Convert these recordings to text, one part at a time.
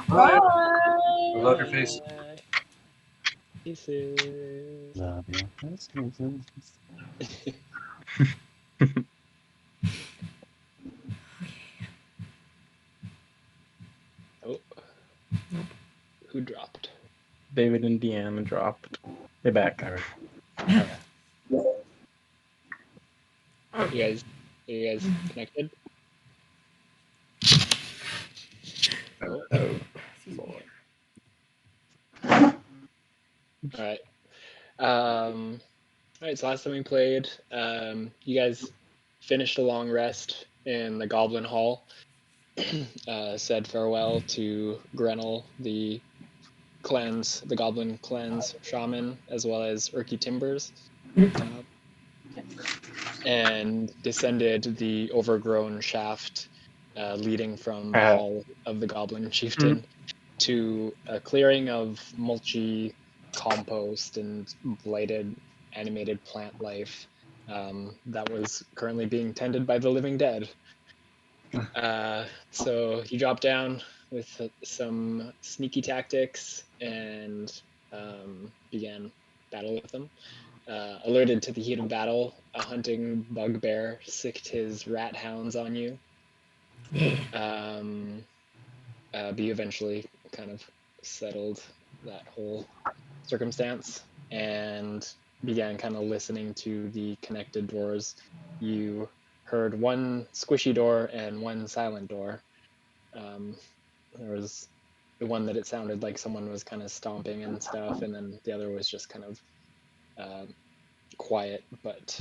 Bye. Bye. Love your face. Kisses. Love you. Oh. Who dropped? David and Deanna dropped. They're back. Are you guys connected? Oh. Oh. All right. All right. So last time we played, you guys finished a long rest in the Goblin Hall. Said farewell to Grenell, the Goblin clan's shaman, as well as Urky Timbers, and descended the overgrown shaft leading from the hall of the Goblin Chieftain to a clearing of mulchy compost and blighted animated plant life that was currently being tended by the living dead. So he dropped down with some sneaky tactics and began battle with them. Alerted to the heat of battle, a hunting bugbear sicked his rat hounds on you. But you eventually kind of settled that whole circumstance and began kind of listening to the connected doors. You heard one squishy door and one silent door. There was the one that it sounded like someone was kind of stomping and stuff, and then the other was just kind of quiet, but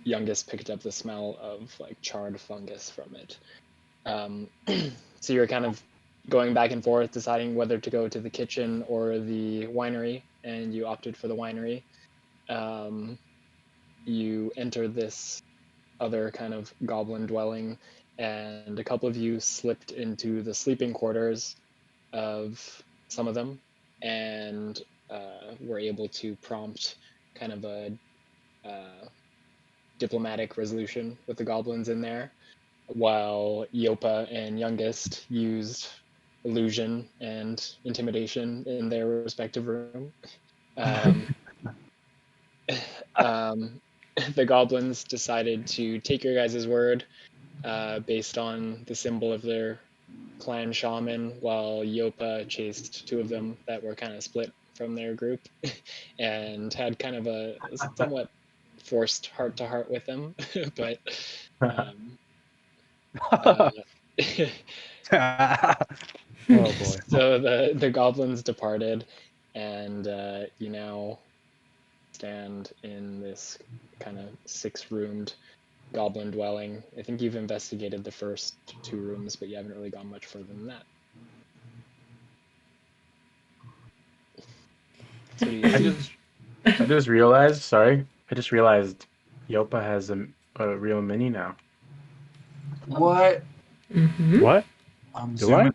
Youngest picked up the smell of like charred fungus from it. So you're kind of going back and forth, deciding whether to go to the kitchen or the winery, and you opted for the winery. You enter this other kind of goblin dwelling, and a couple of you slipped into the sleeping quarters of some of them, and were able to prompt kind of a diplomatic resolution with the goblins in there, while Yopa and Youngest used illusion and intimidation in their respective room. The goblins decided to take your guys' word based on the symbol of their clan shaman, while Yopa chased two of them that were kind of split from their group and had kind of a somewhat forced heart-to-heart with them. But Oh boy. so the goblins departed, and you now stand in this kind of 6-roomed goblin dwelling. I think you've investigated the first 2 rooms, but you haven't really gone much further than that. So what do you guys I just realized, sorry, I just realized Yopa has a real mini now. What? What? I'm Do I? zooming.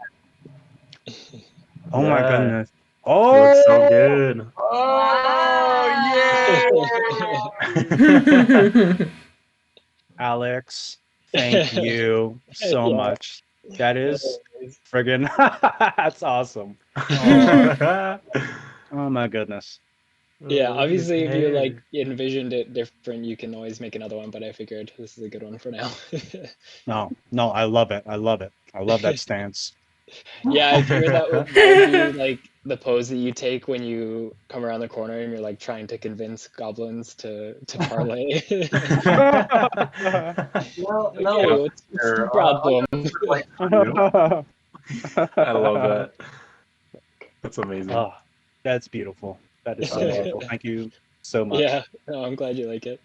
Oh my Yeah. goodness. It Oh, looks so good. Oh, yeah! Alex, thank you so Yeah. much. That is friggin' that's awesome. Oh my goodness. Yeah, obviously if you like envisioned it different, you can always make another one, but I figured this is a good one for now. No, I love it. I love it. I love that stance. Yeah, I figured that would be like the pose that you take when you come around the corner and you're like trying to convince goblins to parlay. Well, Like, no, hey, what's the problem? like you. I love that. That's amazing. Oh, that's beautiful. That is so beautiful. Thank you so much. Yeah, no, I'm glad you like it.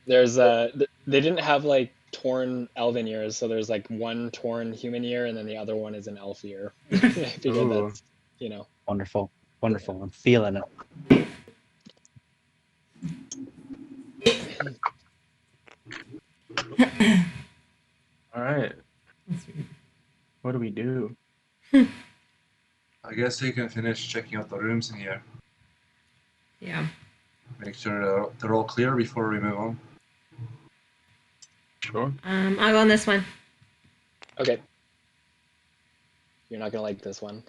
There's they didn't have like torn elven ears, so there's like one torn human ear and then the other one is an elf ear. I figured Ooh. that's, you know. Wonderful. Wonderful. I'm feeling it. All right. What do we do? I guess you can finish checking out the rooms in here. Yeah. Make sure they're all clear before we move on. Sure. I'll go on this one. Okay. You're not gonna like this one.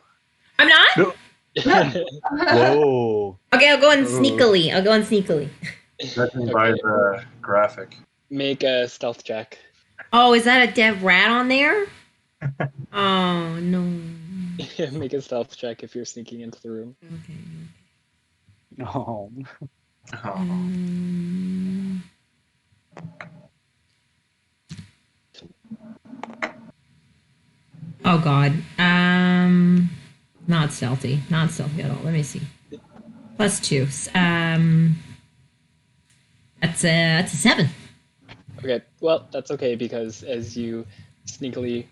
I'm not? Whoa. Okay, I'll go in Ooh. sneakily. I'll go in sneakily. Judging by Okay. the graphic. Make a stealth check. Oh, is that a dead rat on there? Oh, no. Make a stealth check if you're sneaking into the room. Okay. Oh. Oh. Oh, God. Not stealthy. Not stealthy at all. Let me see. +2. That's a 7. Okay, well, that's okay because as you sneakily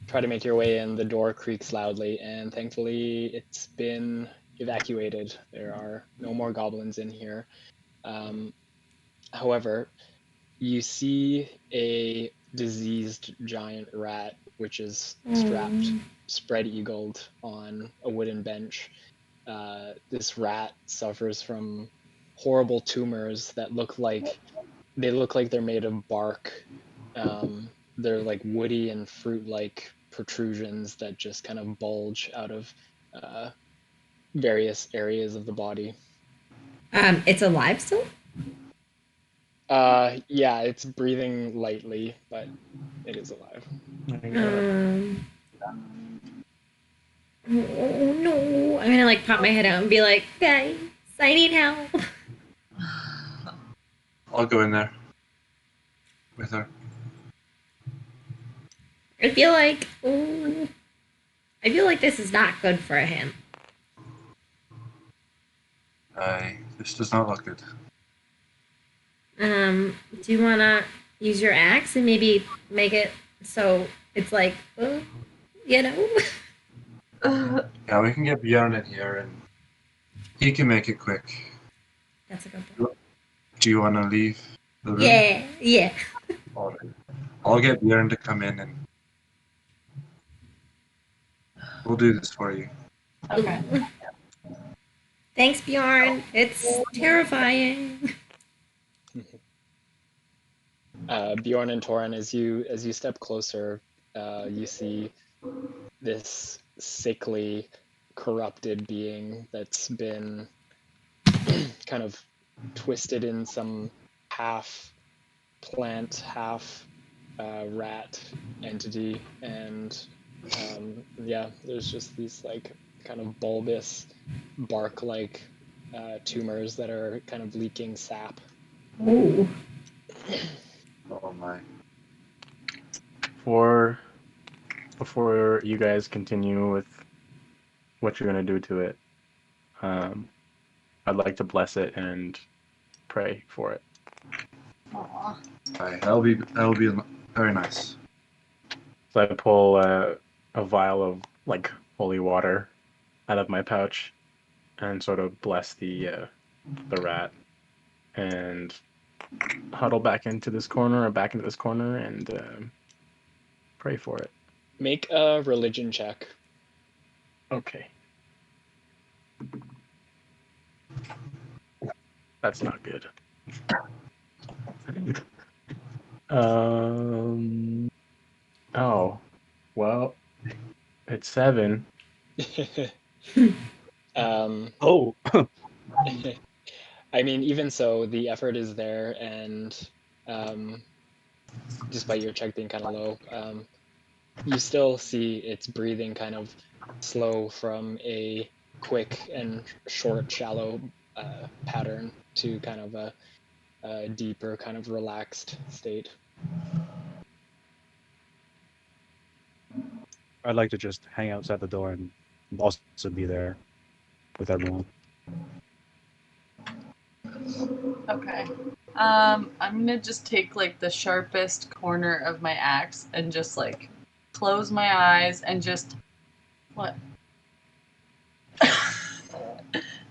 try to make your way in, the door creaks loudly, and thankfully it's been evacuated. There are no more goblins in here. However, you see a diseased giant rat, which is strapped, spread eagled on a wooden bench. This rat suffers from horrible tumors that look like they're made of bark. They're like woody and fruit-like protrusions that just kind of bulge out of various areas of the body. It's alive still? Yeah, it's breathing lightly, but it is alive. Oh, no. I'm gonna, like, pop my head out and be like, guys, I need help. I'll go in there with her. I feel like, this is not good for him. This does not look good. Do you want to use your axe and maybe make it so it's like, you know? Yeah, we can get Bjorn in here and he can make it quick. That's a good point. Do you want to leave the room? Yeah. Alright. I'll get Bjorn to come in and we'll do this for you. Okay. Thanks, Bjorn. It's terrifying. Bjorn and Torin, as you step closer, you see this sickly, corrupted being that's been kind of twisted in some half plant, half rat entity, and yeah, there's just these like kind of bulbous bark-like tumors that are kind of leaking sap. Ooh. Oh my. Before you guys continue with what you're gonna do to it, I'd like to bless it and pray for it. Aw. Aye, that'll be very nice. So I pull a vial of like holy water out of my pouch and sort of bless the rat and huddle back into this corner and pray for it. Make a religion check. Okay. That's not good. Oh, well, it's 7. Oh. I mean, even so, the effort is there, and despite your check being kind of low, you still see its breathing kind of slow from a quick and short, shallow pattern to kind of a deeper, kind of relaxed state. I'd like to just hang outside the door and also be there with everyone. Okay. I'm gonna just take like the sharpest corner of my axe and just like close my eyes and just what?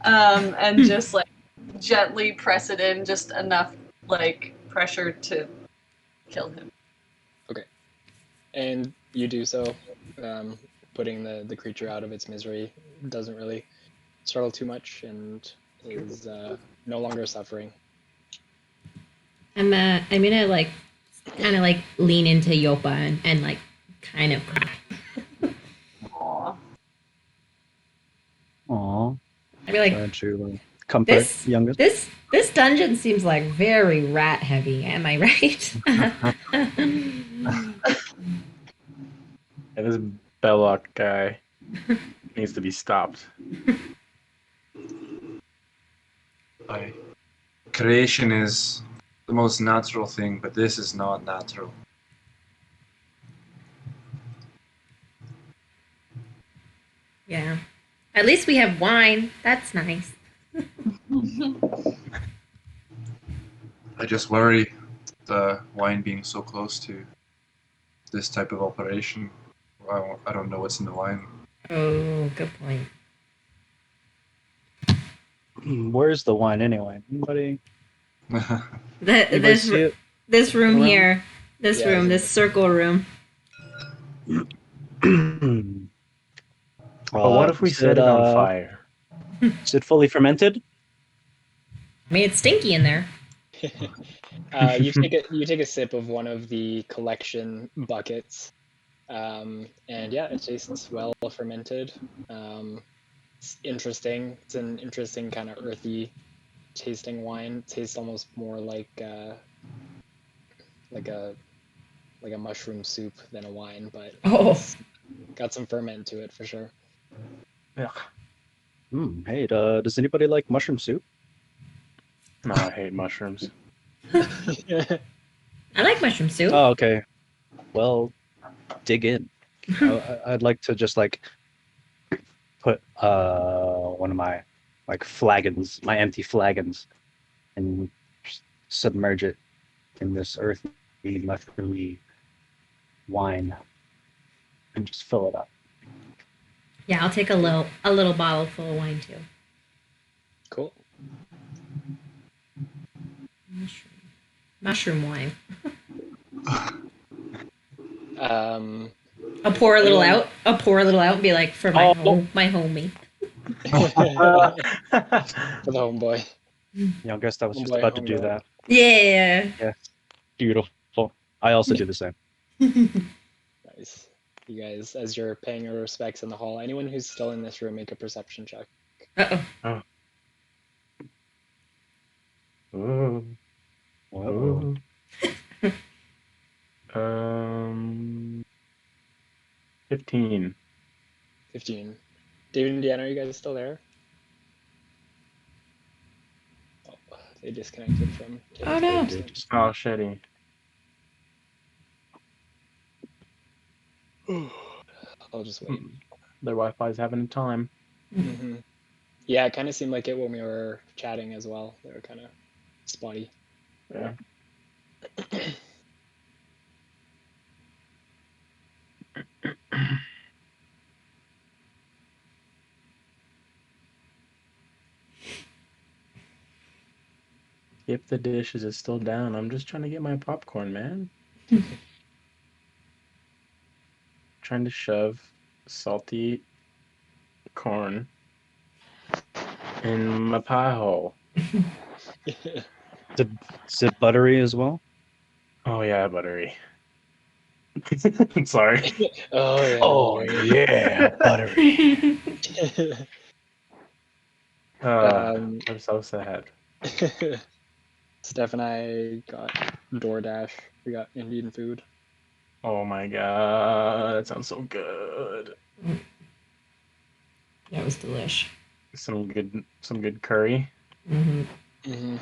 And just like gently press it in just enough like pressure to kill him. And you do so, putting the creature out of its misery. Doesn't really struggle too much and is no longer suffering. I'm gonna like kind of like lean into Yopa and like kind of cry. Aw. Be like, Trying to comfort this youngest. this dungeon seems like very rat heavy. Am I right? And this Belloc guy needs to be stopped. Like, creation is the most natural thing, but this is not natural. Yeah. At least we have wine. That's nice. I just worry the wine being so close to this type of operation. I don't know what's in the wine. Oh, good point. Where's the wine anyway? Anybody? The, Anybody see it? this room around? here. This Yeah, room, yeah. this circle room. But what if we set it on fire? Is it fully fermented? I mean, it's stinky in there. You take a sip of one of the collection buckets, and yeah, it tastes well fermented. It's interesting. It's an interesting kind of earthy tasting wine. It tastes almost more like a mushroom soup than a wine, but Oh. it's got some ferment to it for sure. Yeah. Hey, does anybody like mushroom soup? No, I hate mushrooms. I like mushroom soup. Oh, okay. Well, dig in. I'd like to just like put one of my like flagons, my empty flagons, and submerge it in this earthy, mushroomy wine, and just fill it up. Yeah, I'll take a little bottle full of wine too. Cool. Mushroom wine. Um, I'll pour a little Anyone- out. I'll pour a little out and be like, for my my homie. for the homeboy. Youngest, I was just Homeboy, about to do homegirl. that. Yeah. Beautiful. I also do the same. Nice. You guys, as you're paying your respects in the hall, anyone who's still in this room, make a perception check. Uh-oh. Ooh. Whoa. Ooh. 15. 15. David and Deanna, are you guys still there? Oh, they disconnected from. Oh, no. Oh, shitty. I'll just wait. Their Wi-Fi's having a time. Mm-hmm. Yeah, it kind of seemed like it when we were chatting as well. They were kind of spotty. Yeah. If the dishes is still down, I'm just trying to get my popcorn, man. Trying to shove salty corn in my pie hole. Is it buttery as well? Oh yeah, buttery. Sorry. Oh yeah. Oh yeah, buttery. I'm so sad. Steph and I got DoorDash. We got Indian food. Oh my god, that sounds so good. That was delish. Some good curry. Mm-hmm. Mm-hmm.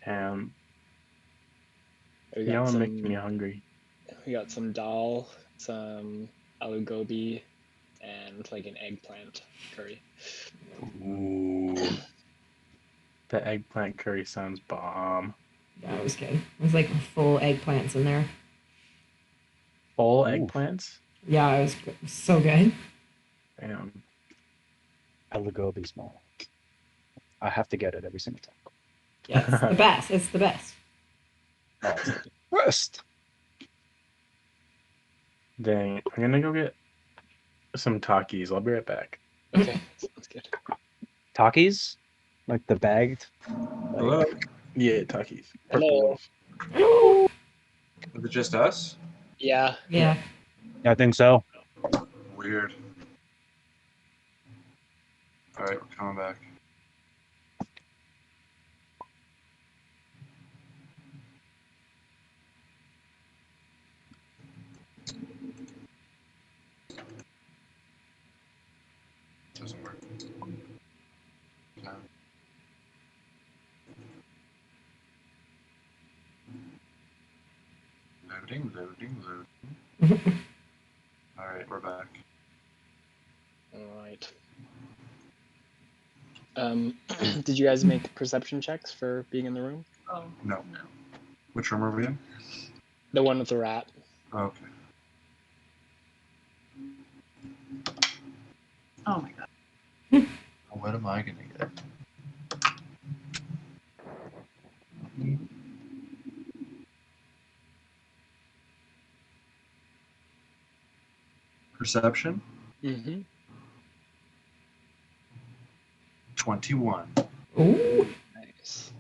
And We y'all got are making me hungry. We got some dal, some aloo gobi, and like an eggplant curry. Ooh. The eggplant curry sounds bomb. Yeah, it was good. It was like full eggplants in there. Full Ooh. eggplants? Yeah, it was so good. Damn. Alagobi small. I have to get it every single time. Yeah, it's the best. It's the best. First. Dang, I'm gonna go get some Takis. I'll be right back. Okay, sounds good. Takis? Like the bagged? Hello? Yeah, Takis. Hello. Is it just us? Yeah. Yeah. I think so. Weird. Alright, we're coming back. Doesn't work. No. Loading. Alright, we're back. All right. Did you guys make perception checks for being in the room? Oh, No. Which room are we in? The one with the rat. Oh, okay. Oh my god. What am I gonna get? Perception? Mm-hmm. 21. Ooh. Nice.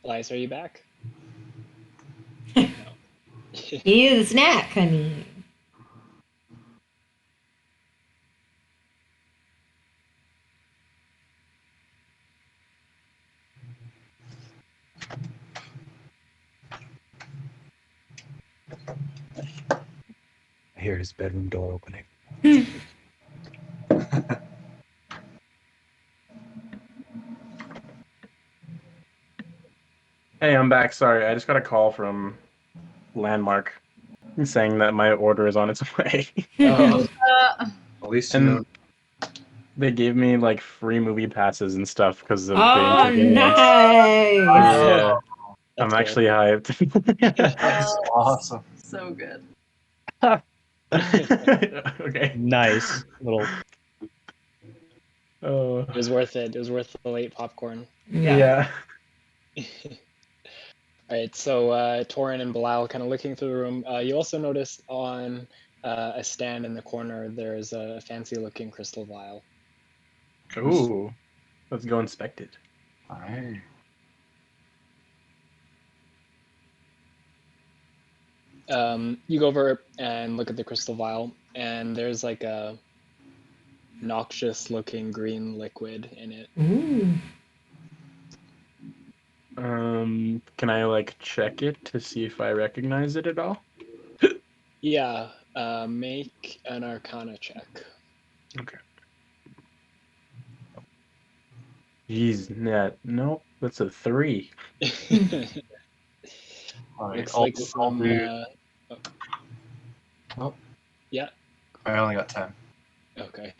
Elias, are you back? No. You need a snack, honey. I hear his bedroom door opening. Hey, I'm back. Sorry, I just got a call from Landmark saying that my order is on its way. Oh, At least you And know. they gave me like free movie passes and stuff because of the Oh, inconvenience. nice. Yeah, that's I'm actually hyped. That's awesome. So good. Okay. Nice little. Oh, It was worth it. It was worth the late popcorn. yeah. All right, so Torin and Bilal kind of looking through the room. You also noticed on a stand in the corner, there's a fancy-looking crystal vial. Ooh, let's go inspect it. Aye. You go over and look at the crystal vial, and there's like a noxious-looking green liquid in it. Ooh. Can I like check it to see if I recognize it at all? Yeah, make an Arcana check. Okay. Jeez, nope, that's a 3. Alright, Looks I'll like do- some. Oh, Yeah. I only got 10. Okay.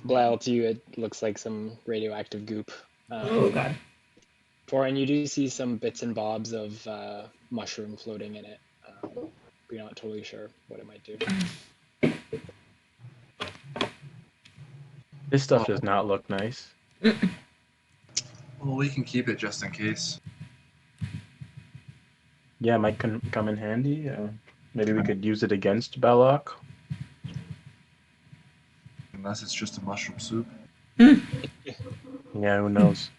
Bilal, to you, it looks like some radioactive goop. Oh, God. Torin, you do see some bits and bobs of mushroom floating in it. You're not totally sure what it might do. This stuff does not look nice. Well, we can keep it just in case. Yeah, it might come in handy. Maybe we could use it against Belloc. Unless it's just a mushroom soup. Yeah, who knows?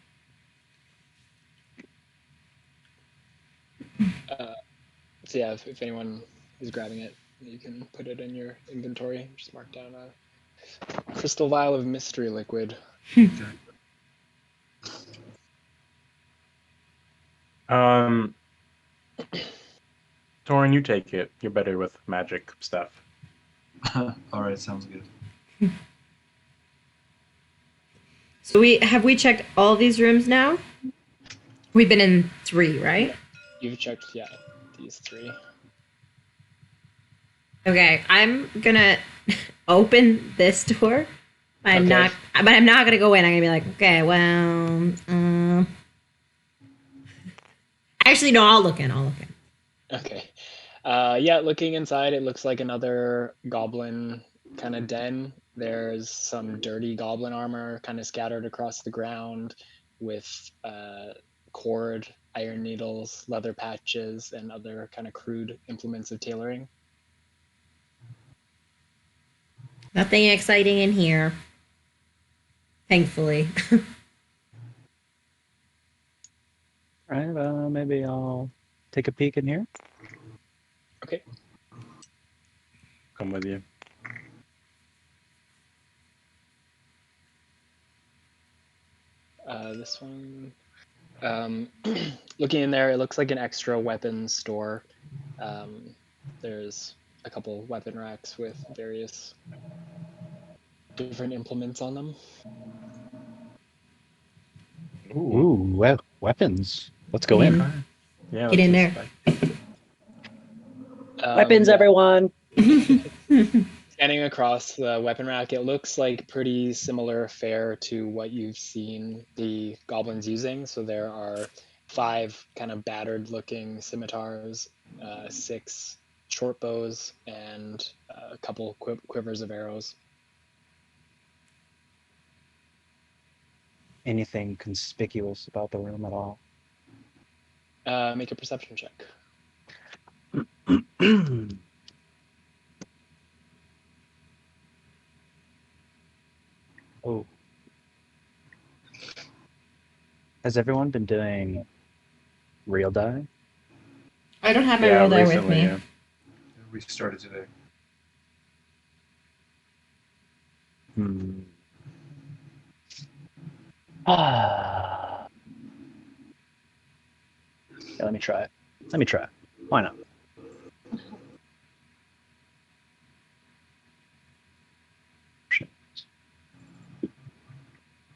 So yeah, if anyone is grabbing it, you can put it in your inventory. Just mark down a crystal vial of mystery liquid. Torin, you take it. You're better with magic stuff. Alright, sounds good. So we checked all these rooms now? We've been in 3, right? You've checked, yeah, these 3. Okay, I'm gonna open this door. I'm Okay. not gonna go in. I'm gonna be like, okay, well, actually, no, I'll look in. Okay. Yeah, looking inside, it looks like another goblin kind of den. There's some dirty goblin armor kind of scattered across the ground with cord, iron needles, leather patches, and other kind of crude implements of tailoring. Nothing exciting in here. Thankfully. Right. Maybe I'll take a peek in here. Okay. Come with you. This one. Looking in there, it looks like an extra weapons store. There's a couple weapon racks with various different implements on them. Ooh, weapons. Let's go in. Mm. Okay. Yeah, Get let's in there. inspect. Weapons, Yeah. everyone. Scanning across the weapon rack, it looks like pretty similar fare to what you've seen the goblins using. So there are 5 kind of battered looking scimitars, 6 short bows, and a couple quivers of arrows. Anything conspicuous about the room at all? Make a perception check. Oh. Has everyone been doing real die? I don't have my Yeah, real die with recently, me. yeah. We started today. Ah. Yeah, let me try it. Why not?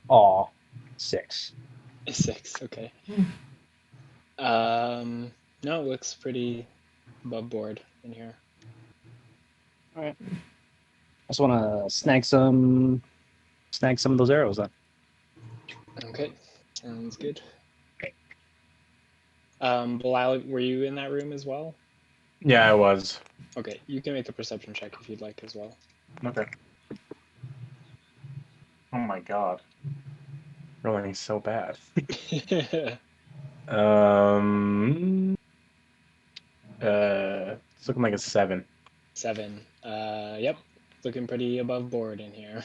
Aw, 6. 6, okay. No, it looks pretty above board in here. All right. I just want to snag some of those arrows then. Okay, sounds good. Bilal, were you in that room as well? Yeah, I was. Okay, you can make a perception check if you'd like as well. Okay. Oh my god. Rolling so bad. It's looking like a 7. 7. Yep, looking pretty above board in here.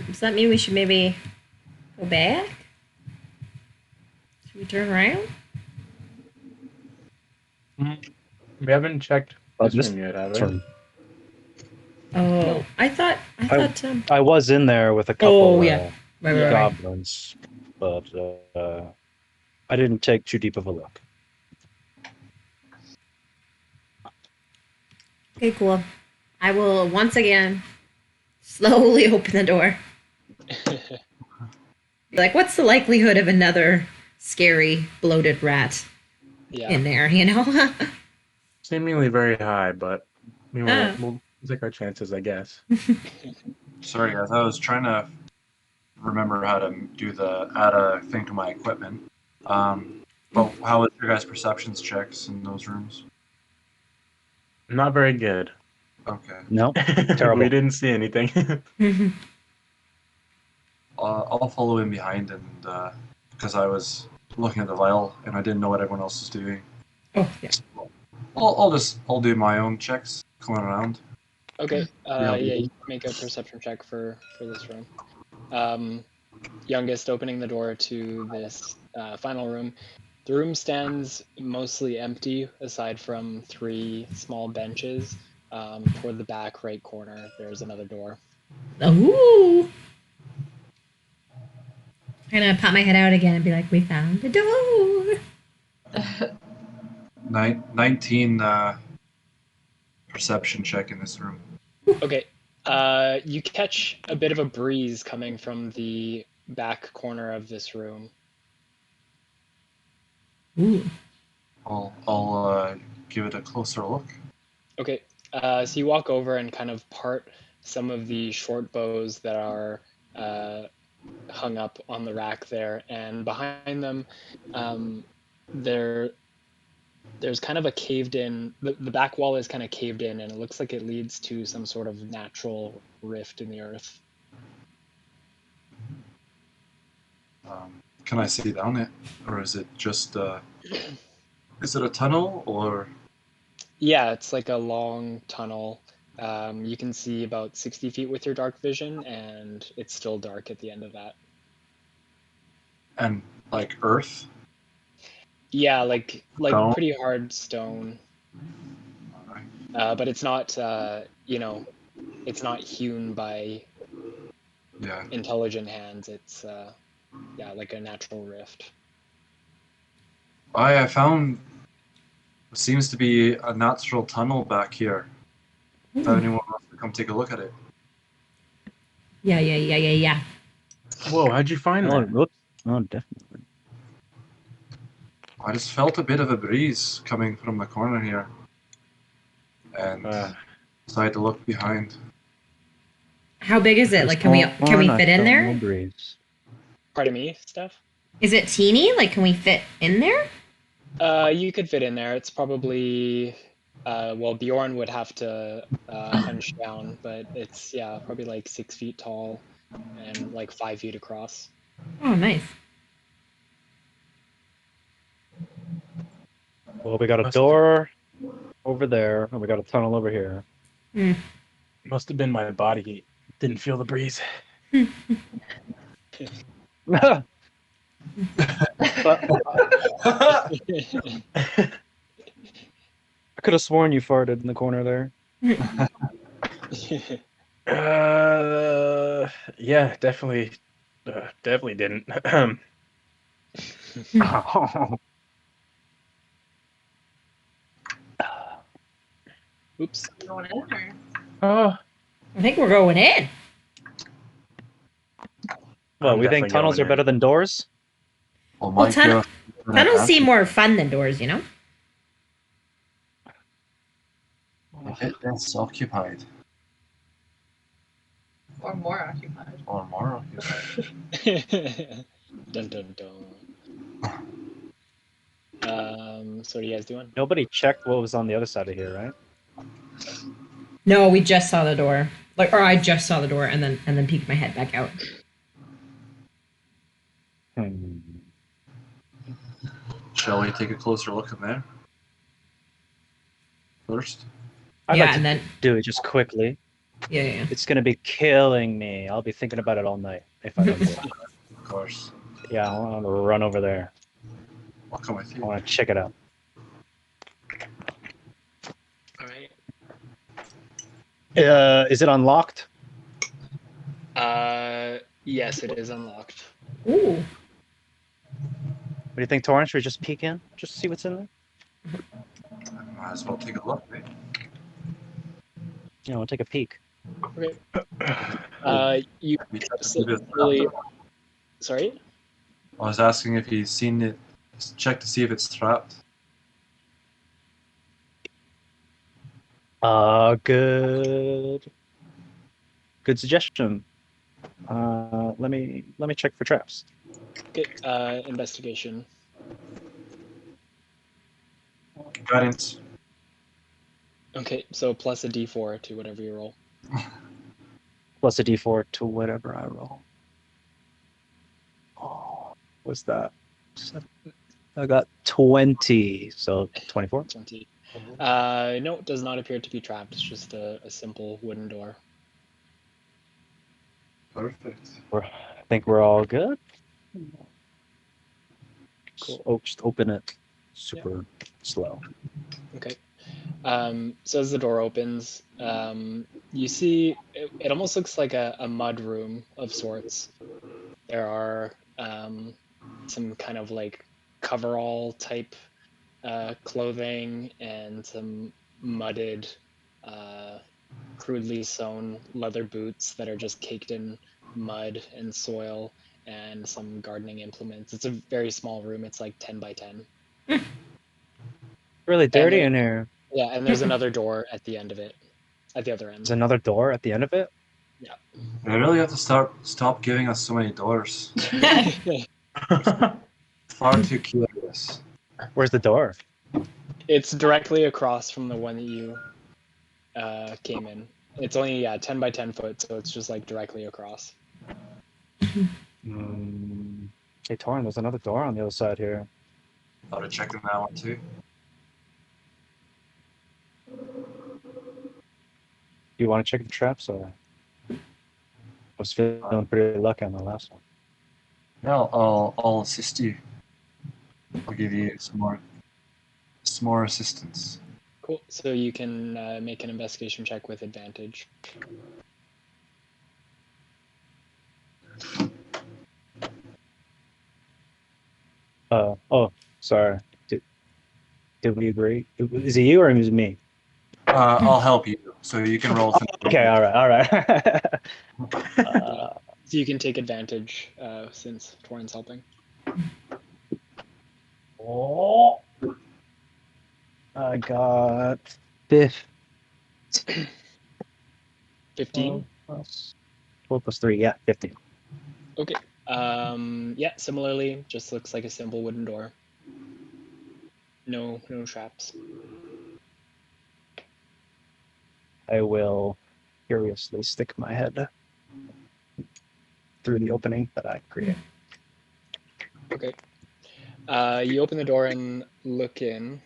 Does that mean we should maybe go back? Should we turn around? We haven't checked Oh, this room yet, have we? turn. Oh, No. I thought. I was in there with a couple Oh yeah, right. goblins, but I didn't take too deep of a look. Okay, cool. I will once again slowly open the door. Be like, what's the likelihood of another scary bloated rat Yeah. in there? You know. Seemingly very high, but we'll Ah. take our chances, I guess. Sorry, guys. I was trying to remember how to do add a thing to my equipment. But how was your guys' perceptions checks in those rooms? Not very good. Okay. No, terrible. We didn't see anything. I'll follow in behind, and because I was looking at the vial and I didn't know what everyone else was doing. Oh yeah. I'll do my own checks going around. Okay, Yeah. yeah, you can make a perception check for this room. Youngest opening the door to this final room. The room stands mostly empty, aside from 3 small benches. Toward the back right corner, there's another door. Ooh. I'm gonna pop my head out again and be like, "We found the door." 19 perception check in this room. Okay, you catch a bit of a breeze coming from the back corner of this room. Ooh. I'll give it a closer look. Okay, so you walk over and kind of part some of the short bows that are hung up on the rack there, and behind them, there's kind of a caved in. The back wall is kind of caved in, and it looks like it leads to some sort of natural rift in the earth. Can I see down it, or is it just is it a tunnel or? Yeah, it's like a long tunnel. You can see about 60 feet with your dark vision, and it's still dark at the end of that. And like earth. Yeah, like Stone? pretty hard stone, but it's not it's not hewn by Yeah. intelligent hands. It's yeah, like a natural rift. I found what seems to be a natural tunnel back here. If anyone wants to come take a look at it. Yeah. Whoa, how'd you find Oh, that? whoops. Oh, definitely. I just felt a bit of a breeze coming from the corner here. And decided to look behind. How big is it? Like, can we fit in there? Breeze. Pardon me, Steph? Is it teeny? Like, can we fit in there? You could fit in there. It's probably well, Bjorn would have to hunch down, but it's probably like 6 feet tall and like 5 feet across. Oh, nice. Well, we got a door over there, and we got a tunnel over here. Must have been my body heat. Didn't feel the breeze. But uh, I could have sworn you farted in the corner there. Yeah, definitely didn't. Oops. Going in or? Oh, I think we're going in. Well, I'm we think definitely tunnels going are better than doors? Well, Well, Mike, give us an tunnels advantage. seem more fun than doors, you know? A bit less occupied. Or more occupied. Or more occupied. Dun dun dun. So what are you guys doing? Nobody checked what was on the other side of here, right? No, we just saw the door. Like, or I just saw the door and then peeked my head back out. Shall we take a closer look in there? First? I'd Yeah, like to and then do it just quickly. yeah. It's gonna be killing me. I'll be thinking about it all night if I don't do it. Of course. Yeah, I want to run over there. I'll come with I you. want to check it out. All right. Is it unlocked? Yes, it is unlocked. Ooh. What do you think, Torrance? Should we just peek in? Just see what's in there? Might as well take a look, mate. Yeah, we'll take a peek. Okay. You We checked to see if it's really. trapped. Sorry. I was asking if he's seen it. Check to see if it's trapped. Good suggestion. Let me check for traps. Okay. Investigation. Guidance. Okay, so plus a d4 to whatever you roll. Plus a d4 to whatever I roll. Oh, what's that? I got 20, so 24. 20. No, it does not appear to be trapped. It's just a simple wooden door. Perfect. I think we're all good. Cool. Oh, just open it super slow. Okay. So as the door opens, you see it almost looks like a mud room of sorts. There are some kind of like coverall type clothing and some mudded, crudely sewn leather boots that are just caked in mud and soil, and some gardening implements. It's a very small room. It's like 10 by 10. Really dirty there- in here. Yeah, and there's another door at the end of it, at the other end. There's another door at the end of it. We really have to stop giving us so many doors. Far too curious. Where's the door? It's directly across from the one that you came in. It's only 10 by 10 foot, so it's just like directly across. Hey, Torrin, there's another door on the other side here. Thought of checking that one too. you want to check the traps? Or I was feeling pretty lucky on the last one. Yeah, I'll assist you. I'll give you some more assistance. Cool. So you can make an investigation check with advantage. Oh, sorry. Did we agree? Is it you or is it me? I'll help you, so you can roll. Okay, all right. So you can take advantage since Torin's helping. Oh, I got 15. 12 plus 3, yeah, 15. Okay. Yeah, similarly, just looks like a simple wooden door. No traps. I will curiously stick my head through the opening that I create. Okay. You open the door and look in.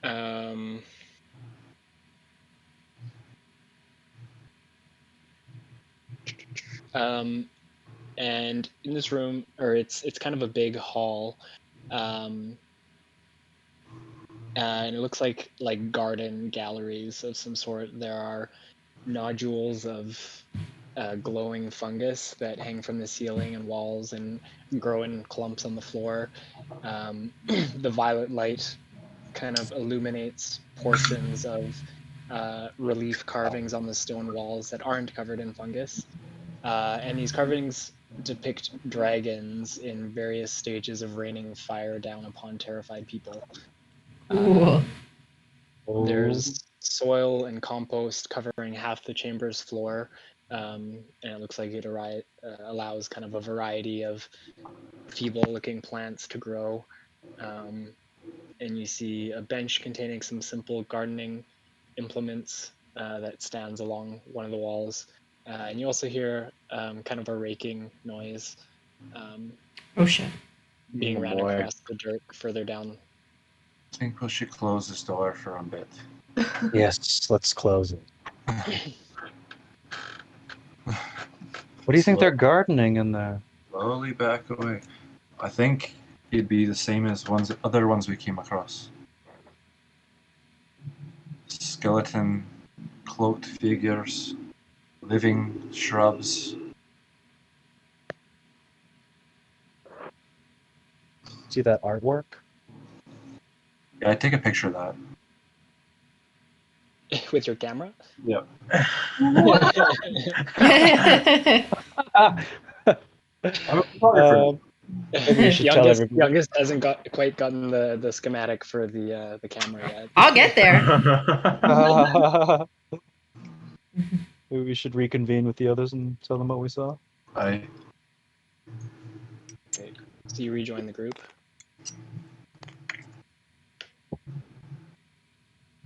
And in this room, or it's kind of a big hall, and it looks like garden galleries of some sort. There are nodules of glowing fungus that hang from the ceiling and walls and grow in clumps on the floor. The violet light kind of illuminates portions of relief carvings on the stone walls that aren't covered in fungus. And these carvings depict dragons in various stages of raining fire down upon terrified people. Ooh. There's soil and compost covering half the chamber's floor, and it looks like it allows kind of a variety of feeble-looking plants to grow. And you see a bench containing some simple gardening implements that stands along one of the walls. And you also hear kind of a raking noise Oh shit. being Oh, ran boy. across the dirt further down. I think we should close this door for a bit. Yes, let's close it. What do you think they're gardening in there? Slowly back away. I think it'd be the same as other ones we came across. Skeleton, cloaked figures, living shrubs. See that artwork? Yeah, I'd take a picture of that. With your camera? Yeah. I'm a photographer. Maybe we should tell everybody. Youngest hasn't quite gotten the schematic for the camera yet. I'll get there. Maybe we should reconvene with the others and tell them what we saw. I Okay, so you rejoin the group.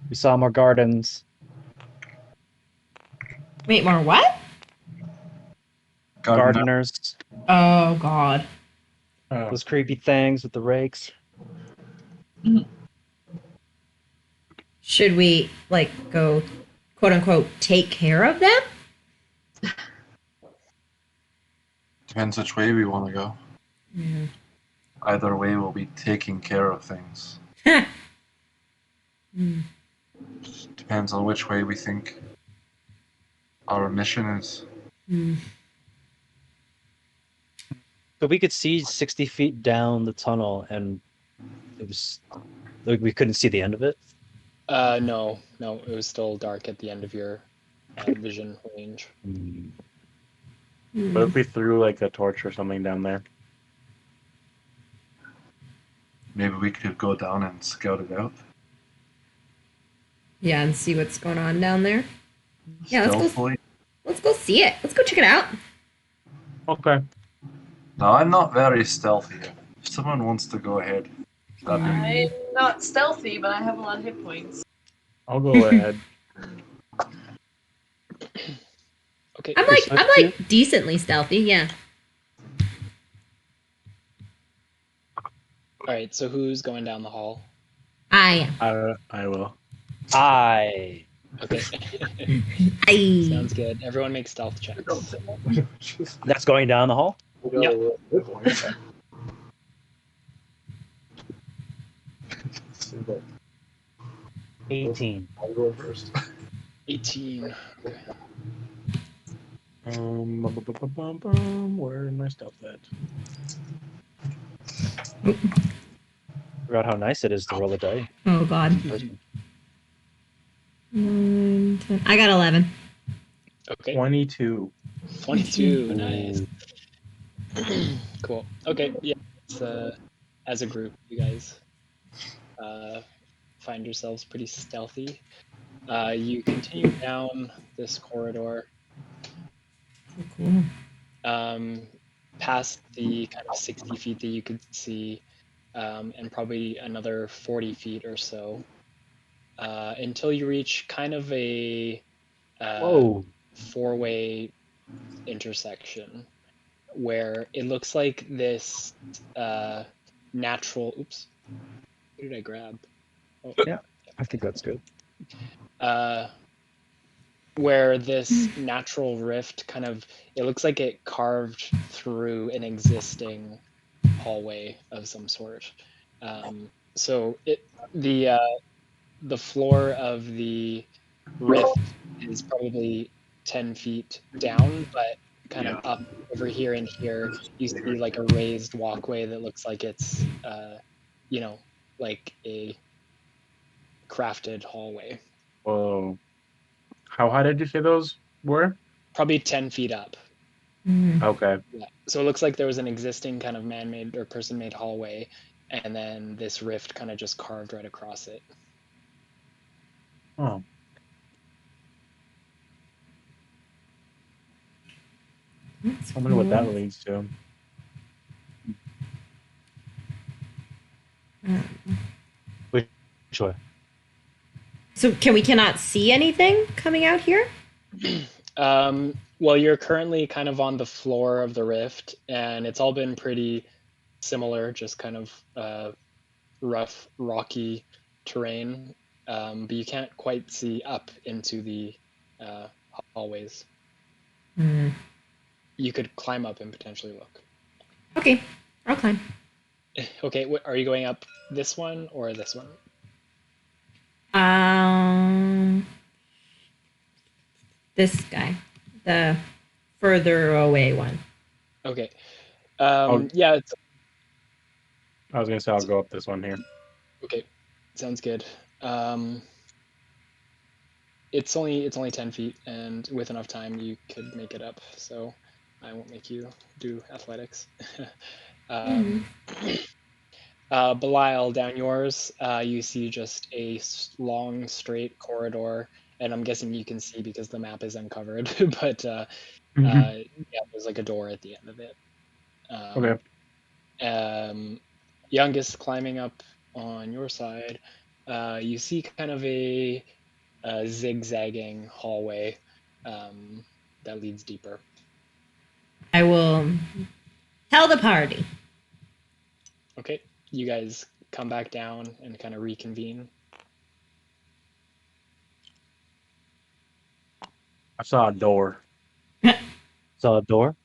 We saw more gardens. Wait, more what? Gardeners. Oh god. Oh. Those creepy things with the rakes. Should we go quote unquote take care of them? Depends which way we want to go. Yeah. Either way, we'll be taking care of things. Depends on which way we think our mission is. So we could see 60 feet down the tunnel, and it was like we couldn't see the end of it. No, it was still dark at the end of your vision range. What if we threw like a torch or something down there? Maybe we could go down and scout it out. Yeah, and see what's going on down there. Yeah, Stealthily. let's go see it. Let's go check it out. Okay. No, I'm not very stealthy. If someone wants to go ahead, that'd be I'm not stealthy, but I have a lot of hit points. I'll go ahead. Okay. I'm like decently stealthy, yeah. All right. So who's going down the hall? I am. I will. I Okay. Aye. Sounds good. Everyone make stealth checks. That's going down the hall. Yep. 18. I'll go first. 18. Okay. Where my stealth at? Forgot how nice it is to roll a die. Oh God. in person. 9, 10. I got 11. Okay. 22. 22. Ooh. Nice. Cool. Okay. Yeah. It's, as a group, you guys find yourselves pretty stealthy. You continue down this corridor, Cool. past the kind of 60 feet that you could see, and probably another 40 feet or so, until you reach kind of a Whoa. four-way intersection where it looks like this natural. Oops. What did I grab? Oh, Yeah, I think that's good. where this natural rift kind of, it looks like it carved through an existing hallway of some sort. So the floor of the rift is probably 10 feet down, but kind of up over here and here you see like a raised walkway that looks like it's like a crafted hallway, Whoa. How high did you say those were? probably 10 feet up. Mm. Okay. Yeah. So it looks like there was an existing kind of man-made or person-made hallway, and then this rift kind of just carved right across it. Oh. That's I wonder what that cool. leads to. Which way? So we cannot see anything coming out here? Well, you're currently kind of on the floor of the rift, and it's all been pretty similar, just kind of rough, rocky terrain. But you can't quite see up into the hallways. Mm. You could climb up and potentially look. Okay, I'll climb. Okay, are you going up this one or this one? This guy, the further away one. Okay. Oh. Yeah, I was gonna say I'll go up this one here. okay. Sounds good. It's only 10 feet, and with enough time you could make it up, so I won't make you do athletics. Belial, down yours, you see just a long, straight corridor, and I'm guessing you can see because the map is uncovered, but yeah, there's like a door at the end of it. Okay. Youngest climbing up on your side, you see kind of a zigzagging hallway that leads deeper. I will tell the party. Okay, you guys come back down and kind of reconvene. I saw a door. Saw a door.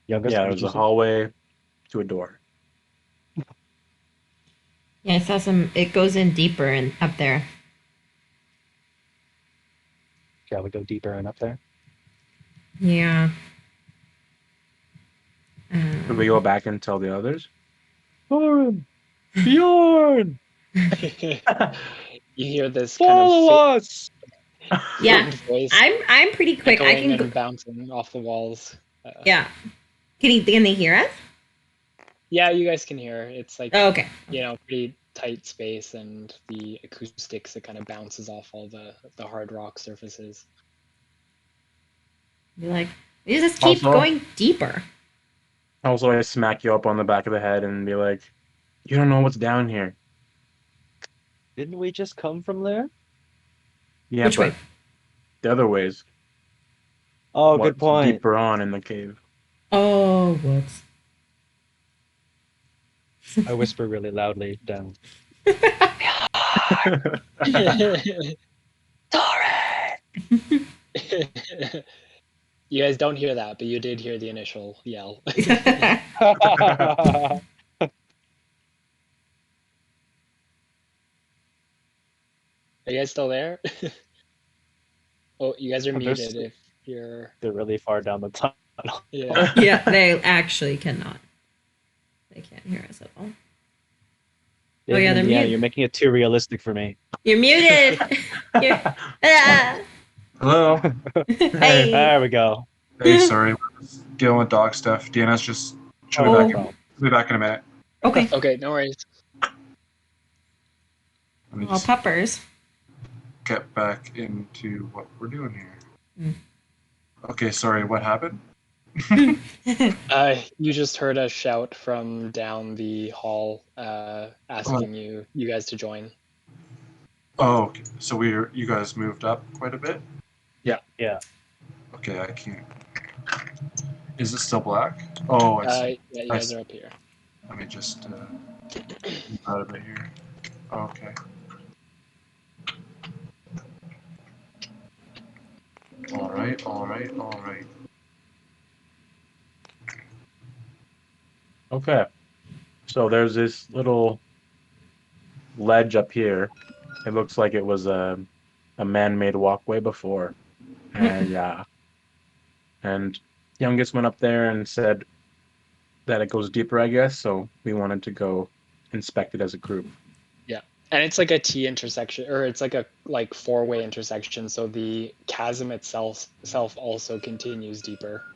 Youngest. Yeah, what did there's you a see? hallway to a door. Yeah, I saw some. It goes in deeper and up there. Shall we go deeper and up there? Yeah. Should we go back and tell the others? Bjorn! Bjorn! You hear this Follow kind of us! Yeah, voice I'm pretty quick. I echoing can go. and bouncing off the walls. Yeah. Can they hear us? Yeah, you guys can hear. It's like, Oh, okay. pretty tight space, and the acoustics, it kind of bounces off all the hard rock surfaces. Be like, we just keep Also- going deeper. Also, I smack you up on the back of the head and be like, "You don't know what's down here." Didn't we just come from there? Yeah, Which but way? the other ways. Oh, What's good point. deeper on in the cave? Oh, whoops. I whisper really loudly down. Sorry. You guys don't hear that, but you did hear the initial yell. Are you guys still there? Oh, you guys are muted if you're. They're really far down the tunnel. Yeah. Yeah, they actually cannot. They can't hear us at all. Oh, yeah, they're muted. You're making it too realistic for me. You're muted. Hello. Hey. There we go. Hey, sorry, we're just dealing with dog stuff. Deanna's just. She'll Oh, be no back. She'll be back in a minute. Okay. Okay, no worries. Let me Well, just puppers. get back into what we're doing here. Mm. Okay, sorry. What happened? You just heard a shout from down the hall, asking you guys to join. Oh, okay. So you guys moved up quite a bit. Yeah. Okay, I can't. Is it still black? Oh, I see. Yeah, you guys are up here. Let me just move out a bit here. Okay. All right. Okay. So there's this little ledge up here. It looks like it was a man-made walkway before. And yeah. And youngest went up there and said that it goes deeper, I guess. So we wanted to go inspect it as a group. And it's like a T intersection, or it's like a four-way intersection. So the chasm itself also continues deeper.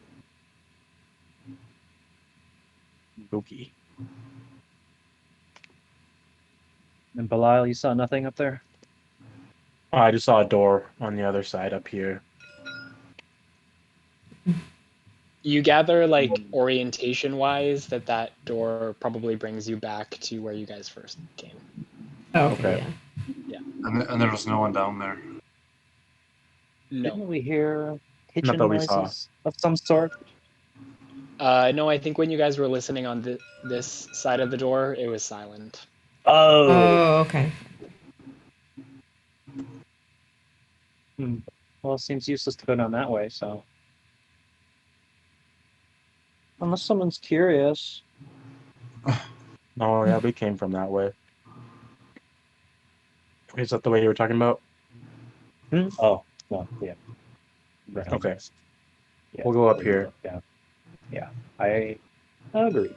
Spooky. And Belial, you saw nothing up there? Oh, I just saw a door on the other side up here. You gather, orientation-wise, that door probably brings you back to where you guys first came. Okay. Yeah. And there was no one down there. No. Didn't we hear kitchen Not that we noises saw. of some sort? No, I think when you guys were listening on this side of the door, it was silent. Oh. okay. Well, it seems useless to go down that way, so. Unless someone's curious. Oh, yeah, we came from that way. Is that the way you were talking about? Oh, no, yeah. Right. Okay. Yeah. We'll go up here. Yeah, I agree.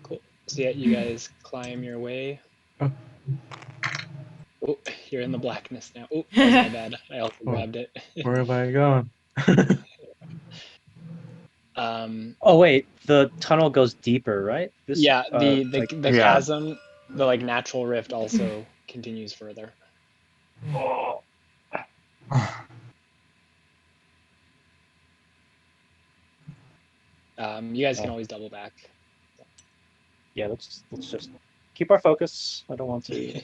Cool. So yeah, you guys climb your way. Oh, you're in the blackness now. Oh, that was my bad. I also grabbed it. Where have I gone? Oh wait, the tunnel goes deeper, right? Yeah, the Yeah. chasm, the natural rift also continues further. You guys can always double back. Yeah, let's just keep our focus. I don't want to.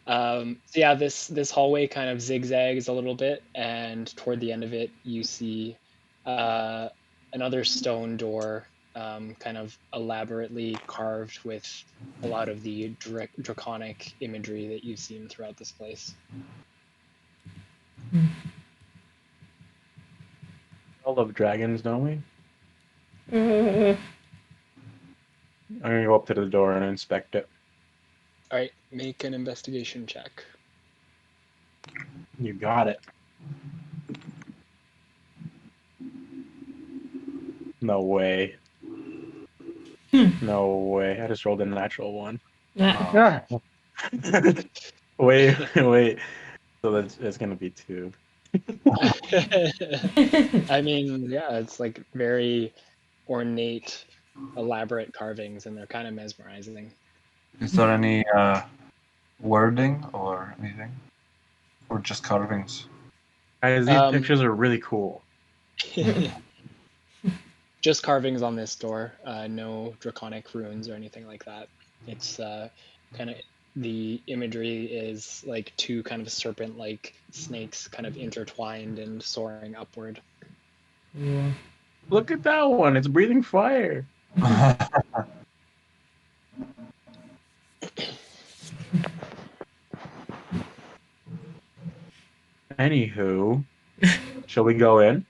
So yeah, this hallway kind of zigzags a little bit, and toward the end of it, you see another stone door, kind of elaborately carved with a lot of the draconic imagery that you've seen throughout this place. All love dragons, don't we? Uh, I'm gonna go up to the door and inspect it. All right, make an investigation check. You got it. No way. No way. I just rolled a natural one. Wait. So that's gonna be 2. I mean, yeah, it's like very ornate, elaborate carvings, and they're kind of mesmerizing. Is there any wording or anything, or just carvings? Guys, these pictures are really cool. Just carvings on this door, no draconic runes or anything like that. It's kind of, the imagery is like 2 kind of serpent-like snakes kind of intertwined and soaring upward. yeah. Look at that one. It's breathing fire. Anywho, shall we go in?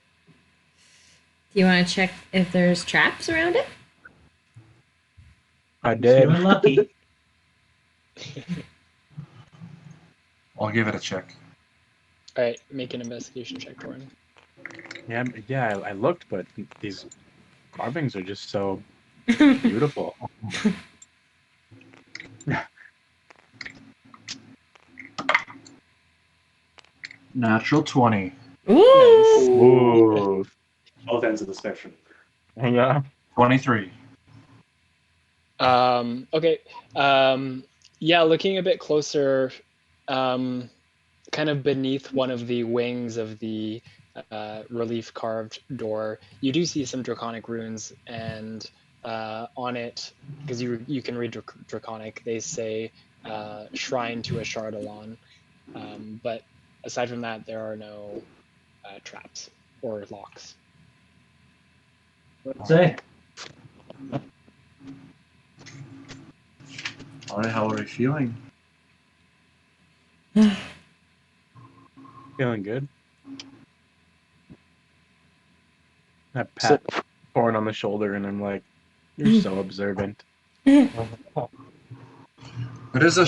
Do you want to check if there's traps around it? I did. Feeling lucky. I'll give it a check. All right, make an investigation check, Torin. Yeah, I looked, but these carvings are just so beautiful. Natural 20. Ooh. Ooh. Both ends of the spectrum. Yeah. 23. Okay. Yeah, looking a bit closer, kind of beneath one of the wings of the relief carved door, you do see some draconic runes, and on it, because you can read draconic, they say shrine to a Shardalon. But aside from that, there are no traps or locks. What'd say? All right, how are we feeling? Feeling good. I pat Thorin on the shoulder and I'm like, "You're so observant." What does a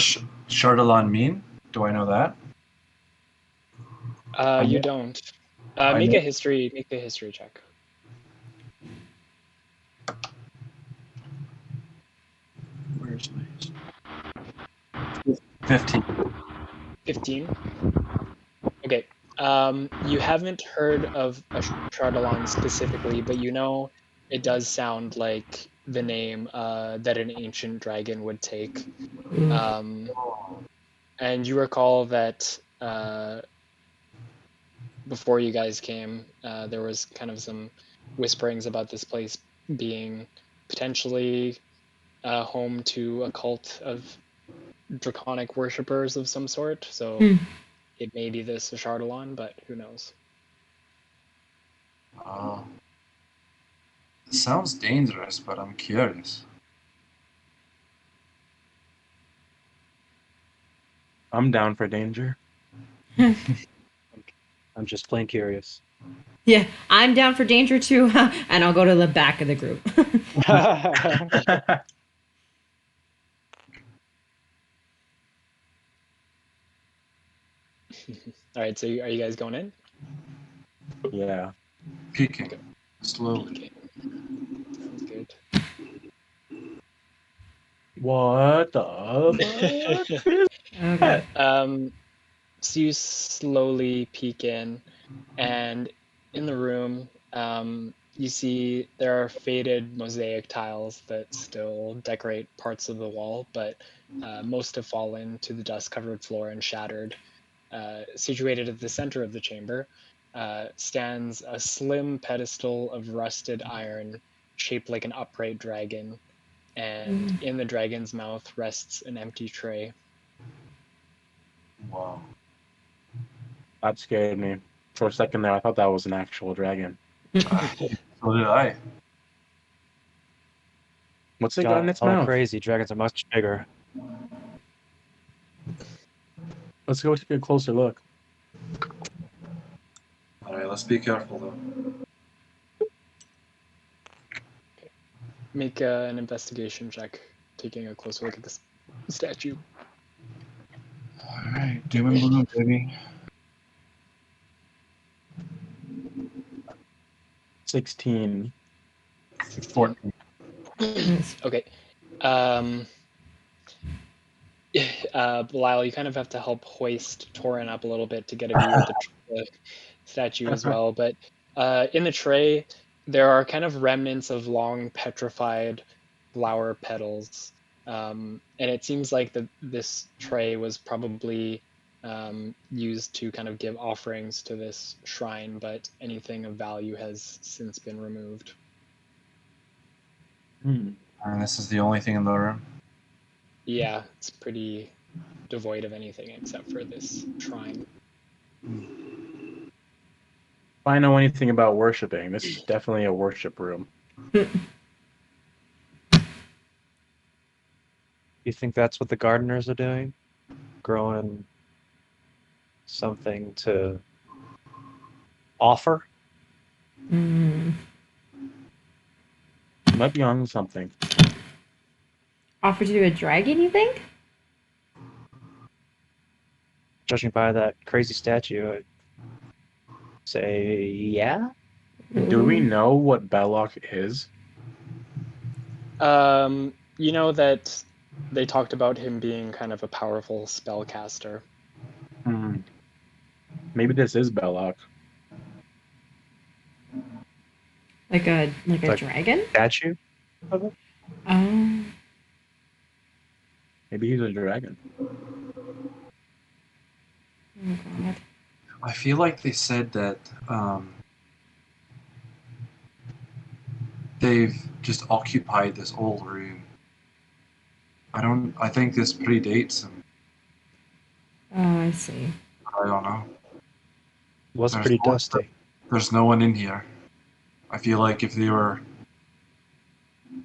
Chardalon mean? Do I know that? You don't. I Make know- a history check. Where's my 15. 15. Okay. You haven't heard of a Chardalon specifically, but you know it does sound like the name that an ancient dragon would take. And you recall that before you guys came, there was kind of some whisperings about this place being potentially home to a cult of draconic worshippers of some sort. So it may be this Chardalon, but who knows? Oh. It sounds dangerous, but I'm curious. I'm down for danger. I'm just plain curious. Yeah, I'm down for danger too, and I'll go to the back of the group. All right, so are you guys going in? Yeah. Peeking. Okay. Slowly. Okay. Sounds good. What the fuck is Okay. So you slowly peek in, and in the room, you see there are faded mosaic tiles that still decorate parts of the wall, but most have fallen to the dust-covered floor and shattered. Situated at the center of the chamber stands a slim pedestal of rusted iron shaped like an upright dragon, and in the dragon's mouth rests an empty tray. Wow. That scared me. For a second there, I thought that was an actual dragon. So did I. What's it got in its All mouth? crazy. Dragons are much bigger. Let's go take a closer look. All right, let's be careful though. Make an investigation check, taking a closer look at this statue. All right, doom and gloom, baby. 16. 14. Okay. Belial, you kind of have to help hoist Torin up a little bit to get a view of the statue as well. But in the tray, there are kind of remnants of long petrified flower petals. And it seems like this tray was probably used to kind of give offerings to this shrine, but anything of value has since been removed. Hmm. And this is the only thing in the room. Yeah, it's pretty devoid of anything except for this shrine. If I know anything about worshiping, this is definitely a worship room. You think that's what the gardeners are doing? Growing something to offer. Mm. You might be on something. Offer to do a dragon, you think? Judging by that crazy statue, I'd say yeah. Do we Ooh. know what Belloc is? You know that they talked about him being kind of a powerful spellcaster. Hmm. Maybe this is Belloc. Like a Like- dragon? Statue of it? Oh. Maybe he's a dragon. Oh god. I feel like they said that they've just occupied this old room. I think this predates him. Oh, I see. I don't know. It was There's pretty no- dusty. There's no one in here. I feel like if they were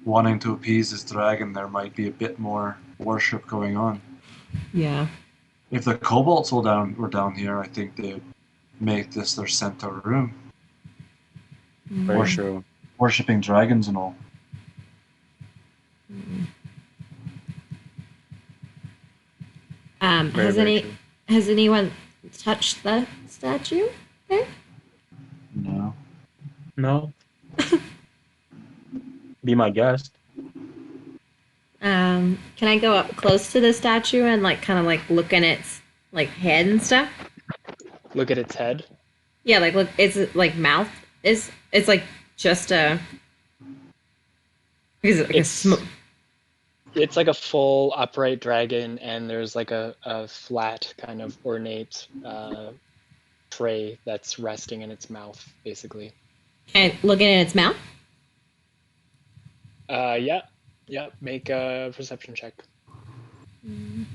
wanting to appease this dragon, there might be a bit more worship going on. Yeah. If the kobolds were down here, I think they'd make this their center room, Very Worship. true. worshipping dragons and all. Mm. Very, very true. Has anyone touched the statue? No. No. Be my guest. Can I go up close to the statue and like kind of like look in its like head and stuff? Look at its head. Yeah, like look, its like mouth is it's like just a. Is it like It's like a full upright dragon, and there's like a flat kind of ornate tray that's resting in its mouth, basically. And looking in its mouth? Yeah. Make a perception check. Mm.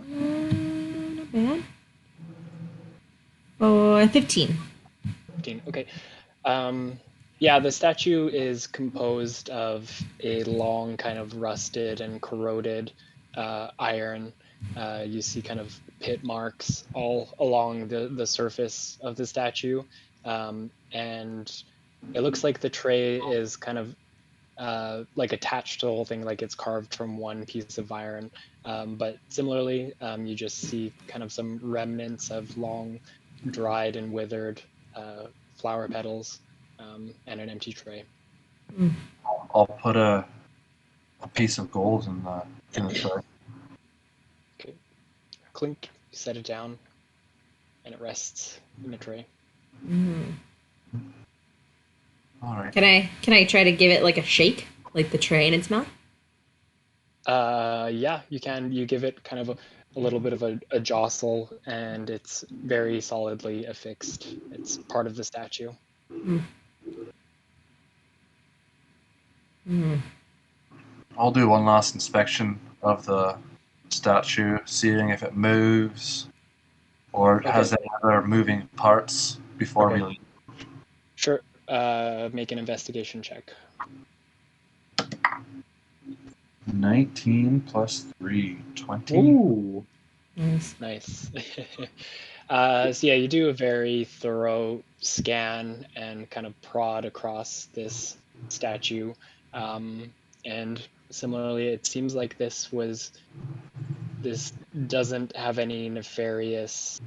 Not bad. Oh, 15. 15. Okay. Yeah, the statue is composed of a long, kind of rusted and corroded iron. You see kind of pit marks all along the surface of the statue. And it looks like the tray is kind of like attached to the whole thing, like it's carved from one piece of iron. But similarly, you just see kind of some remnants of long, dried and withered flower petals and an empty tray. I'll put a piece of gold in the tray. Okay. Clink, you set it down, and it rests in the tray. Mm. All right. Can I try to give it like a shake, like the tray in its mouth? Yeah, you can. You give it kind of a little bit of a jostle, and it's very solidly affixed. It's part of the statue. Mm. I'll do one last inspection of the statue, seeing if it moves or has any other moving parts before Okay. we leave. Sure. Make an investigation check. 19 plus 3, 20. Ooh. Nice. Nice. So yeah, you do a very thorough scan and kind of prod across this statue. And similarly, it seems like this doesn't have any nefarious,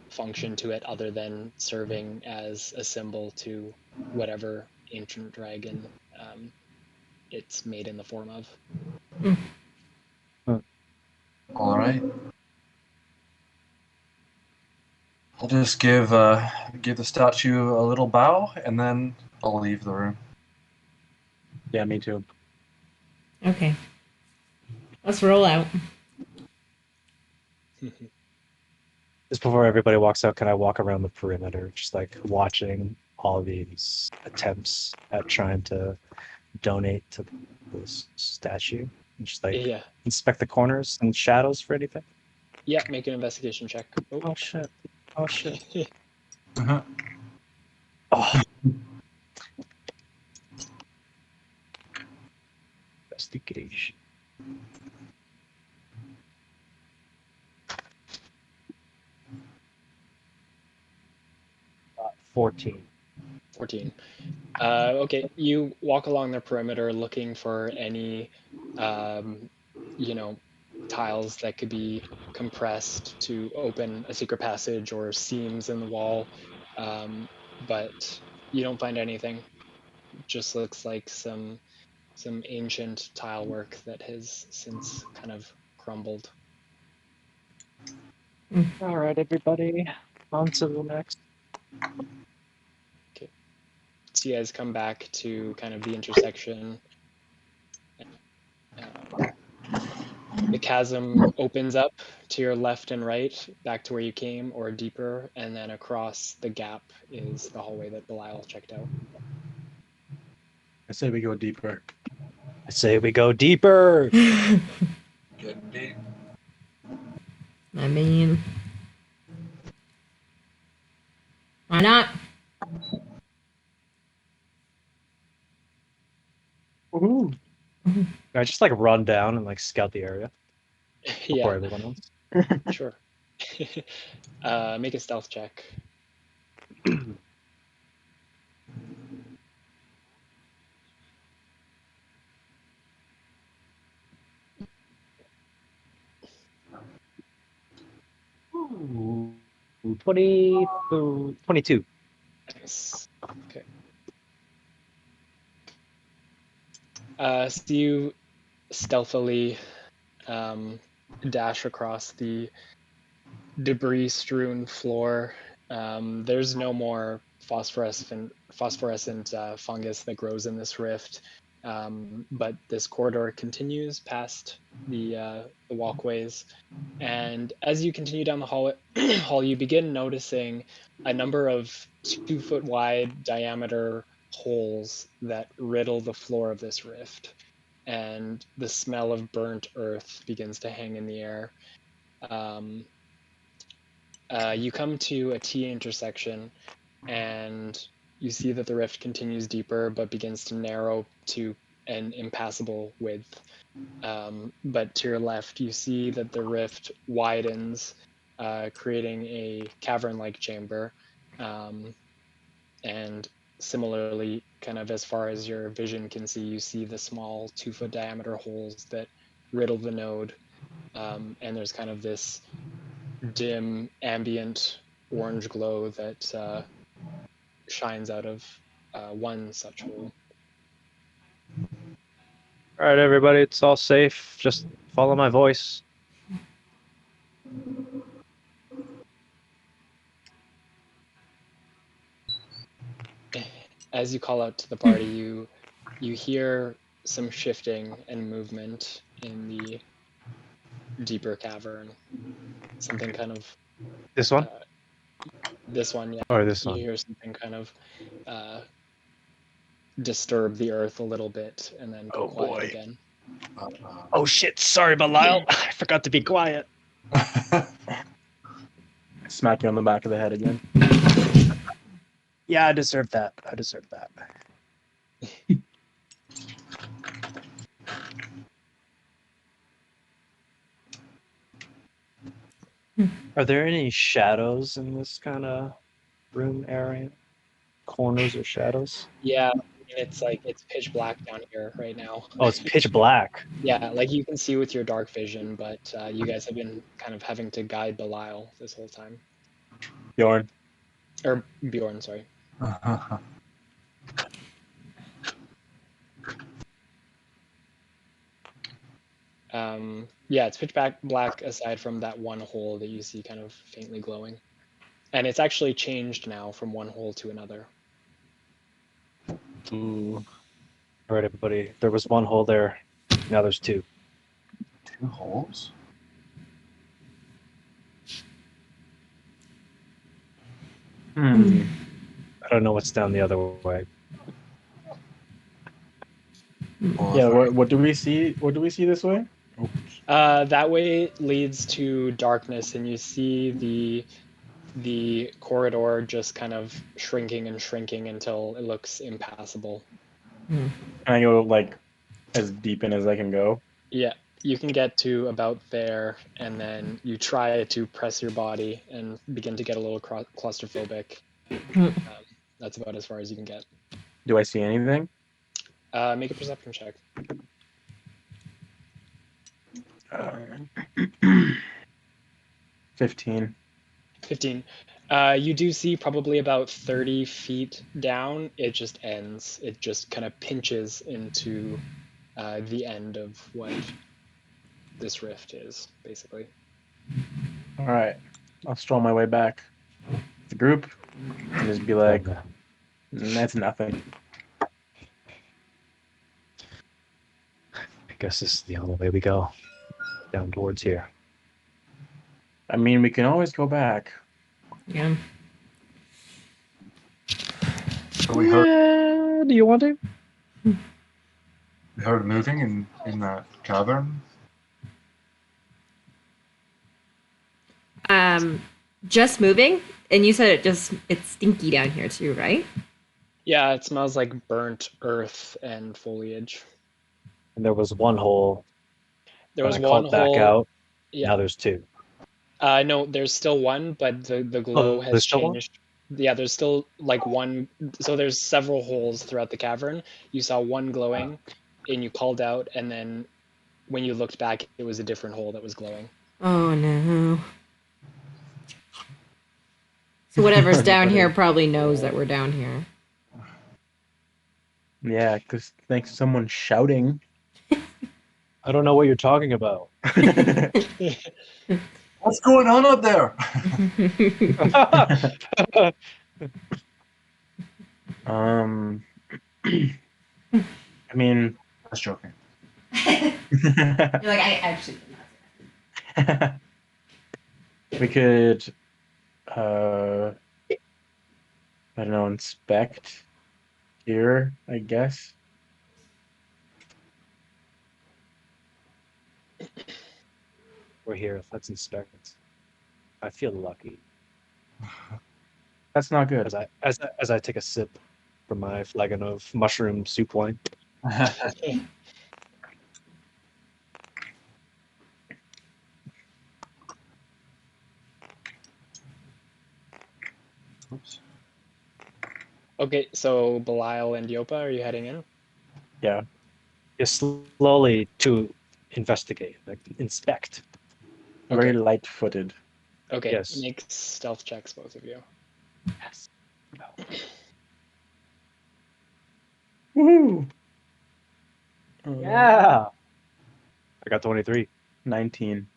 function to it other than serving as a symbol to whatever ancient dragon it's made in the form of. All right. I'll just give the statue a little bow, and then I'll leave the room. Yeah, me too. Okay. Let's roll out. Just before everybody walks out, can I walk around the perimeter, just like watching all these attempts at trying to donate to this statue? And just like Yeah. inspect the corners and shadows for anything? Yeah, make an investigation check. Oh shit. Oh shit. Uh-huh. Oh. Investigation. 14. 14. Okay, you walk along the perimeter looking for any, um, you know, tiles that could be compressed to open a secret passage or seams in the wall, but you don't find anything. Just looks like some ancient tile work that has since kind of crumbled. All right, everybody. On to the next. Okay, so you guys come back to kind of the intersection. The chasm opens up to your left and right, back to where you came, or deeper, and then across the gap is the hallway that Belial checked out. I say we go deeper. I say we go deeper. Getting deep. I mean, why not? Can I just like run down and like scout the area before Yeah, everyone else? sure. Make a stealth check. Ooh, 22. Nice. Okay. So you stealthily dash across the debris-strewn floor. There's no more phosphorescent fungus that grows in this rift, but this corridor continues past the walkways. And as you continue down the hall, you begin noticing a number of 2-foot wide diameter holes that riddle the floor of this rift. And the smell of burnt earth begins to hang in the air. You come to a T intersection, and you see that the rift continues deeper but begins to narrow to an impassable width. But to your left, you see that the rift widens, creating a cavern-like chamber. And similarly, kind of as far as your vision can see, you see the small 2-foot diameter holes that riddle the node. And there's kind of this dim, ambient orange glow that shines out of one such hole. All right, everybody, it's all safe. Just follow my voice. As you call out to the party, you hear some shifting and movement in the deeper cavern. Something kind of This one this one, yeah. or this You one? hear something kind of disturb the earth a little bit and then go Oh, quiet boy. again. Oh shit! Sorry, Belial. I forgot to be quiet. Smack you on the back of the head again. Yeah, I deserve that. I deserve that. Are there any shadows in this kind of room area? Corners or shadows? Yeah, it's like it's pitch black down here right now. Oh, it's pitch black. Yeah, like you can see with your dark vision, but you guys have been kind of having to guide Belial this whole time. Bjorn. Or Bjorn, sorry. Yeah, it's pitch black aside from that one hole that you see kind of faintly glowing. And it's actually changed now from one hole to another. Ooh. All right, everybody. There was one hole there. Now there's two. 2 holes? I don't know what's down the other way. Well, Yeah, what do we see? What do we see this way? That way leads to darkness, and you see the corridor just kind of shrinking and shrinking until it looks impassable. Can I go like as deep in as I can go? Yeah, you can get to about there, and then you try to press your body and begin to get a little claustrophobic. That's about as far as you can get. Do I see anything? Make a perception check. 15. 15. You do see probably about 30 feet down, it just ends. It just kind of pinches into the end of what this rift is, basically. All right, I'll stroll my way back to the group and just be like, that's nothing. I guess this is the only way we go. Down towards here. I mean, we can always go back. Yeah. So we heard Do you want to? moving in that cavern. Just moving, and you said it's stinky down here too, right? Yeah, it smells like burnt earth and foliage. And there was one hole. There was I one called back hole. out. Yeah. Now there's two. No, there's still one, but the glow has there's still one? changed. Yeah, there's still like one. So there's several holes throughout the cavern. You saw one glowing, and you called out, and then when you looked back, it was a different hole that was glowing. Oh no. So whatever's down here probably knows that we're down here. Yeah, because thanks to someone shouting. I don't know what you're talking about. What's going on up there? I mean, That's joking. You're like, I actually did not. we could, I don't know, inspect here, I guess. We're here. Let's inspect. I feel lucky That's not good. as I take a sip from my flagon of mushroom soup wine. Oops. Okay, so Belial and Yopa, are you heading in? Yeah. Just slowly to investigate, like inspect. Very Okay. light-footed. Okay, Yes. make stealth checks, both of you. Yes. Woohoo! Yeah. I got 23. 19.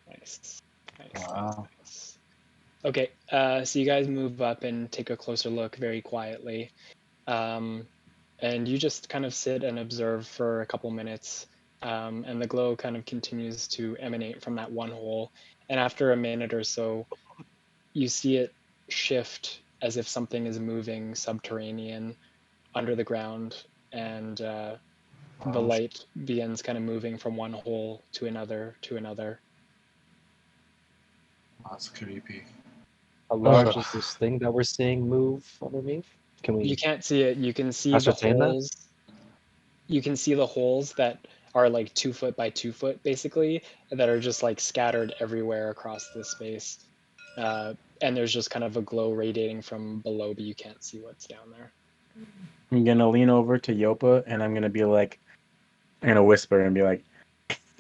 Nice. Wow. Nice. Okay, so you guys move up and take a closer look very quietly. And you just kind of sit and observe for a couple minutes. And the glow kind of continues to emanate from that one hole. And after a minute or so, you see it shift as if something is moving subterranean under the ground. And the light begins kind of moving from one hole to another to another. That's creepy. How large Ugh. is this thing that we're seeing move underneath? Can we You can't see it. You can see the ascertain that? holes. You can see the holes that are like 2 foot by 2 foot, basically, that are just like scattered everywhere across the space. And there's just kind of a glow radiating from below, but you can't see what's down there. I'm gonna lean over to Yopa and I'm gonna be like, I'm gonna whisper and be like,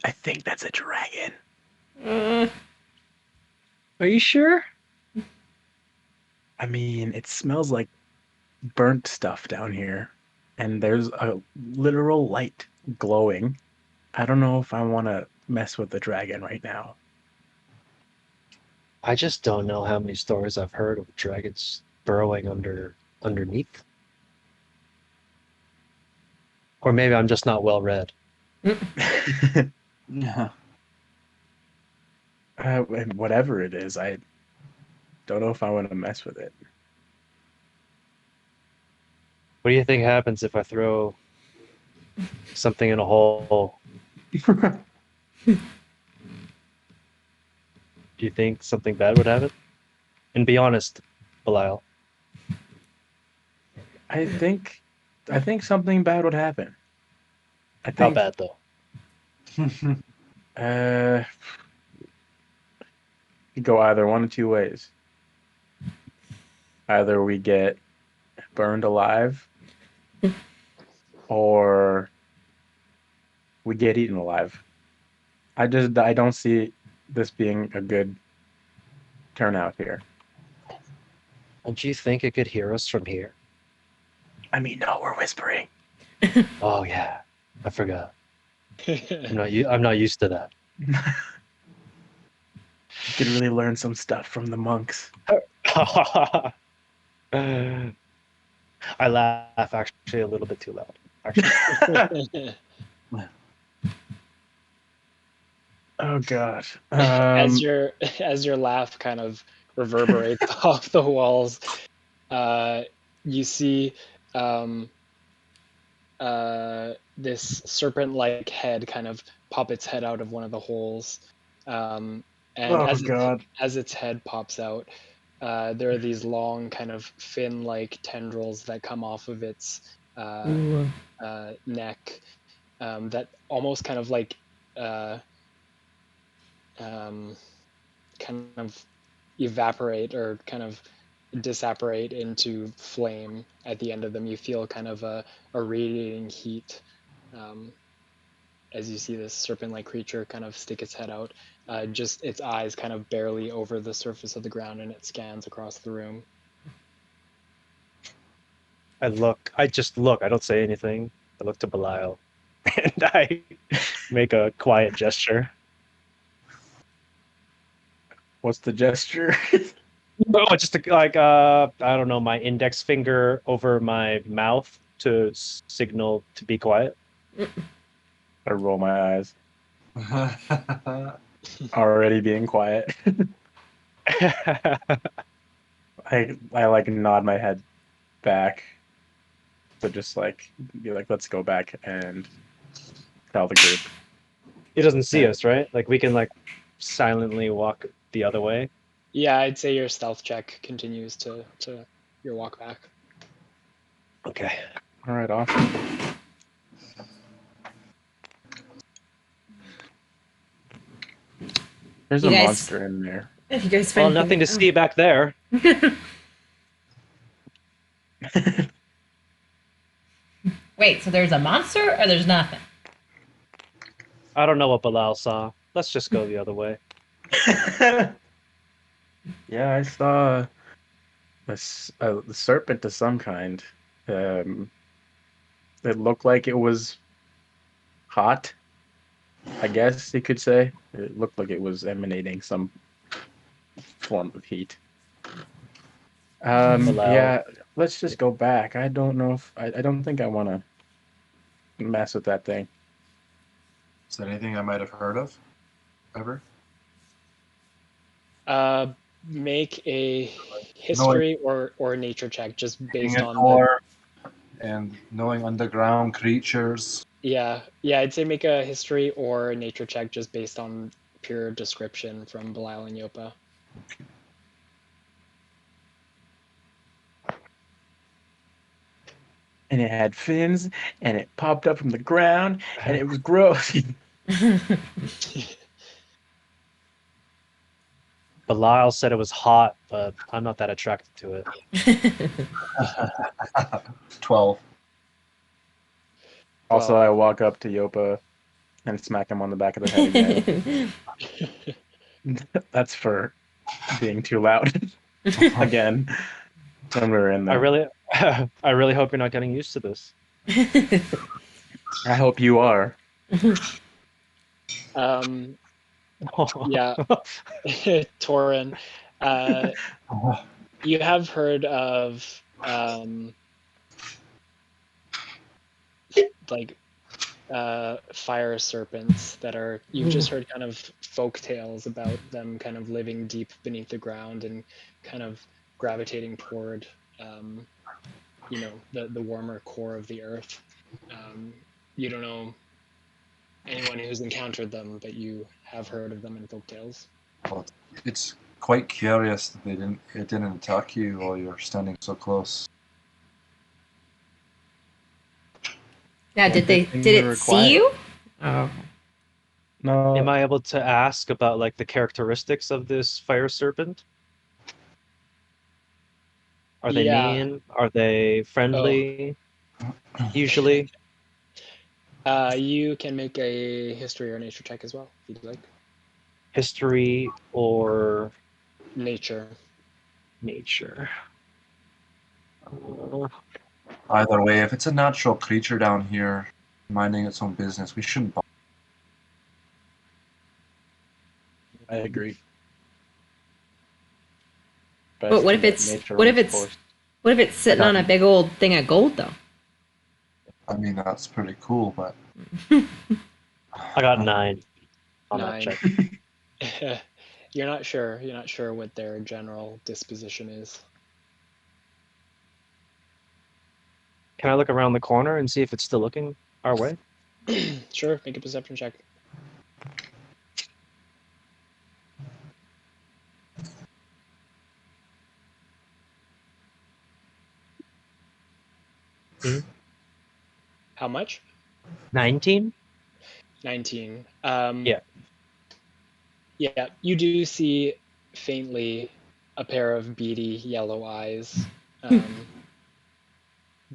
I think that's a dragon. Are you sure? I mean, it smells like burnt stuff down here, and there's a literal light glowing. I don't know if I want to mess with the dragon right now. I just don't know how many stories I've heard of dragons burrowing underneath. Or maybe I'm just not well read. Yeah. And whatever it is, I don't know if I want to mess with it. What do you think happens if I throw something in a hole? Do you think something bad would happen? And be honest, Belial. I think something bad would happen. I How think bad though? uh you go either one of two ways. Either we get burned alive or we get eaten alive. I don't see this being a good turnout here. Don't you think it could hear us from here? I mean, no, we're whispering. Oh yeah, I forgot. I'm not used to that. You could really learn some stuff from the monks. I laugh actually a little bit too loud. Actually, Oh god. as your laugh kind of reverberates off the walls, you see this serpent-like head kind of pop its head out of one of the holes, and Oh god. as its head pops out, there are these long kind of fin-like tendrils that come off of its Ooh. neck, that almost kind of like um, kind of evaporate or kind of disapparate into flame at the end of them. You feel kind of a radiating heat as you see this serpent-like creature kind of stick its head out, just its eyes kind of barely over the surface of the ground, and it scans across the room. I just look. I don't say anything. I look to Belial, and I make a quiet gesture. What's the gesture? Oh, just like I don't know, my index finger over my mouth to signal to be quiet. I roll my eyes. Already being quiet. I like nod my head back to just like be like, let's go back and tell the group. He doesn't see us, right? Like we can like silently walk the other way. Yeah, I'd say your stealth check continues to your walk back. Okay. All right, awesome. There's You a guys- monster in there. If you guys Well, find nothing to see back there. Wait, so there's a monster or there's nothing? I don't know what Belial saw. Let's just go the other way. Yeah, I saw a serpent of some kind. Um, it looked like it was hot, I guess you could say. It looked like it was emanating some form of heat. Belial. Yeah, let's just go back. I don't know if I don't think I want to mess with that thing. Is that anything I might have heard of ever? Make a history or nature check just based Being a on dwarf and knowing underground creatures. yeah, I'd say make a history or a nature check just based on pure description from Belial and Yopa. And it had fins, and it popped up from the ground, and it was gross. Belial said it was hot, but I'm not that attracted to it. 12. Also, Well- I walk up to Yopa and smack him on the back of the head again. That's for being too loud again when we were in there. I really hope you're not getting used to this. I hope you are. Yeah, Torin, you have heard of like fire serpents that are you've just heard kind of folk tales about them kind of living deep beneath the ground and kind of gravitating toward the warmer core of the earth. You don't know anyone who's encountered them, but you have heard of them in folk tales. Well, it's quite curious that it didn't attack you while you were standing so close. Yeah, Well, did good thing did we it were see quiet. you? Oh, okay. No, Am I able to ask about like the characteristics of this fire serpent? Are they Yeah. mean? Are they friendly? Usually, You can make a history or nature check as well, if you'd like. history or Nature. nature. Either way, if it's a natural creature down here minding its own business, we shouldn't bother. I agree. But what if it's what if it's sitting on a big old thing of gold though? I mean, that's pretty cool, but I got 9 on that 9. check. You're not sure. You're not sure what their general disposition is. Can I look around the corner and see if it's still looking our way? Sure, make a perception check. Mhm. How much? 19? 19. Yeah. Yeah, you do see faintly a pair of beady yellow eyes,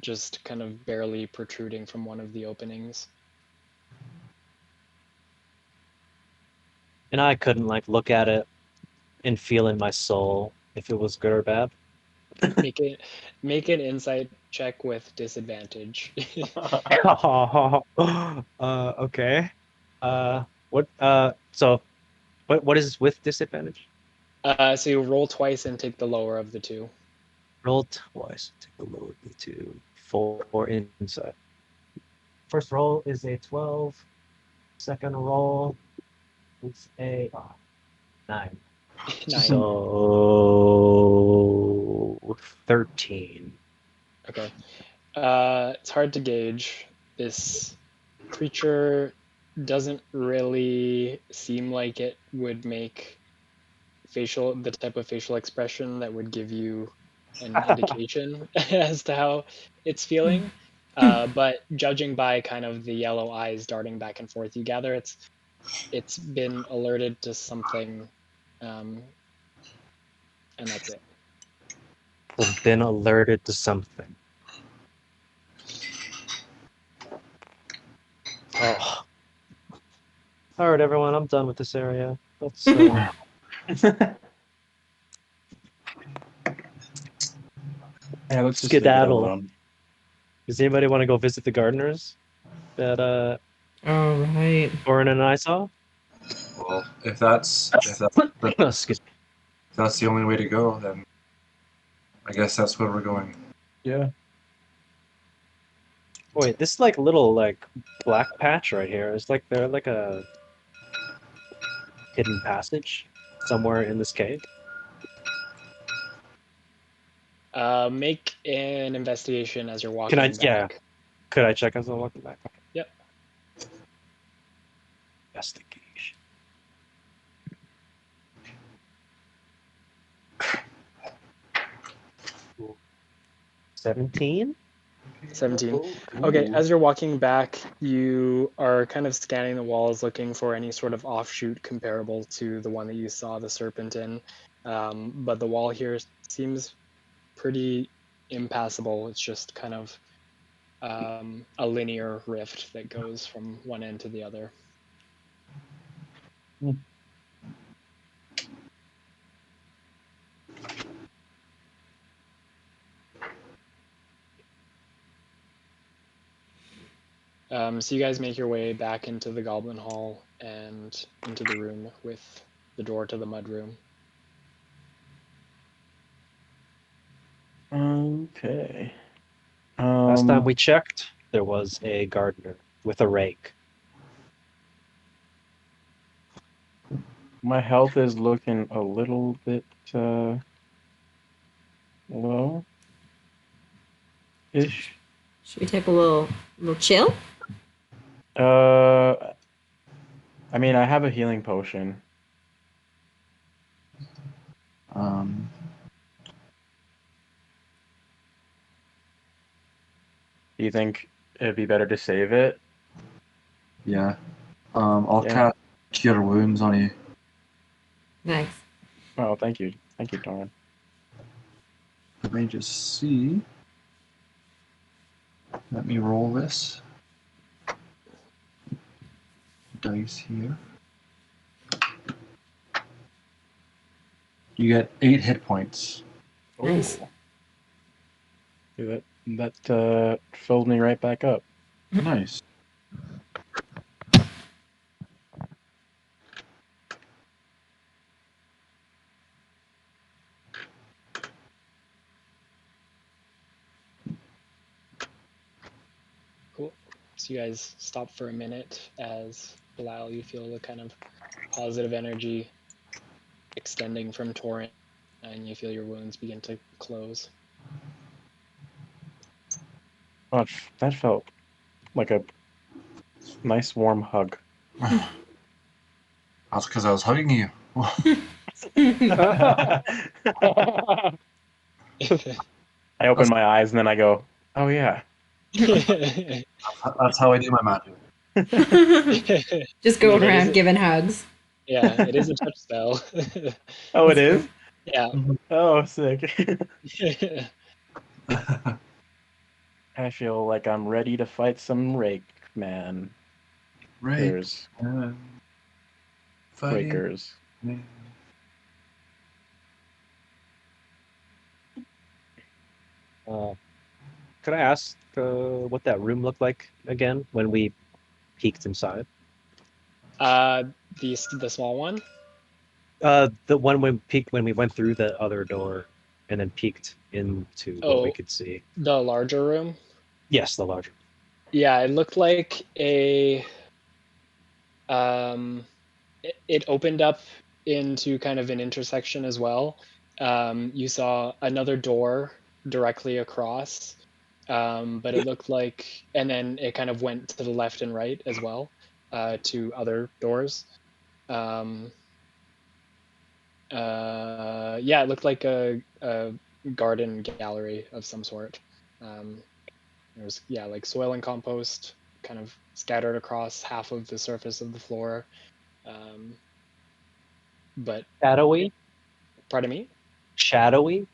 just kind of barely protruding from one of the openings. And I couldn't like look at it and feel in my soul if it was good or bad. Make an insight check with disadvantage. Okay. So what is with disadvantage? So you roll twice and take the lower of the two. Roll twice. Take the lower of the 2. 4 inside. First roll is a 12. Second roll is a 9. 9. So 13. Okay. It's hard to gauge. This creature doesn't really seem like it would make the type of facial expression that would give you an indication as to how it's feeling. But judging by kind of the yellow eyes darting back and forth, you gather it's been alerted to something, and that's it. We've been alerted to something. Oh. All right, everyone. I'm done with this area. Let's. Yeah, let's just Skedaddle. leave it alone. Does anybody want to go visit the gardeners that Oh right. Oren and I saw? well, if that's the only way to go, then I guess that's where we're going. Yeah. Wait, this like little like black patch right here is like there like a hidden passage somewhere in this cave. Make an investigation as you're walking Can I? back. Yeah. Could I check as I'm walking back? Okay. Yep. Investigation. 17. 17. Okay, as you're walking back, you are kind of scanning the walls looking for any sort of offshoot comparable to the one that you saw the serpent in. But the wall here seems pretty impassable. It's just kind of a linear rift that goes from one end to the other. So you guys make your way back into the Goblin Hall and into the room with the door to the mud room. Okay. Last time we checked, there was a gardener with a rake. My health is looking a little bit low ish. Should we take a little chill? I mean, I have a healing potion. Um, Do you think it'd be better to save it? yeah. I'll Yeah. cast Cure Wounds on you. Nice. Oh, thank you. Thank you, Doran. Let me just see. Let me roll this. Dice here. You get 8 hit points. Nice. Ooh. Yeah, that fills me right back up. Nice. Cool. So you guys stop for a minute as Bilal, you feel the kind of positive energy extending from Torrent, and you feel your wounds begin to close. Oh, that felt like a nice warm hug. That's because I was hugging you. I open my eyes and then I go, oh yeah. That's how I do my magic. Just I mean, going around giving hugs. Yeah, it is a touch spell. Oh, it That's is? Yeah. Oh, sick. I feel like I'm ready to fight some Rake, man. Right. There's Fighting. Rakers. Could I ask what that room looked like again when we peeked inside? The small one. The one when peeked when we went through the other door and then peeked into what we Oh, could see. the larger room. Yes, the larger. Yeah, it looked like a it opened up into kind of an intersection as well. You saw another door directly across, but it looked like, and then it kind of went to the left and right as well, to other doors. Yeah, it looked like a garden gallery of some sort. There was, yeah, like soil and compost kind of scattered across half of the surface of the floor. But Shadowy? pardon me. Shadowy?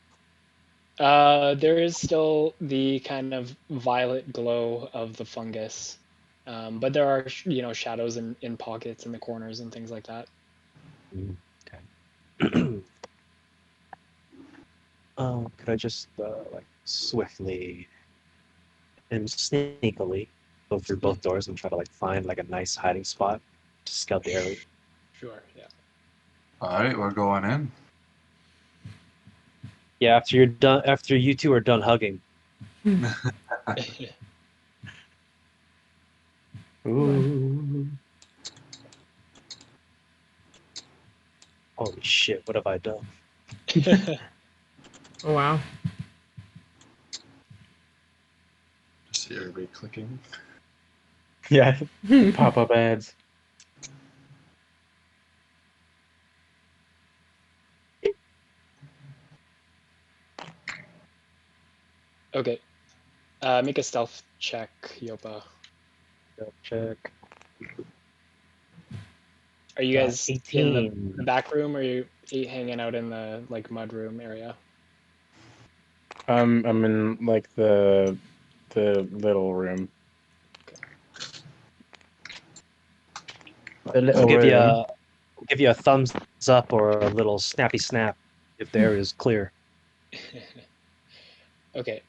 There is still the kind of violet glow of the fungus, but there are shadows in pockets in the corners and things like that. Okay. Could I just like swiftly and sneakily go through both doors and try to like find like a nice hiding spot to scout the area? Sure. Yeah. Alright, we're going in. Yeah, after you're done, after you two are done hugging. Ooh. Holy shit! What have I done? Oh wow. Just see everybody clicking. Yeah, pop-up ads. Okay. Make a stealth check, Yopa. Check. Are you guys in 18. the back room, or are you hanging out in the like mud room area? I'm in like the little room. The I'll little give you room. a thumbs up or a little snappy snap if the area is clear. Okay.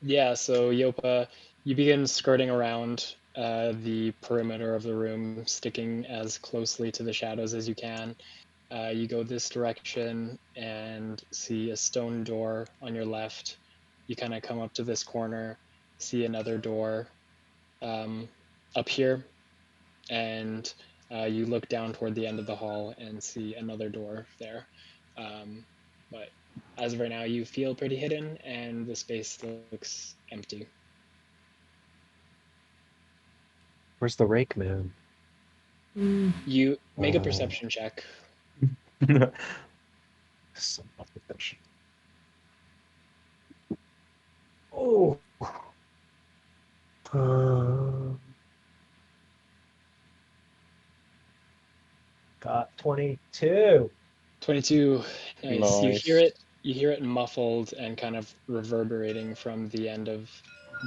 Yeah, so Yopa, you begin skirting around the perimeter of the room, sticking as closely to the shadows as you can. You go this direction and see a stone door on your left. You kind of come up to this corner, see another door up here, and you look down toward the end of the hall and see another door there. But as of right now, you feel pretty hidden, and the space looks empty. Where's the rake, man? You make a perception check. Son of a bitch. Oh. Got 22. 22. Nice. Nice. You hear it muffled and kind of reverberating from the end of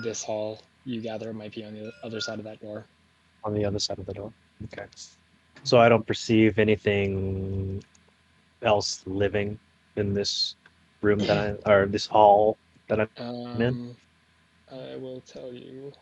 this hall. You gather it might be on the other side of that door. On the other side of the door. Okay. So I don't perceive anything else living in this room that or this hall that I'm in. I will tell you.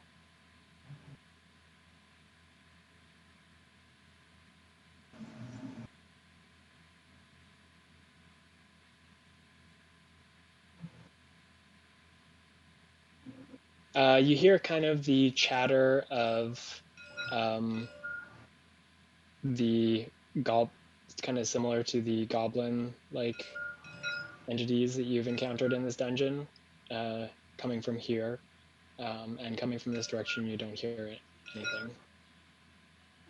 You hear kind of the chatter of the it's kind of similar to the goblin like entities that you've encountered in this dungeon, coming from here, and coming from this direction. You don't hear anything.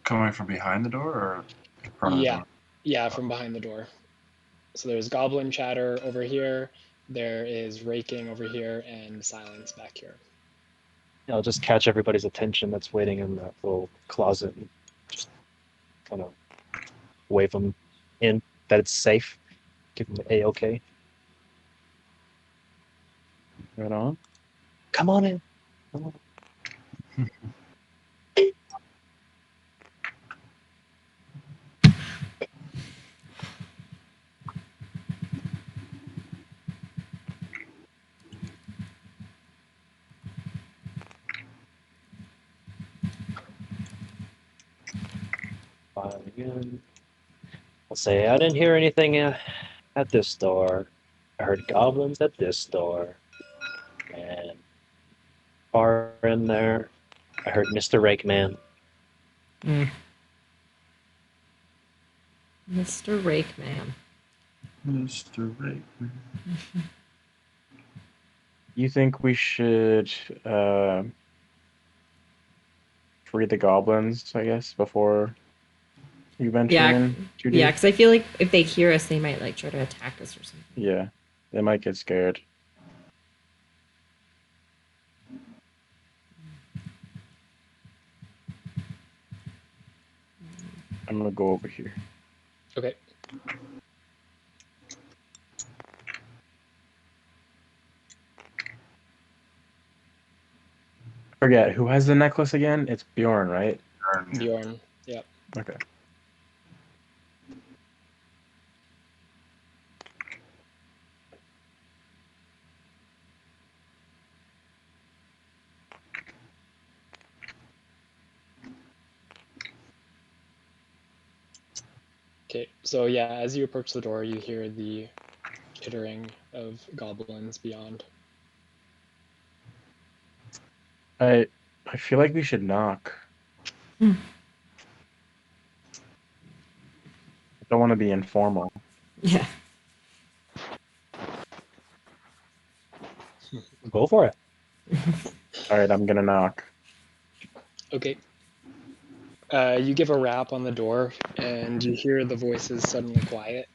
Coming from behind the door or in front of the Yeah, door? yeah, from behind the door. So there's goblin chatter over here. There is raking over here, and silence back here. I'll just catch everybody's attention that's waiting in that little closet and just kind of wave them in that it's safe. Give them the A-OK. Right on. Come on in. Come on. Fine again. I'll say, I didn't hear anything at this door. I heard goblins at this door. And far in there, I heard Mr. Rakeman. Mr. Rakeman. Mr. Right. You think we should free the goblins, I guess, before you venture Yeah, in too yeah, deep? because I feel like if they hear us, they might like try to attack us or something. Yeah, they might get scared. I'm gonna go over here. Okay. Forget who has the necklace again. It's Bjorn, right? Bjorn. Yep. Okay. Okay. So yeah, as you approach the door, you hear the chittering of goblins beyond. I feel like we should knock. Hmm. I don't want to be informal. Yeah. Go for it. All right, I'm gonna knock. Okay. You give a rap on the door, and you hear the voices suddenly quiet.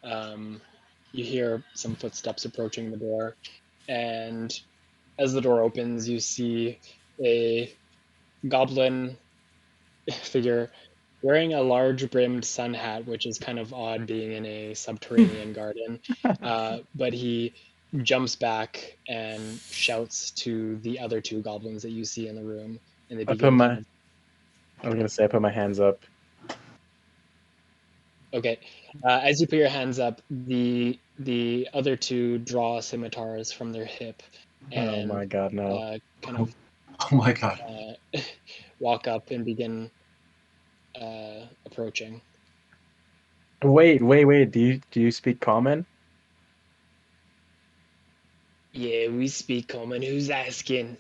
You hear some footsteps approaching the door, and as the door opens, you see a goblin figure wearing a large brimmed sun hat, which is kind of odd being in a subterranean garden. But he jumps back and shouts to the other two goblins that you see in the room, and they I put begin kind my. of. I was gonna say I put my hands up. Okay. As you put your hands up, the other two draw scimitars from their hip Oh my and god, no! kind of Oh my god. walk up and begin approaching. Wait! Do you speak common? Yeah, we speak common. Who's asking?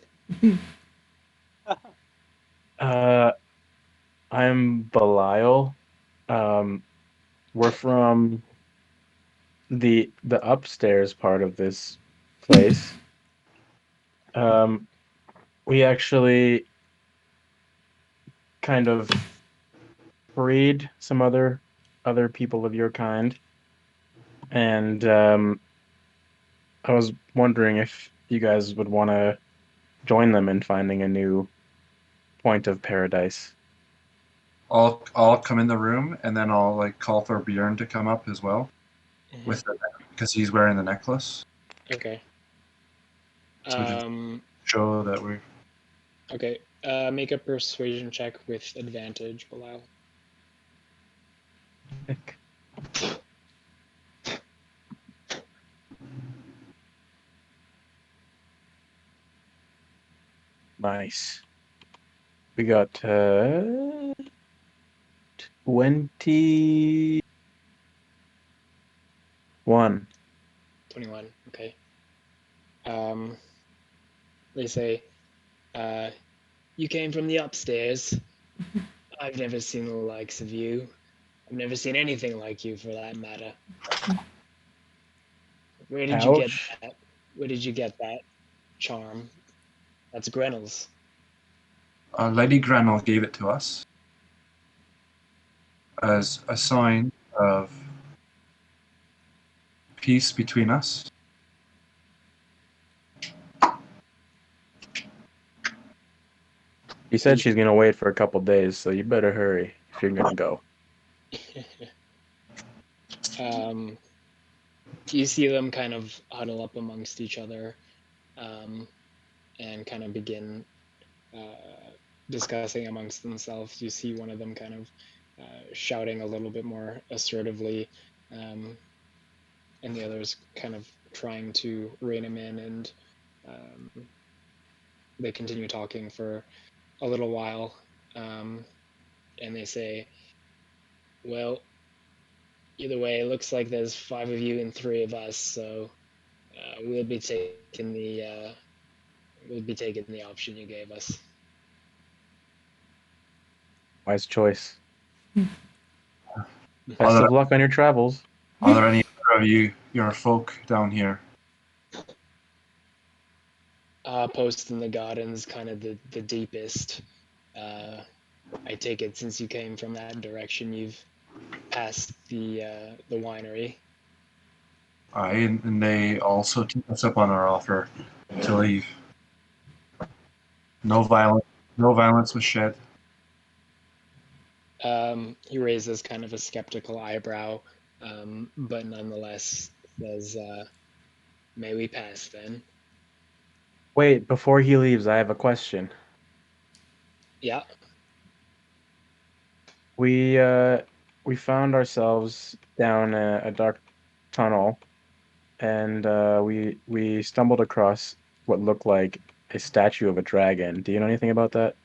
Uh, I'm Belial. We're from the upstairs part of this place. We actually kind of freed some other people of your kind. And I was wondering if you guys would want to join them in finding a new point of paradise. I'll come in the room and then I'll like call for Bjorn to come up as well Mhm. with because he's wearing the necklace. Okay. So we just show that we. Okay. Make a persuasion check with advantage, Bilal. Nice. We got 21. 21. Okay. They say, you came from the upstairs. I've never seen the likes of you. I've never seen anything like you, for that matter. Where did you get Ouch. that? Where did you get that charm? That's Grenel's. Lady Grenell gave it to us as a sign of peace between us. She said she's gonna wait for a couple days, so you better hurry if you're gonna go. You see them kind of huddle up amongst each other, and kind of begin discussing amongst themselves. You see one of them kind of shouting a little bit more assertively, and the others kind of trying to rein him in, and they continue talking for a little while, and they say, well, either way, it looks like there's 5 of you and 3 of us, so we'll be taking the option you gave us. Wise choice. Are Best there, of luck on your travels. are there any other of your folk down here? Post in the gardens, kind of the deepest. I take it since you came from that direction, you've passed the winery. Aye, and they also took us up on our offer to leave. No violence. No violence was shed. He raises kind of a skeptical eyebrow, but nonetheless says, "May we pass then?" Wait, before he leaves, I have a question. Yeah. We found ourselves down a dark tunnel, and we stumbled across what looked like a statue of a dragon. Do you know anything about that?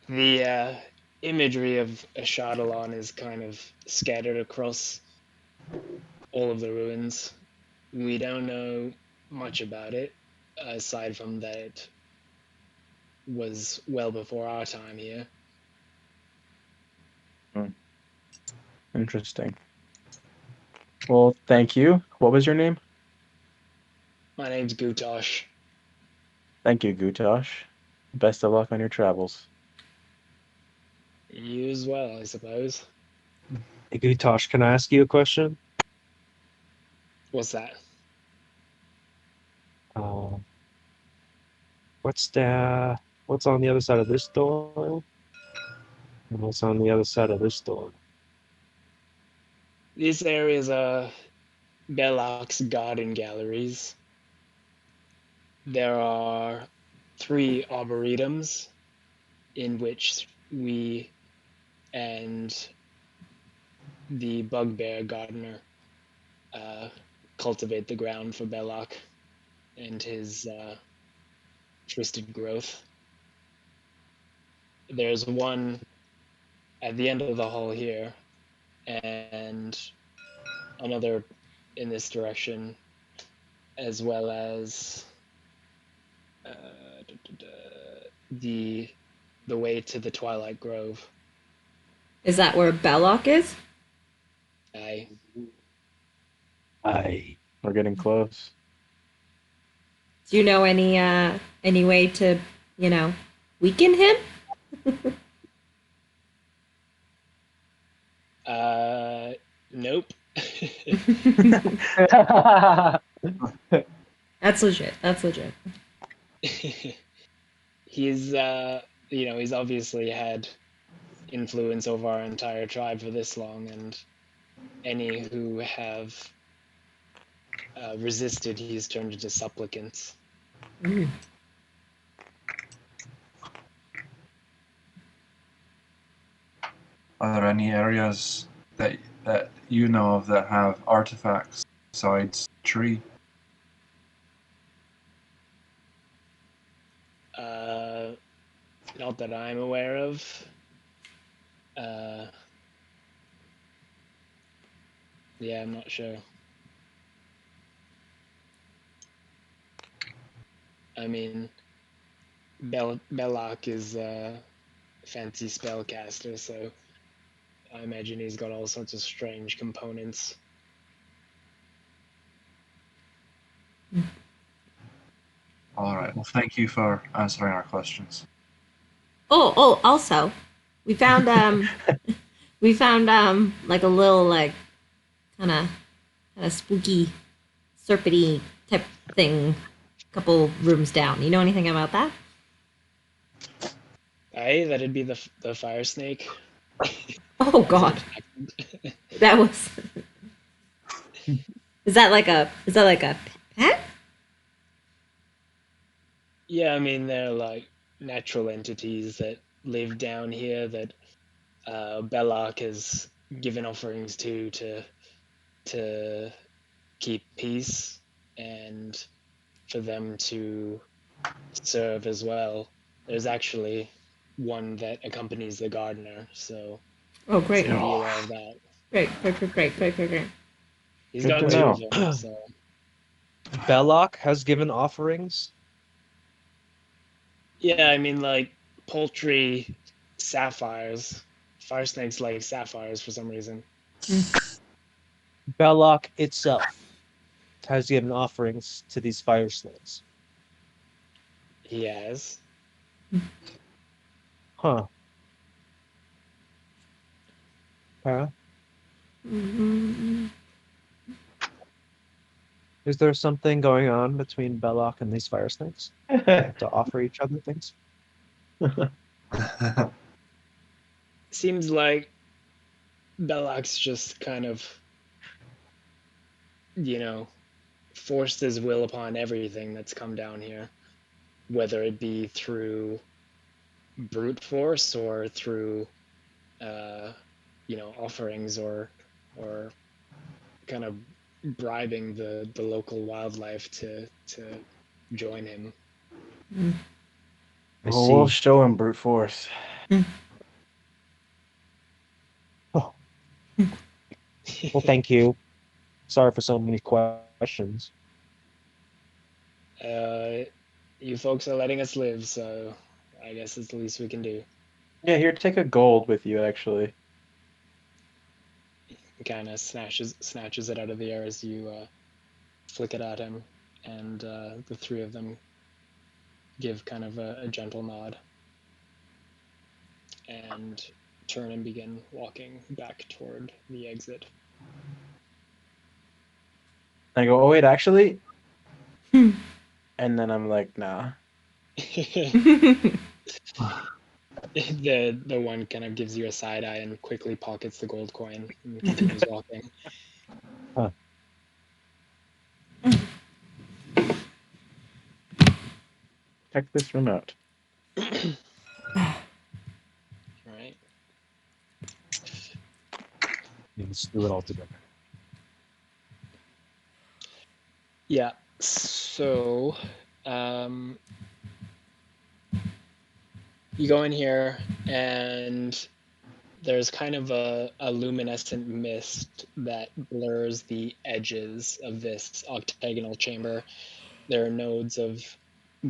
The imagery of a Shadowlan is kind of scattered across all of the ruins. We don't know much about it, aside from that it was well before our time here. Interesting. Well, thank you. What was your name? My name's Gutosh. Thank you, Gutosh. Best of luck on your travels. You as well, I suppose. Hey, Gutosh, can I ask you a question? What's that? Uh, what's on the other side of this door? And what's on the other side of this door? These areas are Belloq's garden galleries. There are 3 arboretums in which we and the bugbear gardener cultivate the ground for Belloq and his twisted growth. There's one at the end of the hall here, and another in this direction, as well as the way to the Twilight Grove. Is that where Belloc is? I We're getting close. Do you know any way to, weaken him? Nope. That's legit. That's legit. He's he's obviously had influence over our entire tribe for this long, and any who have resisted, he's turned into supplicants. Ooh. Are there any areas that you know of that have artifacts besides tree? Not that I'm aware of. Yeah, I'm not sure. I mean, Belloc is a fancy spellcaster, so I imagine he's got all sorts of strange components. All right. Well, thank you for answering our questions. Oh, also, we found like a little like kind of spooky serpenty type thing a couple rooms down. You know anything about that? Aye, that'd be the fire snake. Oh God, that was. Is that like a pet? Yeah, I mean they're like natural entities that live down here that Belloc has given offerings to keep peace and for them to serve as well. There's actually one that accompanies the gardener, so Oh great, be aware of that. great. He's Good got to two know. of them, so Belloc has given offerings. yeah, I mean like poultry sapphires. Fire snakes like sapphires for some reason. Belloc itself has given offerings to these fire snakes. He has. Huh. Huh? Mm-hmm. Is there something going on between Belloc and these fire snakes to offer each other things? Seems like Belloc's just kind of, forced his will upon everything that's come down here, whether it be through brute force or through, offerings or kind of bribing the local wildlife to join him. I Well, we'll see. show him brute force. Oh, well, thank you. Sorry for so many questions. You folks are letting us live, so I guess it's the least we can do. Yeah, here, take a gold with you, actually. He kind of snatches it out of the air as you flick it at him, and the three of them give kind of a gentle nod and turn and begin walking back toward the exit. I go, oh wait, actually, and then I'm like, nah. The one kind of gives you a side eye and quickly pockets the gold coin and continues walking. Check this room out. Right. Let's do it all together. Yeah. So, you go in here and there's kind of a luminescent mist that blurs the edges of this octagonal chamber. There are nodes of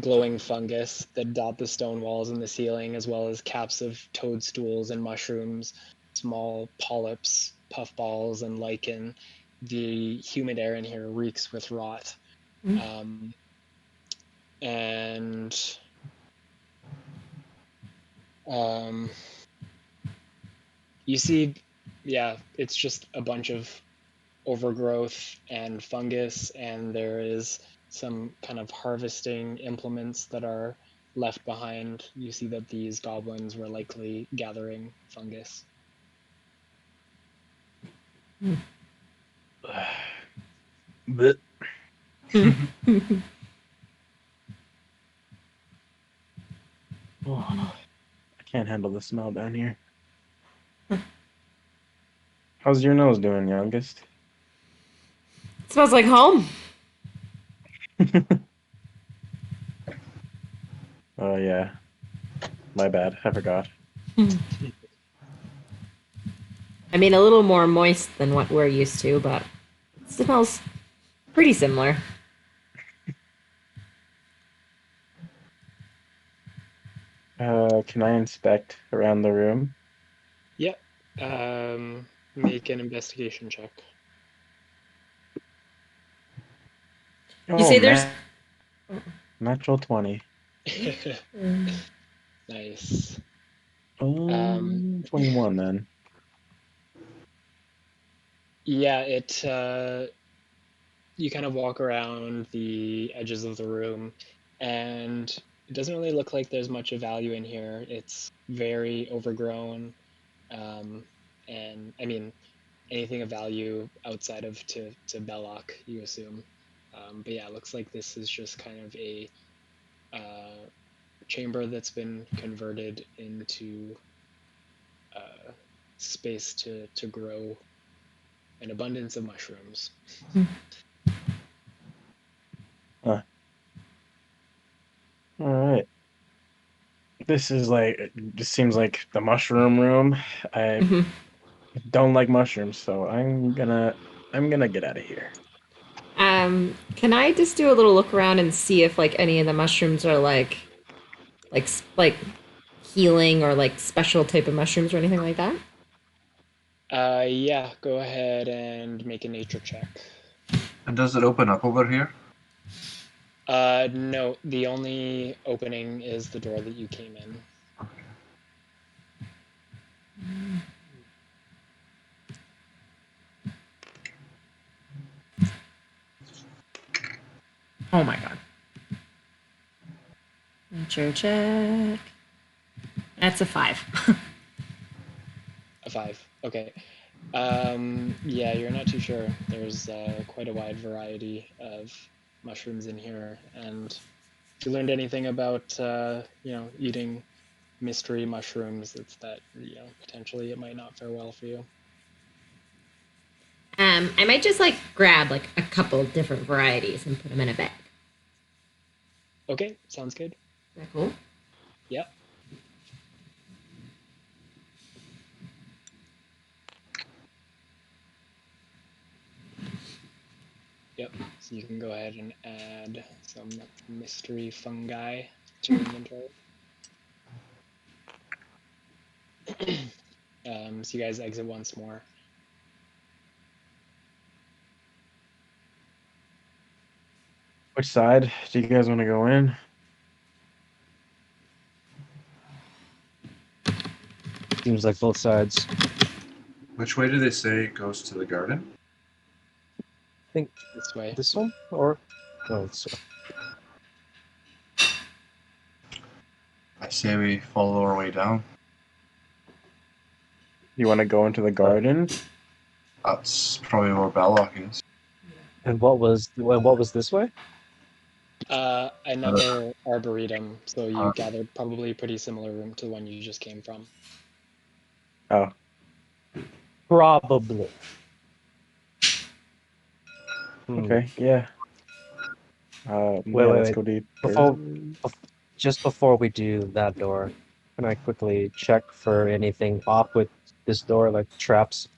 glowing fungus that dot the stone walls and the ceiling, as well as caps of toadstools and mushrooms, small polyps, puffballs, and lichen. The humid air in here reeks with rot. And you see yeah, it's just a bunch of overgrowth and fungus, and there is some kind of harvesting implements that are left behind. You see that these goblins were likely gathering fungus. But I can't handle the smell down here. How's your nose doing, youngest? Smells like home. Oh yeah, my bad. I forgot. I mean, a little more moist than what we're used to, but it smells pretty similar. Can I inspect around the room? Yep. Make an investigation check. You say there's. Man, natural 20. Nice. 21 then. Yeah, you kind of walk around the edges of the room, and it doesn't really look like there's much of value in here. It's very overgrown, and I mean, anything of value outside of to Belloc, you assume. But yeah, it looks like this is just kind of a chamber that's been converted into space to grow an abundance of mushrooms. Huh. All right. This is like, it just seems like the mushroom room. I Mhm. don't like mushrooms, so I'm gonna get out of here. Can I just do a little look around and see if like any of the mushrooms are like healing or like special type of mushrooms or anything like that? Yeah, go ahead and make a nature check. And does it open up over here? No, the only opening is the door that you came in. Oh my god. Nature check. That's a 5. A 5. Okay. Yeah, you're not too sure. There's quite a wide variety of mushrooms in here, and if you learned anything about eating mystery mushrooms, it's that potentially it might not fare well for you. I might just like grab like a couple different varieties and put them in a bag. Okay, sounds good. Is that cool? Yep. Yep. So you can go ahead and add some mystery fungi to your inventory. So you guys exit once more. Which side do you guys want to go in? Seems like both sides. Which way do they say it goes to the garden? I think This way. this one or no, this one. I say we follow our way down. You want to go into the garden? That's probably where Belloc is. And what was this way? Another arboretum. So you Uh, gathered probably a pretty similar room to the one you just came from. Oh, Probably. okay, yeah. Wait, Let's wait. go deep. Just before we do that door, can I quickly check for anything off with this door, like traps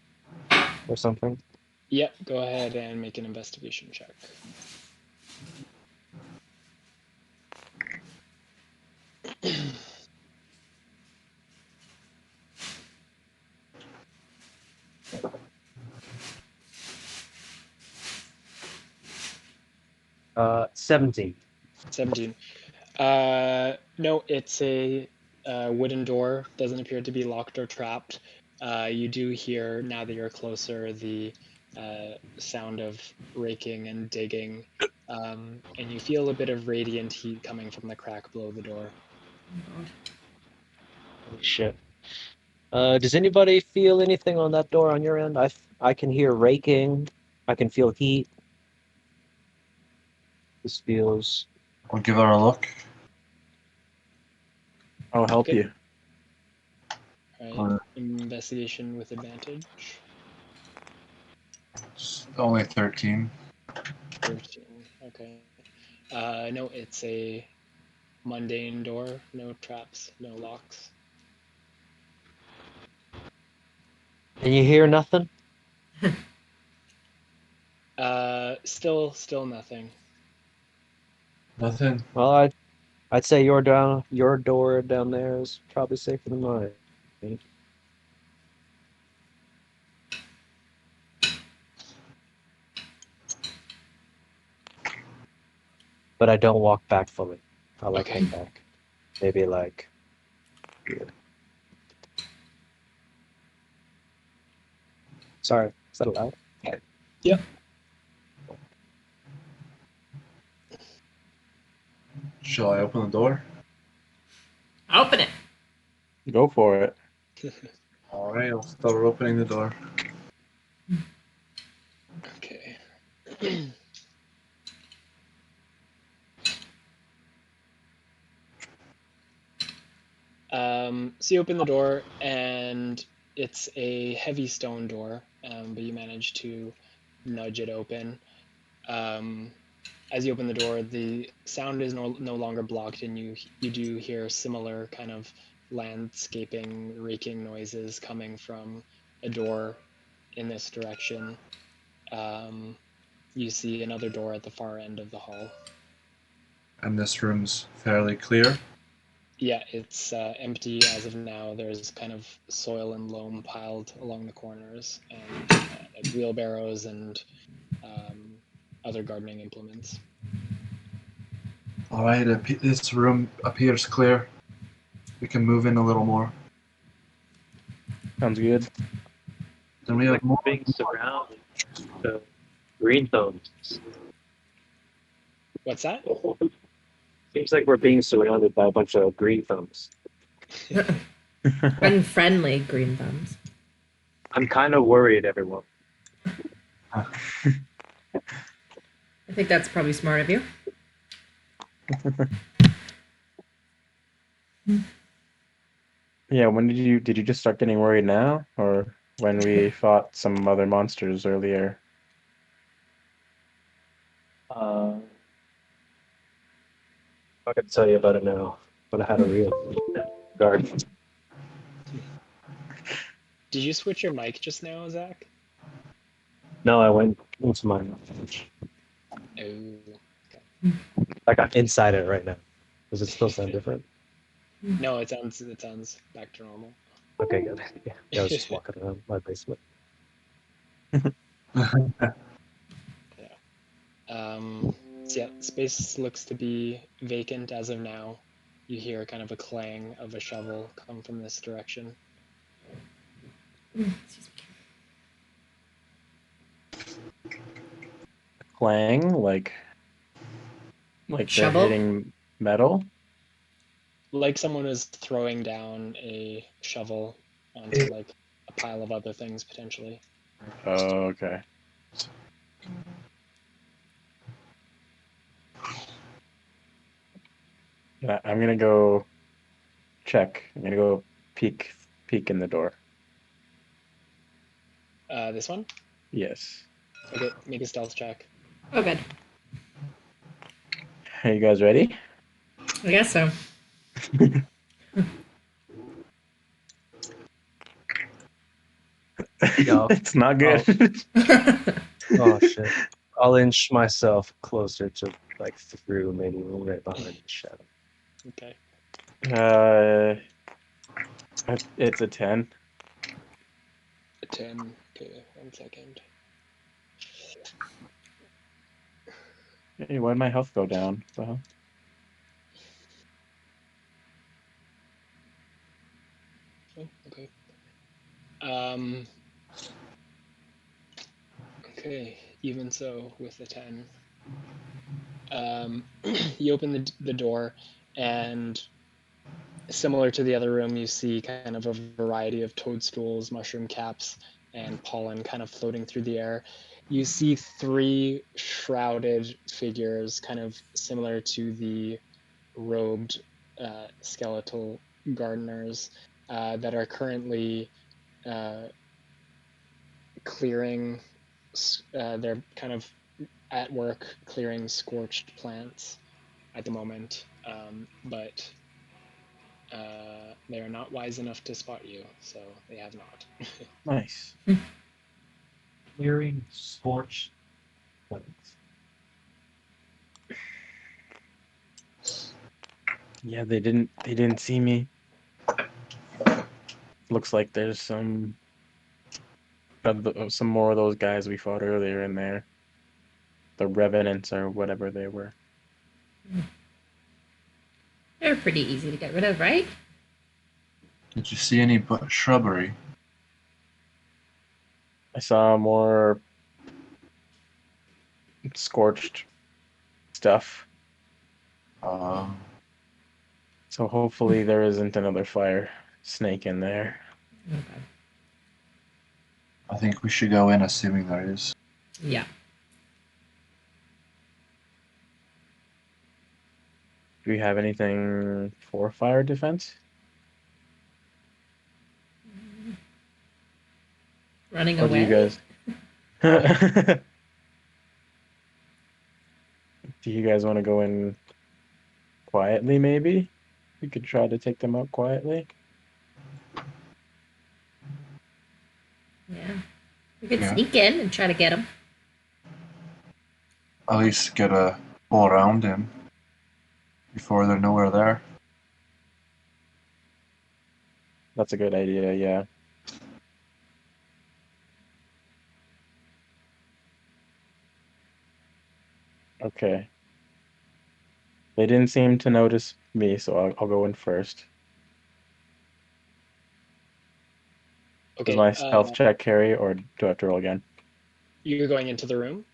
or something? Yep, go ahead and make an investigation check. Uh, 17. 17. No, it's a wooden door. Doesn't appear to be locked or trapped. You do hear, now that you're closer, the sound of raking and digging, and you feel a bit of radiant heat coming from the crack below the door. Holy shit. Does anybody feel anything on that door on your end? I can hear raking. I can feel heat. This feels. We'll give her a look. I'll help Okay. you. All right. Investigation with advantage. It's only 13. 13. Okay. No, it's a mundane door. No traps. No locks. And you hear nothing? Still nothing. Nothing. Well, I'd say your door down there is probably safer than mine. But I don't walk back fully. I like Okay. hang back. Maybe like here. Sorry, is that allowed? Yep. Shall I open the door? Open it. Go for it. All right, I'll start opening the door. Okay. So you open the door, and it's a heavy stone door, but you manage to nudge it open. As you open the door, the sound is no longer blocked, and you do hear similar kind of landscaping, raking noises coming from a door in this direction. You see another door at the far end of the hall. And this room's fairly clear. Yeah, it's empty as of now. There's kind of soil and loam piled along the corners, and like wheelbarrows and other gardening implements. All right, this room appears clear. We can move in a little more. Sounds good. Then we like more. Being surrounded by green thumbs. What's that? Seems like we're being surrounded by a bunch of green thumbs. Unfriendly green thumbs. I'm kind of worried, everyone. I think that's probably smart of you. Yeah, when did you just start getting worried now, or when we fought some other monsters earlier? I can tell you about it now, but I had a real guard. Did you switch your mic just now, Zach? No, I went into mine. Oh. Like I'm inside it right now. Does it still sound different? No, it sounds back to normal. Okay, good. Yeah, I was just walking around my basement. So yeah, space looks to be vacant as of now. You hear kind of a clang of a shovel come from this direction. Excuse me. Clang, like they're Shovel? hitting metal. Like someone is throwing down a shovel onto like a pile of other things potentially. Oh, okay. Yeah, I'm gonna go check. I'm gonna go peek in the door. This one? Yes. Okay, make a stealth check. Oh, good. Are you guys ready? I guess so. Yeah. It's not good. Oh shit! I'll inch myself closer to like through, maybe right behind the shadow. Okay. It's a 10. A 10. Okay, 1 second. Hey, why'd my health go down? What the hell? Oh, okay. Um, okay, even so, with a 10. You open the door, and similar to the other room, you see kind of a variety of toadstools, mushroom caps, and pollen kind of floating through the air. You see 3 shrouded figures, kind of similar to the robed skeletal gardeners that are currently clearing. They're kind of at work clearing scorched plants at the moment, but they are not wise enough to spot you, so they have not. Nice. Clearing scorched plants. Yeah, they didn't see me. Looks like there's some more of those guys we fought earlier in there. The revenants or whatever they were. They're pretty easy to get rid of, right? Did you see any shrubbery? I saw more scorched stuff. Uh, So hopefully there isn't another fire snake in there. Okay. I think we should go in assuming there is. Yeah. Do we have anything for fire defense? Running Or do away? you guys do you guys want to go in quietly maybe? We could try to take them out quietly. Yeah. We could Yeah. sneak in and try to get them. At least get a pull around him before they're nowhere there. That's a good idea, yeah. Okay. They didn't seem to notice me, so I'll go in first. Does Okay, my stealth check carry, or do I have to roll again? you're going into the room?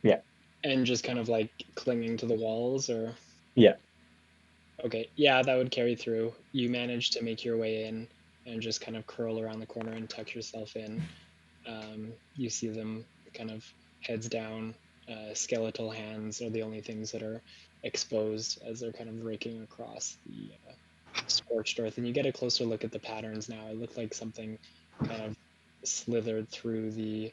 Yeah. And just kind of like clinging to the walls, or? Yeah. Okay, yeah, that would carry through. You manage to make your way in and just kind of curl around the corner and tuck yourself in. You see them kind of heads down, skeletal hands are the only things that are exposed as they're kind of raking across the scorched earth. And you get a closer look at the patterns now. It looked like something kind of slithered through the.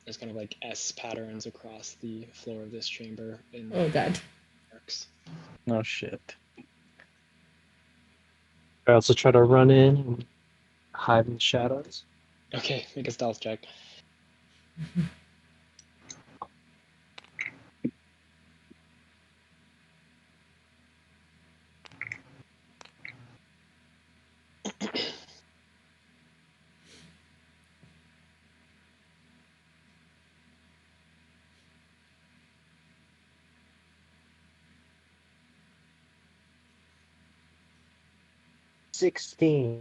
There's kind of like S patterns across the floor of this chamber in Oh, God. marks. Oh shit. I also try to run in and hide in the shadows. Okay, make a stealth check. $16.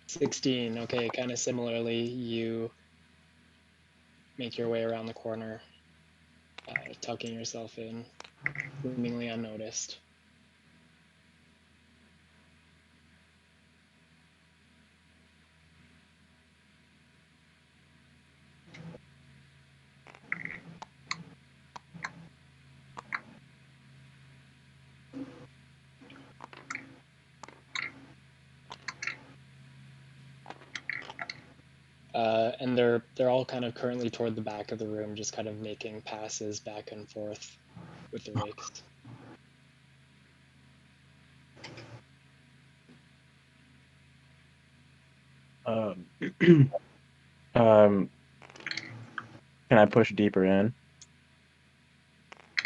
16. Okay, kind of similarly, you make your way around the corner, tucking yourself in, seemingly unnoticed. And they're all kind of currently toward the back of the room, just kind of making passes back and forth with the rakes. Um, um, can I push deeper in?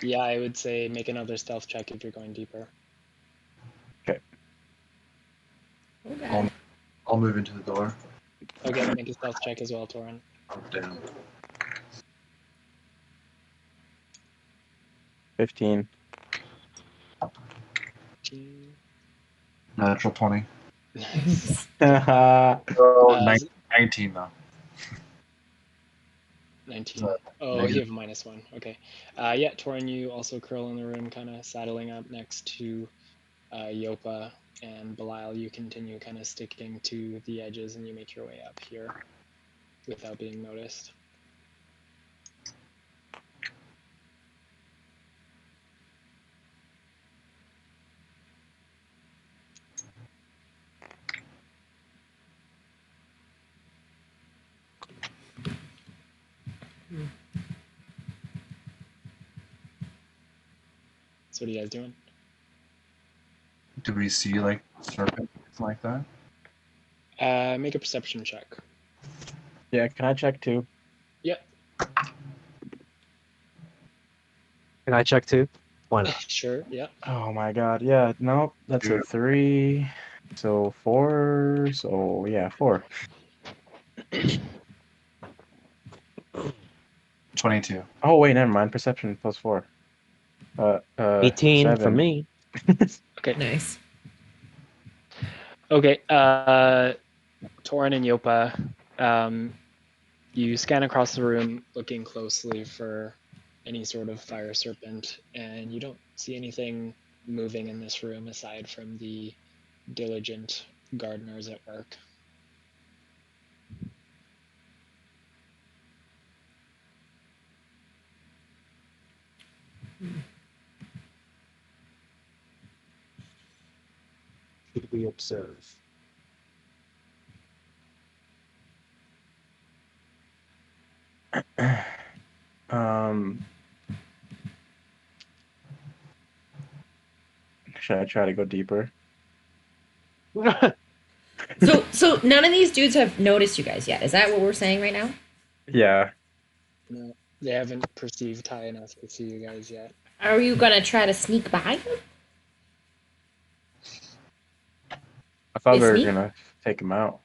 Yeah, I would say make another stealth check if you're going deeper. Oh, God. I'll move into the door. Okay, make a stealth check as well, Torin. Oh, damn. 15. Natural 20. Nice. Oh, Uh, 19 though. 19. So, Oh, negative. you have a -1. Okay. Yeah, Torin, you also curl in the room, kind of saddling up next to Yopa, and Belial, you continue kind of sticking to the edges, and you make your way up here without being noticed. So what are you guys doing? Do we see like serpent like that? Make a perception check. Yeah, can I check too? Yep. Can I check too? Why not? Sure. Yeah. Oh my god, yeah, no, that's a Dude. 3. So 4. So yeah, 4. 22. Oh wait, never mind. Perception plus 4. 18 for 7. me. Okay. Nice. Okay. Torin and Yopa, you scan across the room looking closely for any sort of fire serpent, and you don't see anything moving in this room aside from the diligent gardeners at work. Should we observe? um, should I try to go deeper? So none of these dudes have noticed you guys yet. Is that what we're saying right now? Yeah. No, they haven't perceived high enough to see you guys yet. Are you gonna try to sneak by them? I thought It's we were me? gonna take him out.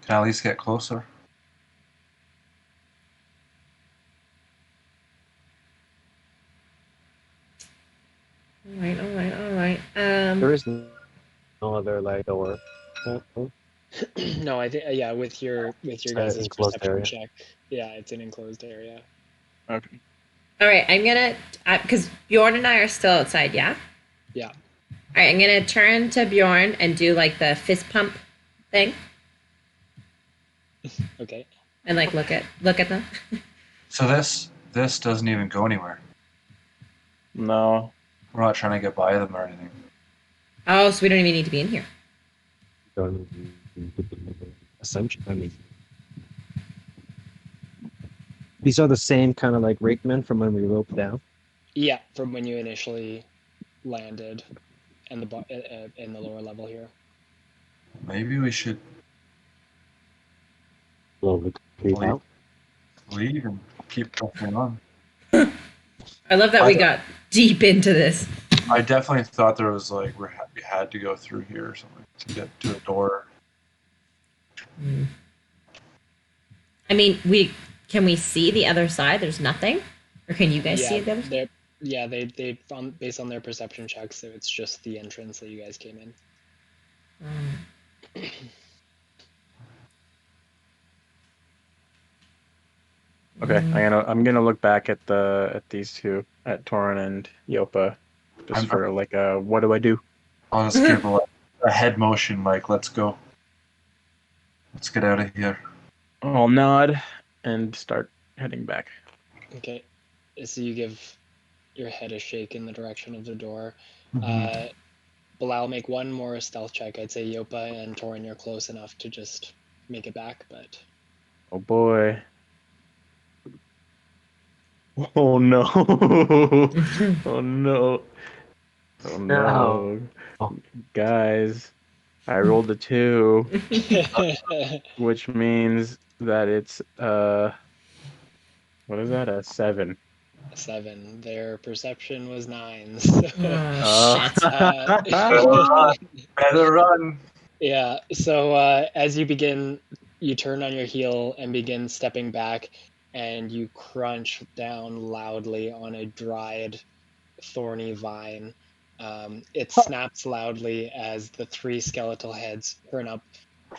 Can I at least get closer? All right, all right, all right. There is no other like door. No, I think yeah, with your guys' Enclosed perception area. check, yeah, it's an enclosed area. Okay. All right, I'm gonna because Bjorn and I are still outside. Yeah. Yeah. All right, I'm gonna turn to Bjorn and do like the fist pump thing, Okay. and like look at them. So this doesn't even go anywhere. No. We're not trying to get by them or anything. Oh, so we don't even need to be in here. Essentially, I mean, these are the same kind of like rakemen from when we roped down. Yeah, from when you initially landed in the lower level here. Maybe we should Slowly creep leave, out. leave and keep pushing on. I love that we got deep into this. I definitely thought there was like we had to go through here or something to get to a door. I mean, can we see the other side? There's nothing, or can you guys see the other side? They found based on their perception checks, so it's just the entrance that you guys came in. Okay, I'm gonna look back at these two, at Torin and Yopa, just for like what do I do? I'll just give a head motion like let's go. Let's get out of here. I'll nod and start heading back. Okay, so you give your head a shake in the direction of the door. Mhm. Bilal, make one more stealth check. I'd say Yopa and Torin, you're close enough to just make it back, but Oh boy. Oh no. Oh no. Oh no. Oh. Guys, I rolled a 2, which means that it's what is that? A 7. 7. Their perception was 9. So, Oh shit! Better run. yeah. So as you turn on your heel and begin stepping back, and you crunch down loudly on a dried, thorny vine. It snaps loudly as the three skeletal heads turn up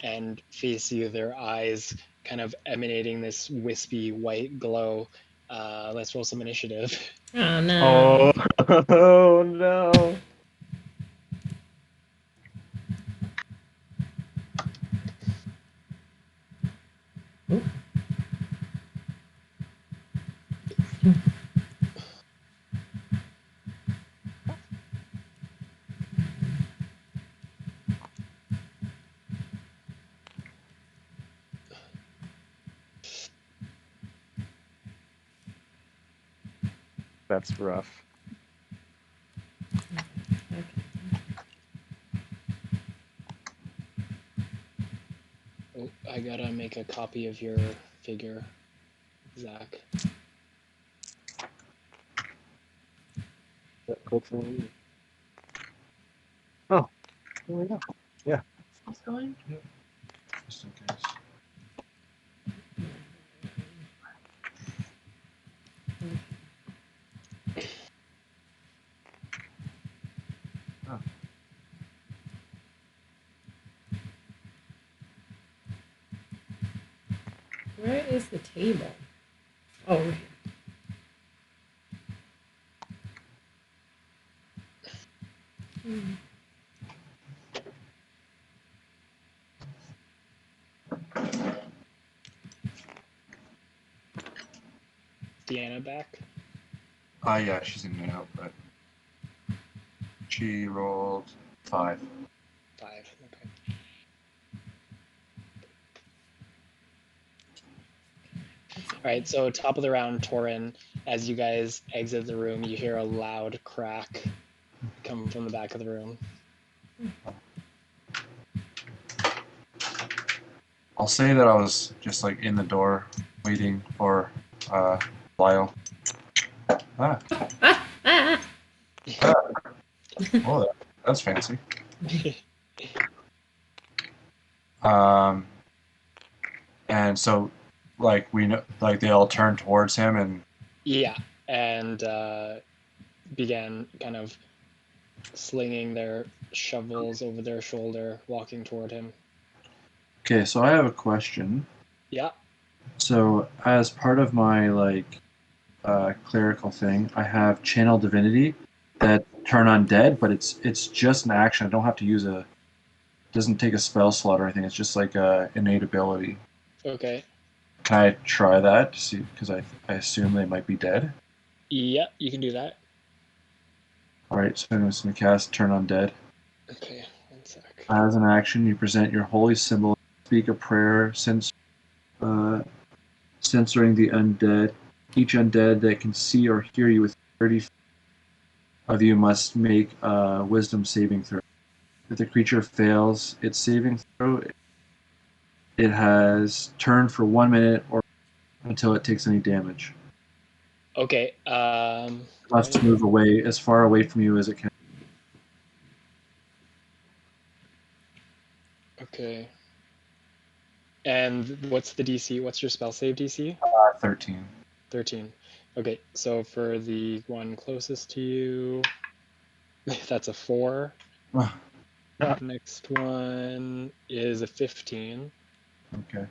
and face you, their eyes kind of emanating this wispy white glow. Let's roll some initiative. Oh no. Oh, oh no. That's rough. Oh, I gotta make a copy of your figure, Zach. Hopefully. Oh, there we go. What's going? Just in case. Where is the table? Oh, right. Deanna back. Yeah, she's in and out, but she rolled 5. 5. Okay. All right, so top of the round, Torin, as you guys exit the room, you hear a loud crack come from the back of the room. I'll say that I was just like in the door waiting for Lyle. Ah, Ah. oh, that's fancy. And so, like we know, like they all turned towards him, and Yeah, and began kind of slinging their shovels over their shoulder, walking toward him. okay. So I have a question. Yeah. So as part of my like clerical thing, I have channel divinity that turn undead, but it's just an action. I don't have to use a. Doesn't take a spell slot or anything. It's just like a innate ability. Okay. Can I try that to see? Because I assume they might be dead. Yeah, you can do that. All right, so I'm just gonna cast Turn Undead. Okay, 1 sec. As an action, you present your holy symbol, speak a prayer, censoring the undead. Each undead that can see or hear you within 30 feet of you must make a Wisdom saving throw. If the creature fails its saving throw, it has turned for 1 minute or until it takes any damage. Okay. It must move away as far away from you as it can. Okay. And what's the DC? What's your spell save DC? 13. 13. Okay, so for the one closest to you, that's a 4. Next one is a 15. Okay.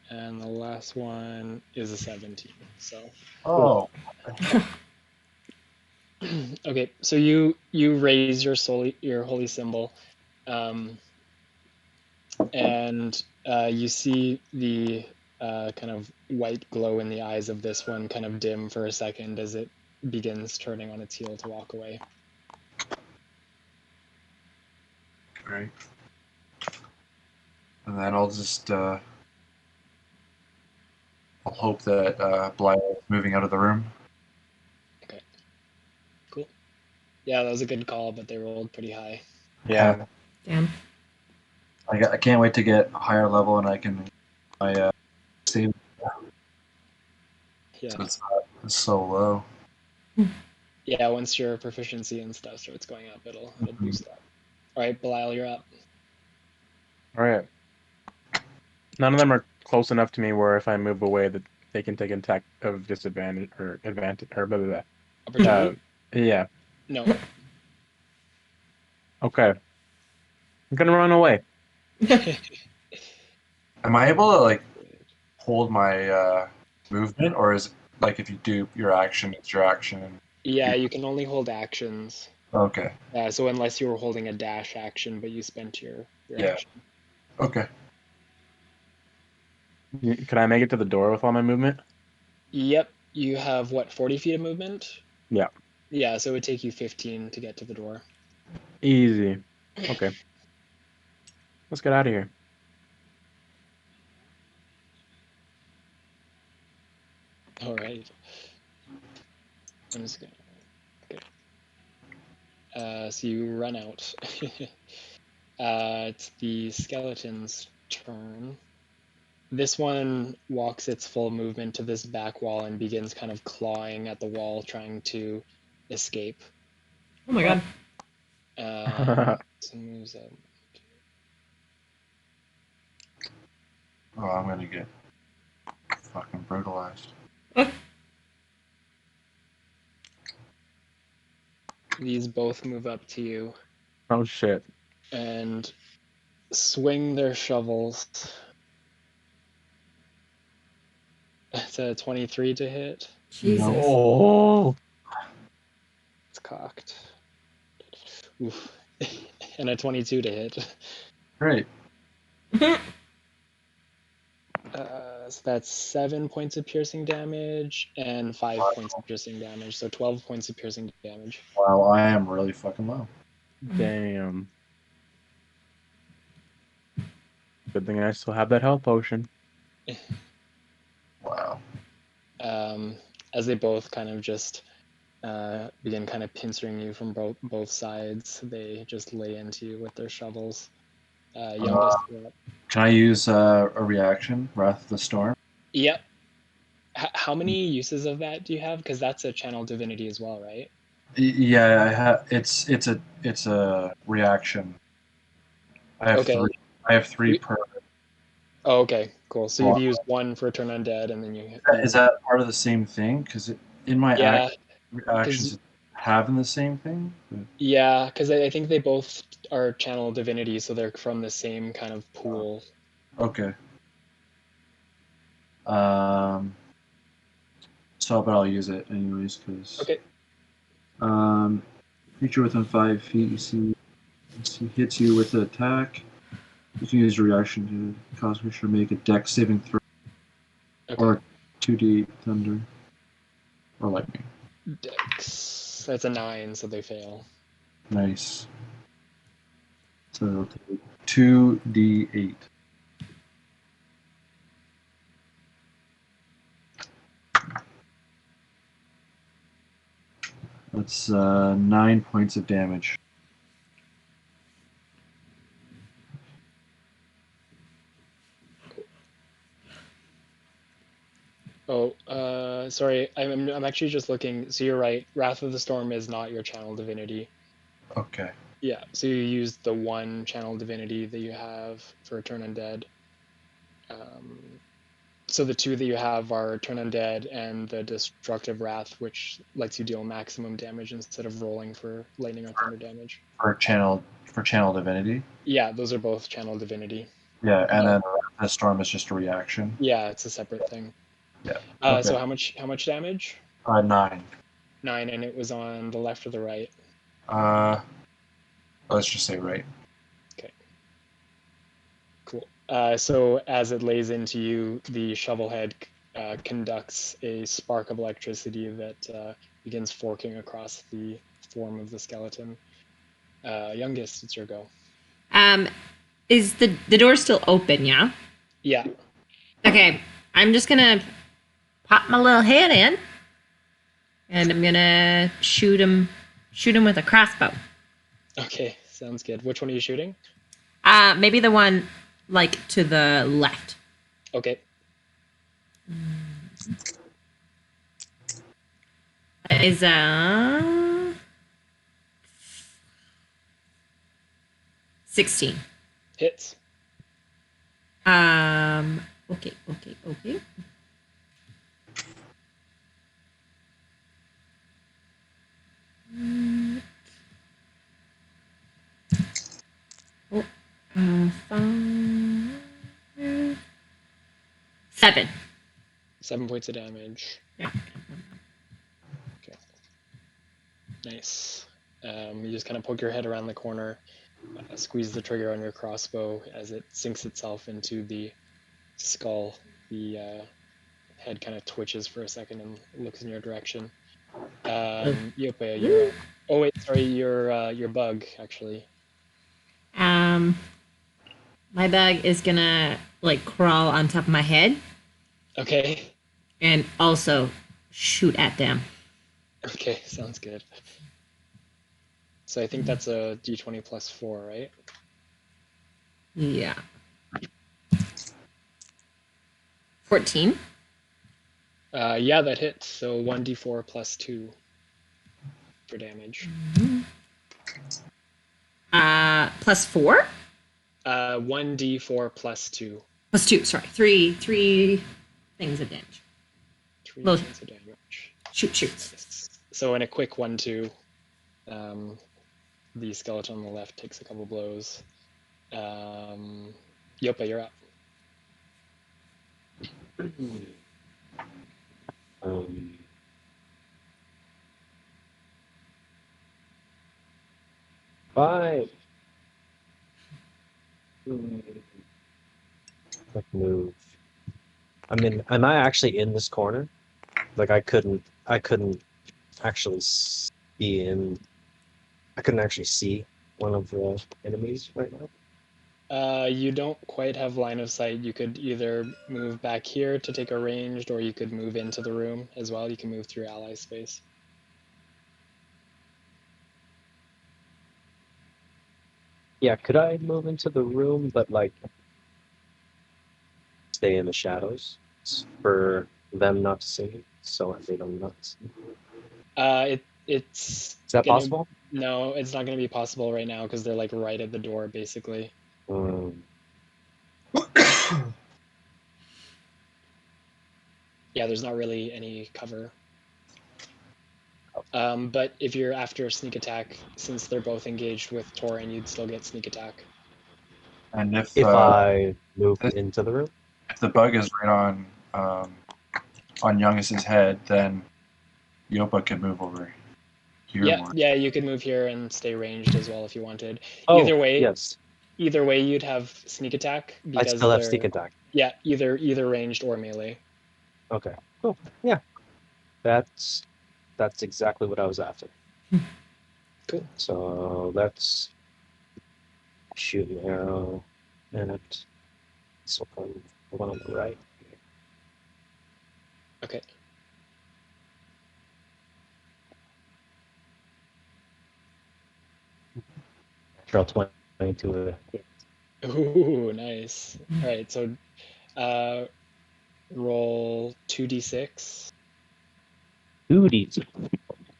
And the last one is a 17. So Oh. okay, so you raise your holy symbol, and you see the kind of white glow in the eyes of this one kind of dim for a second as it begins turning on its heel to walk away. Great. And then I'll just I'll hope that Blythe is moving out of the room. Okay, cool. Yeah, that was a good call, but they rolled pretty high. Yeah. Damn. I can't wait to get a higher level and I can my save. Yeah. So it's so low. Yeah, once your proficiency and stuff starts going up, it'll boost that. All right, Belial, you're up. All right. None of them are close enough to me where if I move away that they can take an attack of disadvantage or advantage or blah, blah, blah. Opportunity? Yeah. No. Okay. I'm gonna run away. Am I able to like hold my movement, or is it like if you do your action, it's your action? Yeah, you can only hold actions. Okay. So unless you were holding a dash action, but you spent your Yeah. action. Okay. Can I make it to the door with all my movement? Yep, you have what, 40 feet of movement? Yeah. Yeah, so it would take you 15 to get to the door. Easy. Okay. Let's get out of here. All right. I'm just gonna. Okay. So you run out. It's the skeleton's turn. This one walks its full movement to this back wall and begins kind of clawing at the wall, trying to escape. Oh my god. So moves up. Oh, I'm gonna get fucking brutalized. These both move up to you Oh shit. and swing their shovels. It's a 23 to hit. Jesus. Oh. It's cocked. Oof. And a 22 to hit. Great. So that's 7 points of piercing damage and 5 points of piercing damage. So 12 points of piercing damage. Wow, I am really fucking low. Damn. Good thing I still have that health potion. Wow. As they both kind of just begin kind of pincering you from both sides, they just lay into you with their shovels. Youngest, you're up. Can I use a reaction, Wrath of the Storm? Yep. How many uses of that do you have? Because that's a channel divinity as well, right? Yeah, I have. It's a reaction. I have Okay. three. I have three per. Oh, okay, cool. So you've used one for Turn Undead, and then you. Is that part of the same thing? Because in my Yeah, actions, having the same thing. But... yeah, because I think they both are channel divinity, so they're from the same kind of pool. Okay. So, but I'll use it anyways because. Okay. Creature within 5 feet, you see hits you with an attack. You can use your reaction to cause creature to make a dex saving throw. Okay. Or 2d thunder. Or lightning. Dex. That's a 9, so they fail. Nice. So it'll take 2d8. That's 9 points of damage. Oh, sorry. I'm actually just looking. So you're right. Wrath of the Storm is not your channel divinity. Okay. Yeah. So you used the one channel divinity that you have for Turn Undead. So the two that you have are Turn Undead and the Destructive Wrath, which lets you deal maximum damage instead of rolling for lightning or thunder damage. For channel divinity. Yeah, those are both channel divinity. Yeah, and then the storm is just a reaction. Yeah, it's a separate thing. Yeah. Okay. So how much damage? 9. 9, and it was on the left or the right? Let's just say right. Okay. Cool. So as it lays into you, the shovel head conducts a spark of electricity that begins forking across the form of the skeleton. Youngest, it's your go. Is the door still open? Yeah. Yeah. Okay. I'm just gonna pop my little head in, and I'm gonna shoot him with a crossbow. Okay, sounds good. Which one are you shooting? Maybe the one like to the left. Okay. That is 16. Hits. Okay. 7. 7 points of damage. Yeah. Okay. Nice. You just kind of poke your head around the corner, squeeze the trigger on your crossbow as it sinks itself into the skull. The head kind of twitches for a second and looks in your direction. Yopa, you're up. Oh wait, sorry, your bug actually. My bug is gonna like crawl on top of my head Okay. and also shoot at them. Okay, sounds good. So I think that's a d20 plus 4, right? Yeah. 14. Yeah, that hits. So 1d4 plus 2 for damage. Plus 4? 1d4 plus 2. Plus 2, sorry. 3 things of damage. 3 Well- points of damage. Shoots. So in a quick 1-2, the skeleton on the left takes a couple blows. Yopa, you're up. Um, Five. Quick move. I mean, am I actually in this corner? Like I couldn't actually be in. I couldn't actually see one of the enemies right now. You don't quite have line of sight. You could either move back here to take a ranged, or you could move into the room as well. You can move through ally space. Yeah, could I move into the room, but like stay in the shadows for them not to see me, so they don't not see me? It's Is that gonna, possible? No, it's not going to be possible right now because they're like right at the door, basically. Yeah, there's not really any cover. But if you're after a sneak attack, since they're both engaged with Torin, you'd still get sneak attack. And if I move this- into the room? if the bug is right on Youngus's head, then Yopa can move over here Yeah, more. yeah, you could move here and stay ranged as well if you wanted. Oh, Either way, yes. Either way, you'd have sneak attack I because still have they're, sneak attack. yeah, either ranged or melee. Okay, cool. Yeah, that's exactly what I was after. Cool. So let's shoot an arrow, and so the one on the right. Okay. Roll 20 to a hit. Ooh, nice. All right, so roll 2d6. 2d6.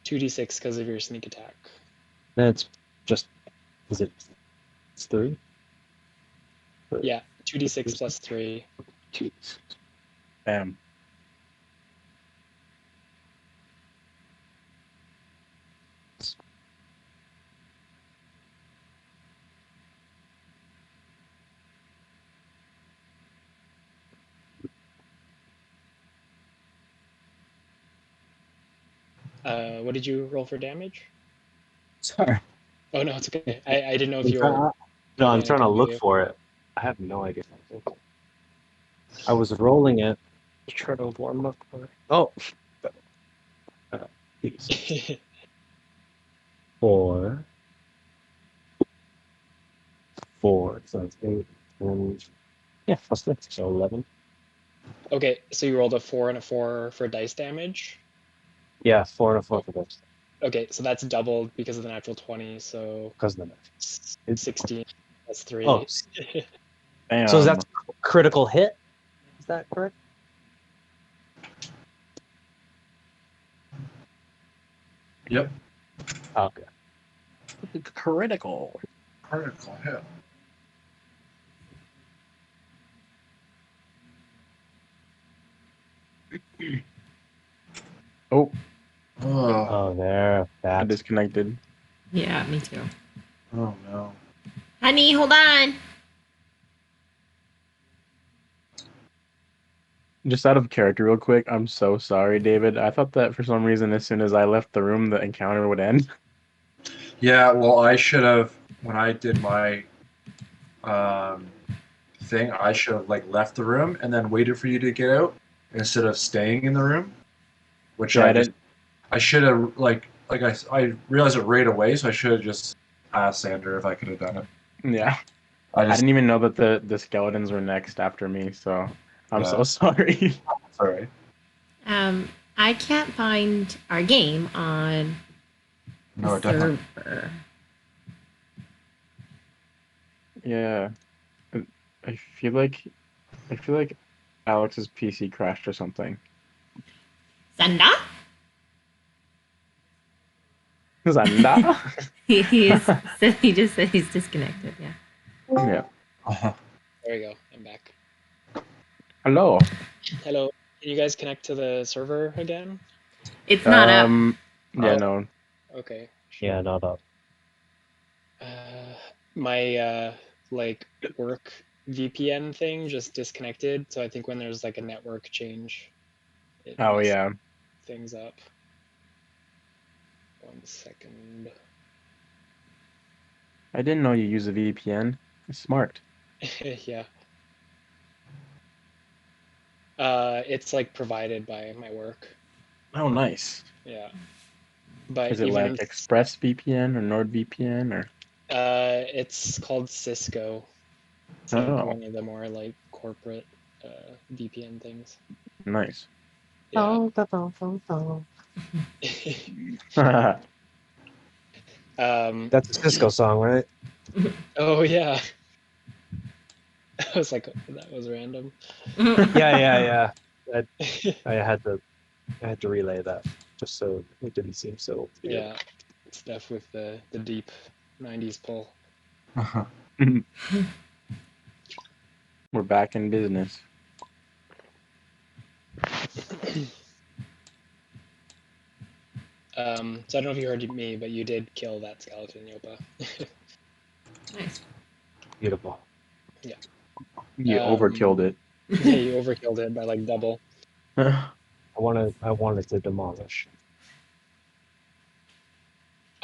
2d6 because of your sneak attack. That's just. Is it? It's 3. Yeah, 2d6 plus 3. Jeez. Bam. What did you roll for damage? Sorry. Oh no, it's okay. I didn't know if you were. No, I'm Yeah, trying to look continue. for it. I have no idea. I was rolling it. Try to warm up for it. Oh. Please. 4. 4. So it's 8. And yeah, plus 6. So 11. Okay, so you rolled a 4 and a 4 for dice damage. Yeah, 4 and a 4 for this. Okay, so that's doubled because of the natural 20. So Because of the s- It's- 16 plus 3. Oh, Bam. so is that critical hit? Is that correct? Yep. Okay. critical? Critical hit. Oh, Oh, Oh, there. I That's disconnected. Yeah, me too. oh no. Honey, hold on. Just out of character, real quick, I'm so sorry, David. I thought that for some reason, as soon as I left the room, the encounter would end. Yeah, well, I should have when I did my um, thing. I should have like left the room and then waited for you to get out instead of staying in the room. Which Yeah, I I just didn't. I should have I realized it right away, so I should have just asked Sander if I could have done it. Yeah, I I just didn't even know that the skeletons were next after me. So I'm so Yeah. sorry. sorry. I can't find our game on the No, definitely. server. Yeah, I feel like Alex's PC crashed or something. Sanda? Zanda? He just said he's disconnected. Yeah. Yeah. There you go. I'm back. Hello. Hello. Can you guys connect to the server again? It's not up. Yeah, Oh. no. Okay. Sure. Yeah, not up. My like work VPN thing just disconnected, so I think when there's like a network change, it Oh messes yeah. things up. 1 second. I didn't know you use a VPN. Smart. Yeah. It's like provided by my work. Oh, nice. Yeah. But Is it even like ExpressVPN or NordVPN or? it's called Cisco. It's like Oh, one of the more like corporate VPN things. nice. Yeah. That's a Cisco song, right? Oh yeah. I was like, that was random. Yeah. I had to relay that just so it didn't seem so weird. Yeah. Stuff with the deep 90s pull. We're back in business. So I don't know if you heard me, but you did kill that skeleton, Yopa. Nice. Beautiful. You overkilled it. Yeah, you overkilled it by like double. I wanted to demolish.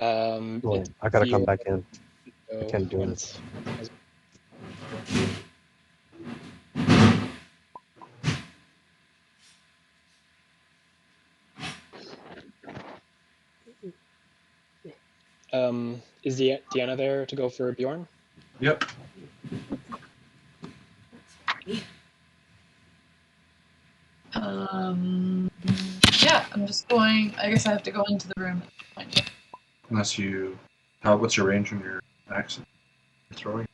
Well, I gotta come back in. I can't do it. Is Deanna there to go for Bjorn? Yep. Yeah, I'm just going. I guess I have to go into the room. Unless you, what's your range on your axe? Throwing,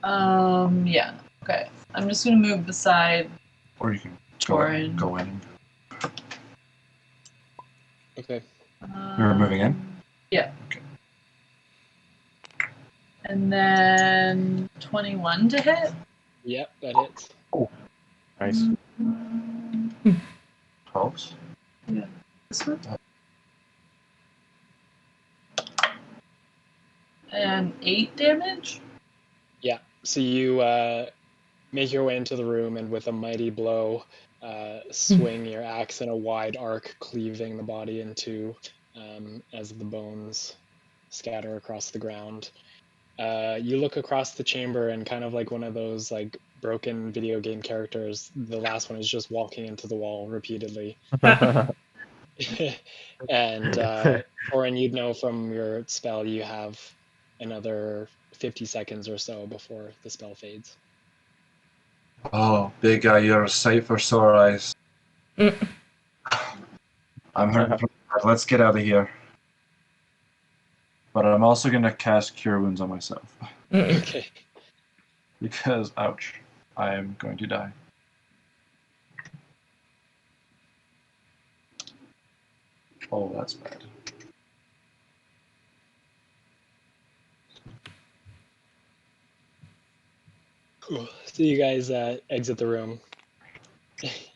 Yeah. Okay. I'm just gonna move beside or you can Torin. go in. Okay. You're moving in. Yeah. Okay. And then 21 to hit. Yep, that hits. Nice. 12s. Yeah. This one. And 8 damage. Yeah. So you make your way into the room and with a mighty blow, swing your axe in a wide arc, cleaving the body in two as the bones scatter across the ground. You look across the chamber and kind of like one of those like broken video game characters, the last one is just walking into the wall repeatedly. And Oren, you'd know from your spell you have another 50 seconds or so before the spell fades. Oh, big guy, you're a sight for sore eyes. I'm hurting. Let's get out of here. But I'm also gonna cast Cure Wounds on myself. Okay. Because, ouch, I am going to die. Oh, that's bad. Cool. So you guys exit the room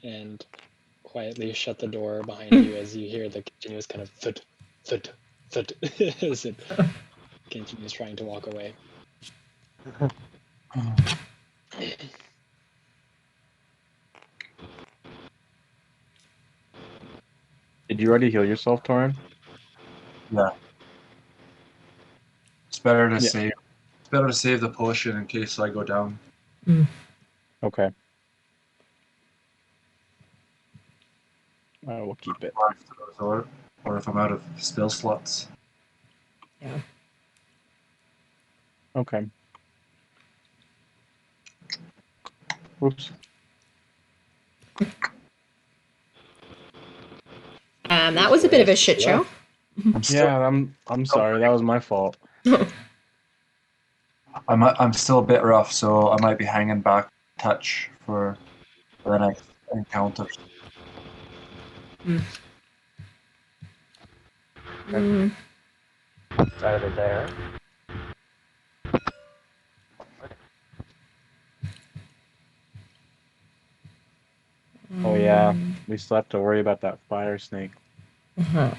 and quietly shut the door behind you as you hear the continuous kind of thud, thud, thud as it continues trying to walk away. Did you already heal yourself, Torin? Yeah. It's better to Yeah. save. It's better to save the potion in case I go down. Okay. I will keep it. Or if I'm out of spell slots. Yeah. Okay. Oops. That was a bit of a shit show. I'm still, Yeah, I'm sorry. That was my fault. I'm still a bit rough, so I might be hanging back a touch for the next encounter. Mm. It's either there. Oh yeah, we still have to worry about that fire snake. Uh-huh.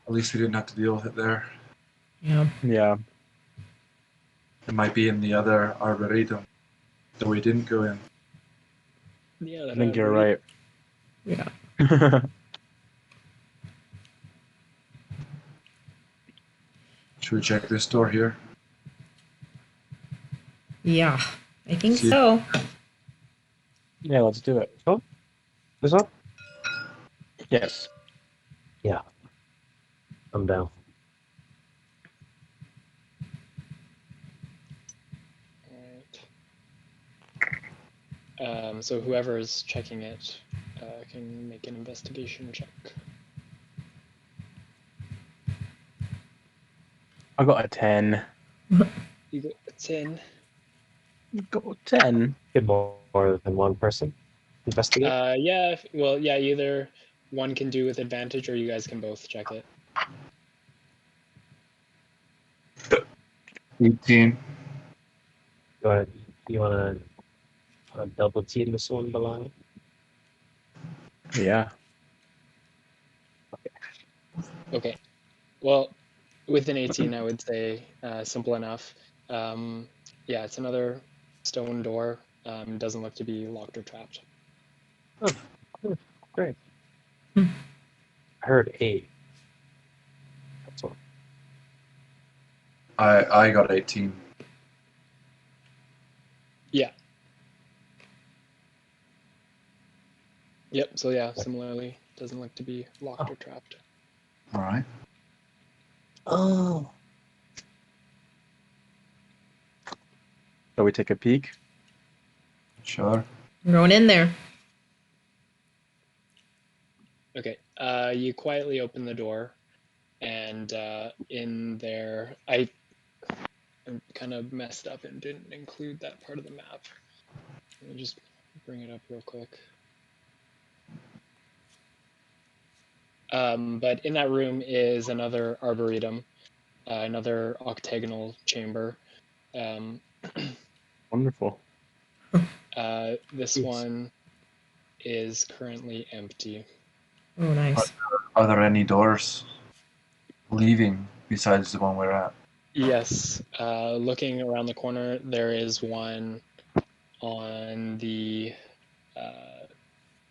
At least we didn't have to deal with it there. Yeah. Yeah. It might be in the other arboretum that we didn't go in. Yeah, I think you're right. Yeah. Should we check this door here? Yeah. I think See- so. Yeah, let's do it. Oh, this up? Yes. Yeah. I'm down. Alright. So whoever is checking it can make an investigation check. I got a 10. You got a 10. Got a 10. Get more than one person. Investigate. Yeah. Well, yeah. Either one can do with advantage, or you guys can both check it. 18. Go ahead. You want to double team this one, Belong? Yeah. Okay. Well, with an 18, I would say simple enough. Yeah, it's another stone door. Doesn't look to be locked or trapped. Great. I heard 8. That's all. I got 18. Yeah. Yep. So yeah, similarly, doesn't look to be locked or trapped. All right. Oh. Shall we take a peek? Sure. I'm going in there. Okay. You quietly open the door, and in there, I kind of messed up and didn't include that part of the map. Let me just bring it up real quick. But in that room is another arboretum, another octagonal chamber. Wonderful. This one is currently empty. Oh, nice. Are there any doors leaving besides the one we're at? Yes, looking around the corner, there is one on the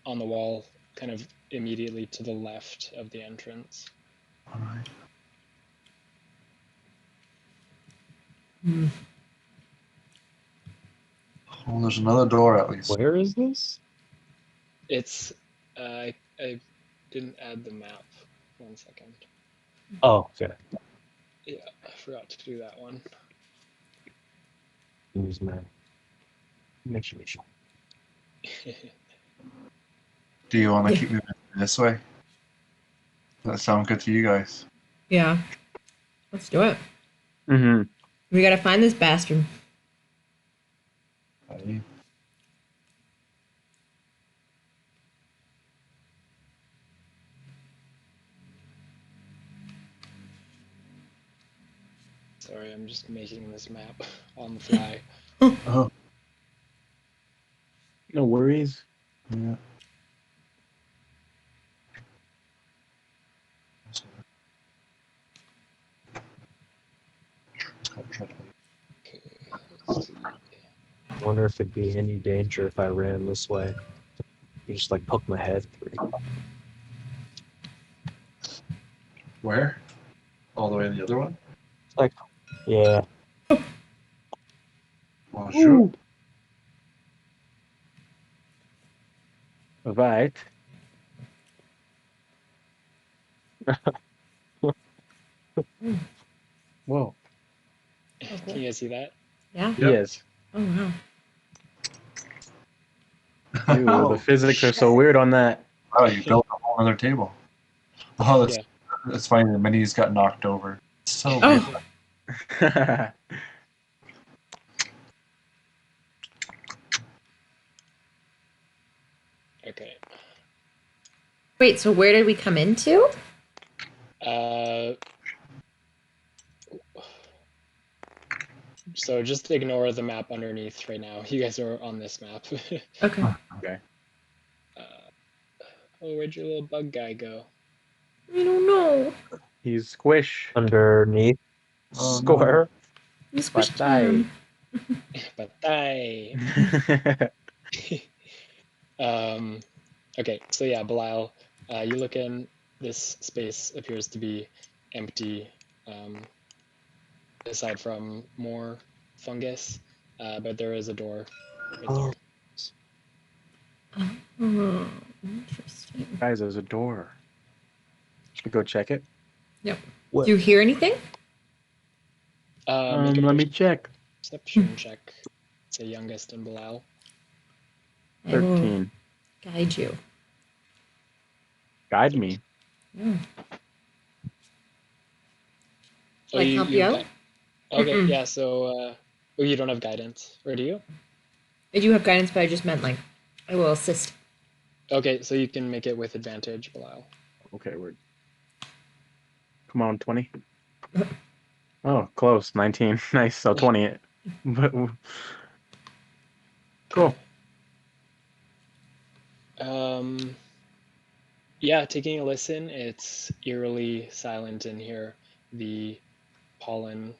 wall, kind of immediately to the left of the entrance. All right. Mm. Well, there's another door at least. Where is this? It's I didn't add the map. 1 second. Oh, okay. Yeah, I forgot to do that one. Use my imagination. Do you want to keep moving this way? Does that sound good to you guys? Yeah. Let's do it. Mm-hmm. We gotta find this bastard. Aye. Sorry, I'm just making this map on the fly. Oh, No worries. yeah. Okay, let's see. I wonder if it'd be any danger if I ran this way. You just like poke my head. Where? All the way to the other one? It's like, yeah. Bonjour. Right. Whoa. Can you guys see that? Yeah. Yep. Yes. Oh wow. Ew, Oh, the physics are so weird on that. wow, you built a whole other table. Oh, Yeah. that's funny. The minis got knocked over. So Oh. weird. Okay. Wait. So where did we come into? So just ignore the map underneath right now. You guys are on this map. Okay. Okay. Oh, where'd your little bug guy go? I don't know. He's squish. Underneath Oh, no. square. You squished Patay. him. Patay. Okay, so yeah, Belial, you look in. This space appears to be empty, aside from more fungus, but there is a door right there. Oh, interesting. Guys, there's a door. Should we go check it? Yep. What? Do you hear anything? Make a Let me check. perception check. It's the youngest in Belial. I will 13. guide you. Guide me. Yeah. Oh, Like help you have out? Okay, Mm-mm. yeah. So, oh, you don't have guidance, or do you? I do have guidance, but I just meant like I will assist. Okay, so you can make it with advantage, Belial. Okay, we're. Come on, 20. Oh, close. 19. Nice. So 20. But cool. Yeah, taking a listen, it's eerily silent in here. The pollen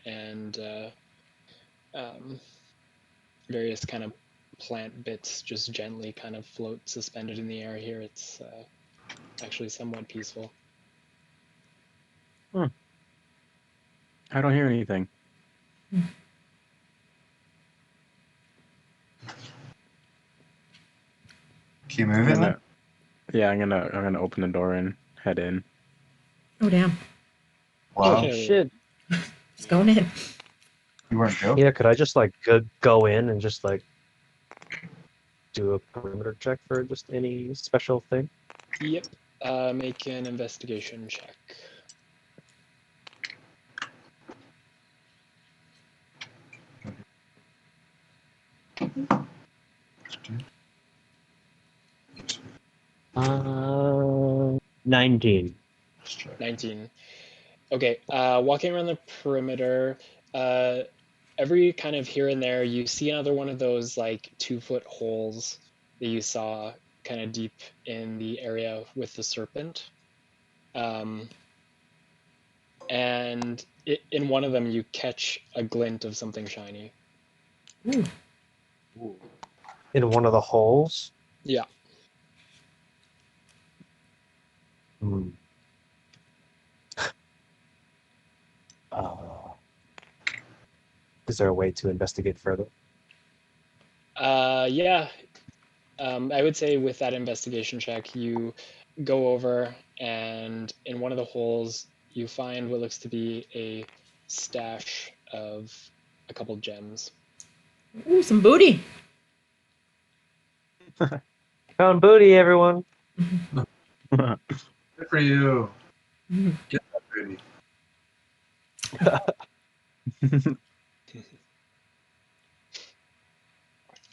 and various kind of plant bits just gently kind of float suspended in the air here. It's actually somewhat peaceful. I don't hear anything. Keep I'm moving. gonna. Yeah, I'm gonna open the door and head in. Oh damn. Wow. Oh, Shit. Just going in. You weren't joking. Yeah, could I just like go in and just like do a perimeter check for just any special thing? Yep. Make an investigation check. Uh, 19. 19. Okay, walking around the perimeter, every kind of here and there, you see another one of those like 2-foot holes that you saw kind of deep in the area with the serpent. And in one of them, you catch a glint of something shiny. Ooh. In one of the holes? Yeah. Hmm. Is there a way to investigate further? Yeah. I would say with that investigation check, you go over and in one of the holes, you find what looks to be a stash of a couple gems. Ooh, some booty. Found booty, everyone. Good for you. Mhm. Get that booty.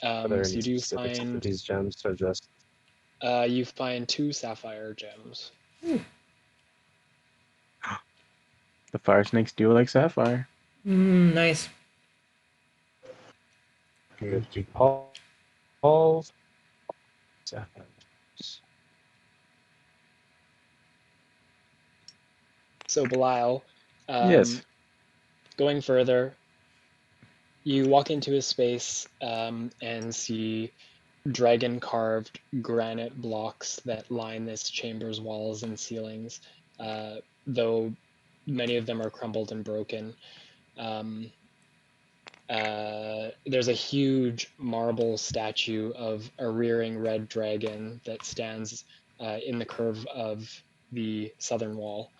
Are there So any you do specifics for find these gems or just you find 2 sapphire gems. The fire snakes do like sapphire. Nice. good balls? So Belial, Yes. going further, you walk into a space and see dragon carved granite blocks that line this chamber's walls and ceilings, though many of them are crumbled and broken. There's a huge marble statue of a rearing red dragon that stands in the curve of the southern wall.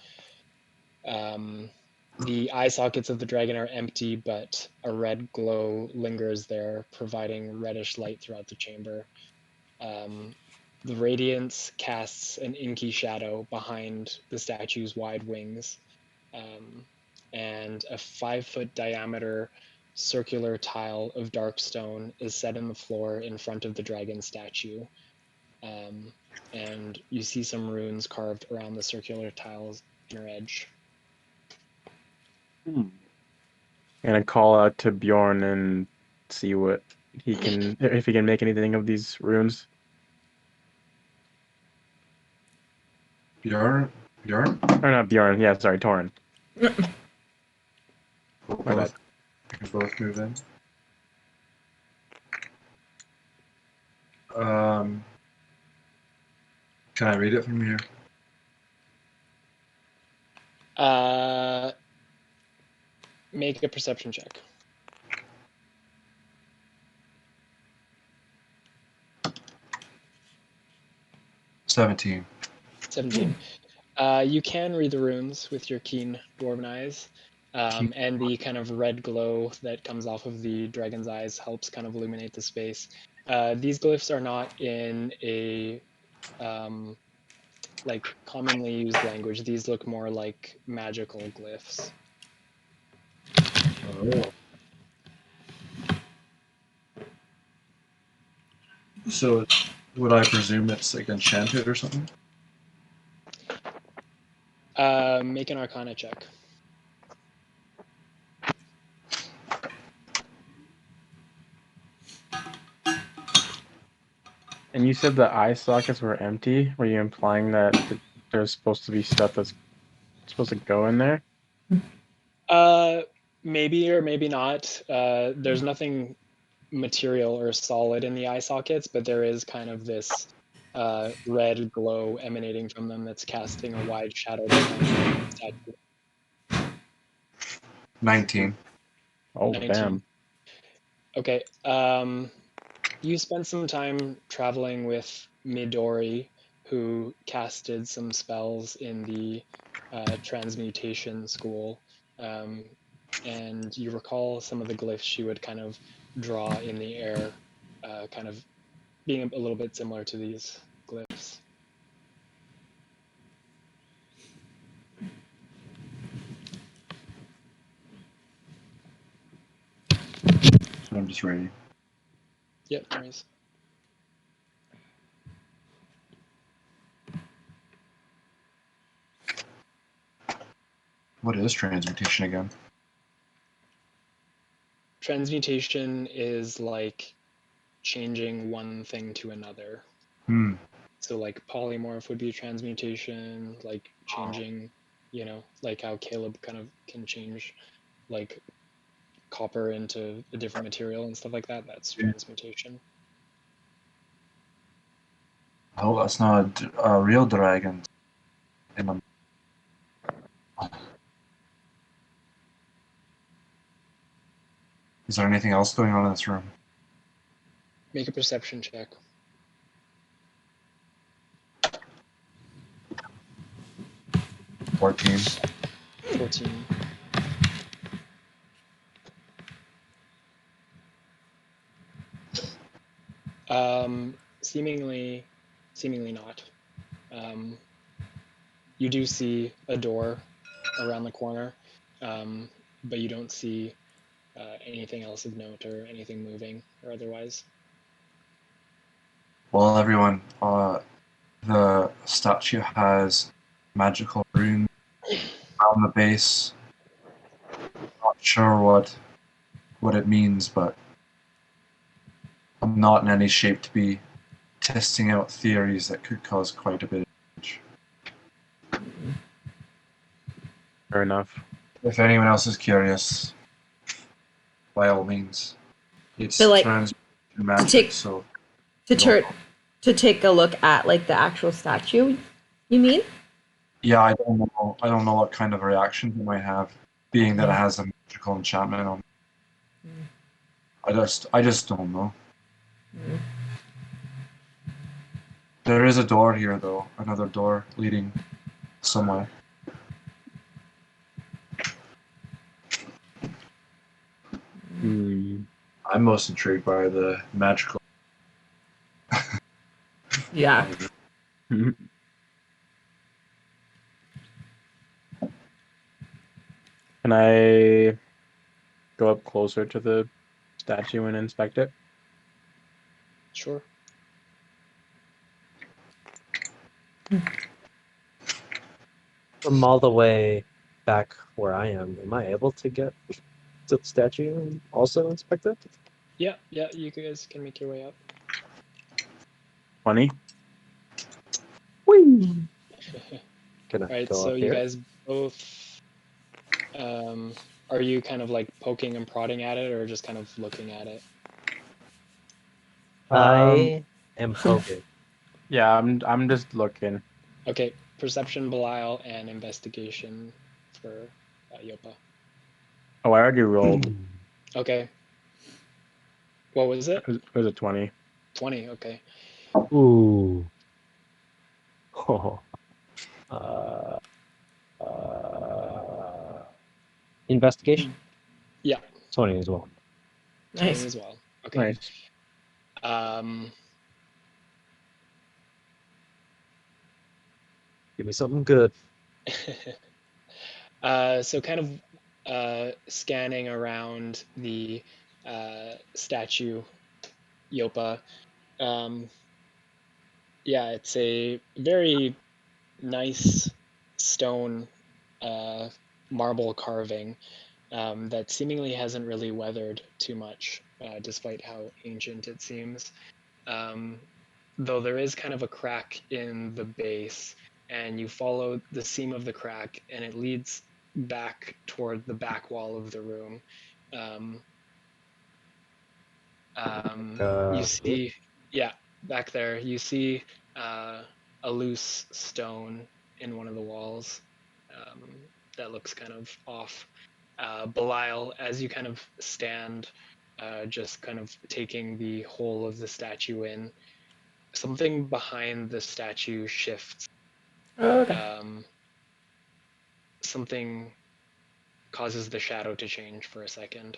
The eye sockets of the dragon are empty, but a red glow lingers there, providing reddish light throughout the chamber. The radiance casts an inky shadow behind the statue's wide wings, and a 5-foot diameter circular tile of dark stone is set in the floor in front of the dragon statue. And you see some runes carved around the circular tile's inner edge. I'm gonna call out to Bjorn and see what he can, if he can make anything of these runes. Bjorn? Or not Bjorn, yeah, sorry, Torin. My bad. You can both move in. Can I read it from here? Make a perception check. 17. 17. You can read the runes with your keen dwarven eyes, and the kind of red glow that comes off of the dragon's eyes helps kind of illuminate the space. These glyphs are not in a like commonly used language. These look more like magical glyphs. Oh. So, would I presume it's like enchanted or something? Make an Arcana check. And you said the eye sockets were empty. Were you implying that there's supposed to be stuff that's supposed to go in there? Maybe or maybe not. There's nothing material or solid in the eye sockets, but there is kind of this red glow emanating from them that's casting a wide shadow behind the statue. 19. Oh, 19. damn. Okay. You spent some time traveling with Midori, who casted some spells in the transmutation school. And you recall some of the glyphs she would kind of draw in the air, kind of being a little bit similar to these glyphs. I'm just ready. Yep, no worries. What is transmutation again? Transmutation is like changing one thing to another. Hmm. So like polymorph would be transmutation, like changing, you know, like how Caleb kind of can change like copper into a different material and stuff like that. That's transmutation. Oh, that's not a real dragon. Is there anything else going on in this room? Make a perception check. 14. 14. Seemingly not. You do see a door around the corner, but you don't see anything else of note or anything moving or otherwise. Well, everyone, the statue has magical rune on the base. Not sure what it means, but I'm not in any shape to be testing out theories that could cause quite a bit of damage. Fair enough. If anyone else is curious, by all means. It's So, like, magic, take- so To take a look at like the actual statue, you mean? Yeah, I don't know. I don't know what kind of reaction it might have, being that it has a magical enchantment on. I just don't know. There is a door here, though. Another door leading somewhere. Hmm. I'm most intrigued by the magical. Yeah. Can I go up closer to the statue and inspect it? Sure. From all the way back where I am I able to get to the statue and also inspect it? Yeah, you guys can make your way up. 20. Whee! Can I Right, go so up you here? guys both are you kind of like poking and prodding at it or just kind of looking at it? I am poking. Yeah, I'm just looking. Okay, perception, Belial, and investigation for Yopa. Oh, I already rolled. Okay. What was it? It was a 20. 20, okay. Ooh. Oh. Uh, investigation? Yeah, 20 as well. 20 Nice. as well. Okay. Nice. Give me something good. So kind of scanning around the statue, Yopa. Yeah, it's a very nice stone marble carving that seemingly hasn't really weathered too much, despite how ancient it seems. Though there is kind of a crack in the base, and you follow the seam of the crack, and it leads back toward the back wall of the room. Um, you see, yeah, back there, you see a loose stone in one of the walls that looks kind of off. Belial, as you kind of stand, just kind of taking the whole of the statue in, something behind the statue shifts. Okay. Something causes the shadow to change for a second.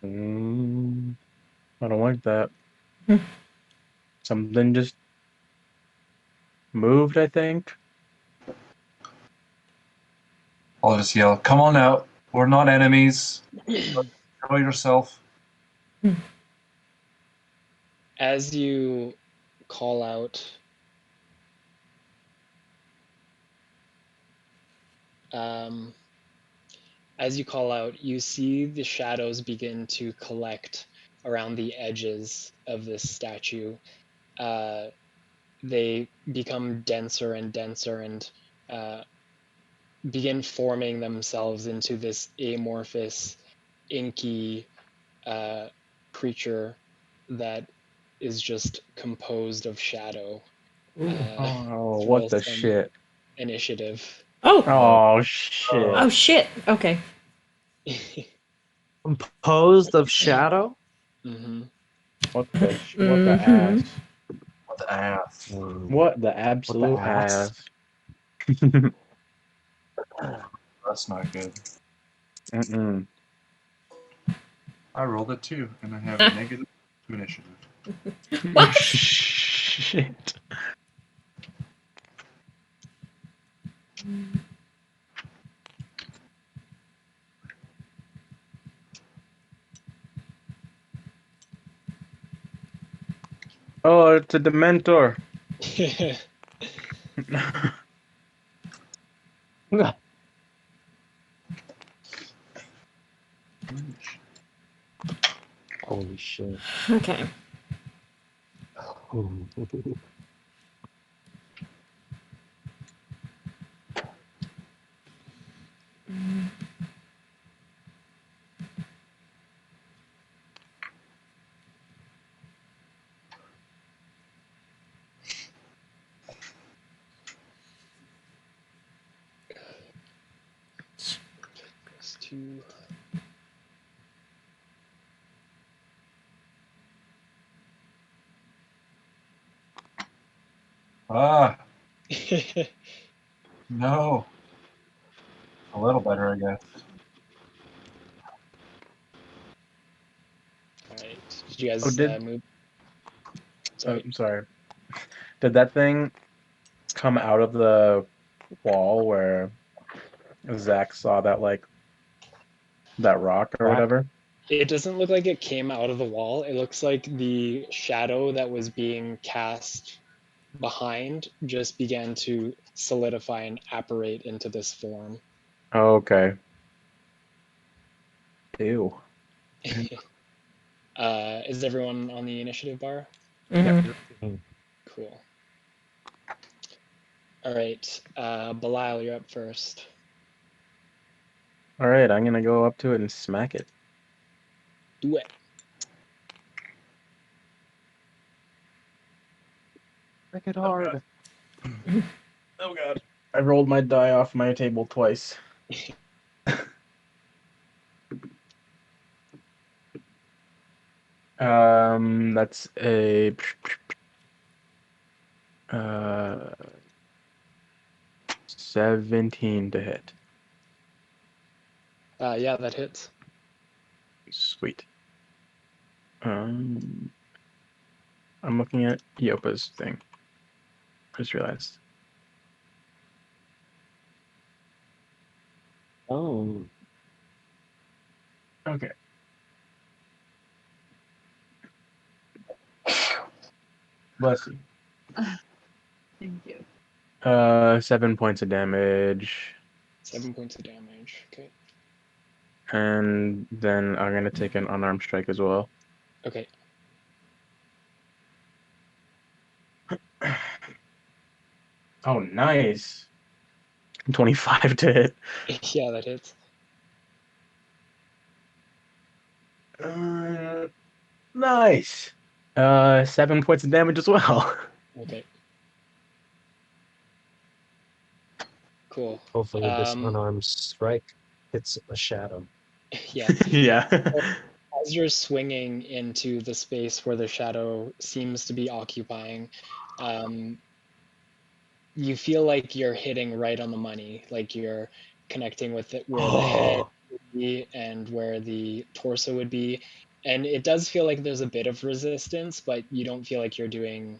I don't like that. Something just moved, I think. I'll just yell, "Come on out! We're not enemies. Enjoy yourself." As you call out, you see the shadows begin to collect around the edges of this statue. They become denser and denser and begin forming themselves into this amorphous, inky creature that is just composed of shadow. Oh, what Roll the some shit? initiative. Oh. Oh, shit. Oh shit. Okay. Composed of shadow? Mm-hmm. What the Mhm. ass? What the ass? What the absolute ass? ass? That's not good. Mm-mm. I rolled a 2, and I have a negative to initiative. What? Shit. Oh, it's a Dementor. Holy shit. Okay. 2. Ah, no. A little better, I guess. All right. Did you guys Oh, did move? oh, Sorry. I'm sorry. Did that thing come out of the wall where Zach saw that that rock or Crack. whatever? It doesn't look like it came out of the wall. It looks like the shadow that was being cast behind just began to solidify and apparate into this form. Oh, okay. Ew. Is everyone on the initiative bar? Mhm. Cool. All right. Belial, you're up first. All right, I'm gonna go up to it and smack it. Do it. Make it hard. Oh god. I rolled my die off my table twice. That's a 17 to hit. Yeah, that hits. Sweet. I'm looking at Yopa's thing. Just realized. Oh. Okay. Bless you. Thank you. 7 points of damage. 7 points of damage. Okay. And then I'm gonna take an unarmed strike as well. Okay. Oh, nice. 25 to hit. Yeah, that hits. Nice. 7 points of damage as well. Okay. Cool. Hopefully this unarmed strike hits a shadow. Yeah. Yeah. As you're swinging into the space where the shadow seems to be occupying, you feel like you're hitting right on the money, like you're connecting with it where the head would be and where the torso would be. And it does feel like there's a bit of resistance, but you don't feel like you're doing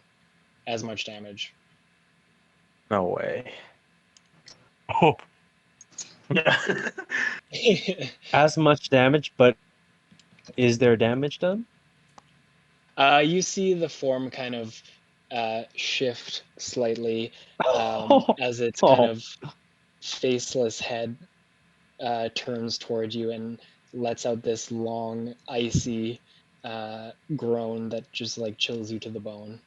as much damage. No way. Oh. Yeah. As much damage, but is there damage done? You see the form kind of shift slightly as its kind Oh. of faceless head turns toward you and lets out this long, icy groan that just like chills you to the bone.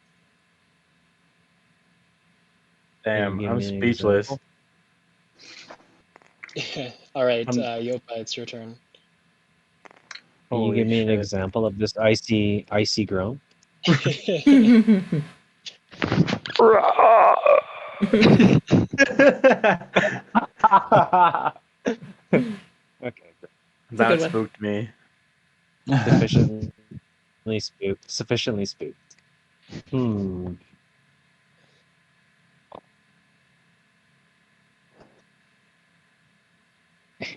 Can Damn, you give I'm me an speechless. example? All right, I'm- Yopa, it's your turn. Can you Holy give me an shit. example of this icy groan? Okay, It's a That good one. spooked me. sufficiently spooked. Sufficiently spooked. Hmm.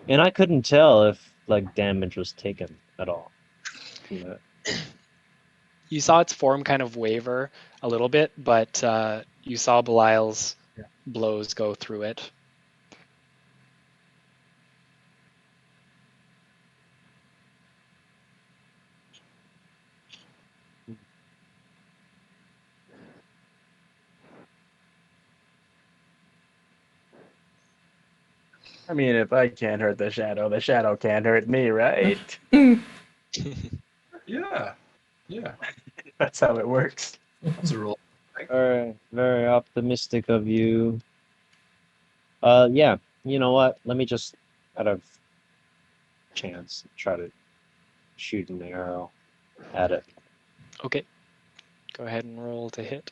And I couldn't tell if like damage was taken at all from that. You saw its form kind of waver a little bit, but you saw Belial's blows go through it. I mean, if I can't hurt the shadow can't hurt me, right? Yeah. Yeah. That's how it works. That's a rule. Very, very optimistic of you. Yeah. You know what? Let me just, out of chance, try to shoot an arrow at it. Okay, go ahead and roll to hit.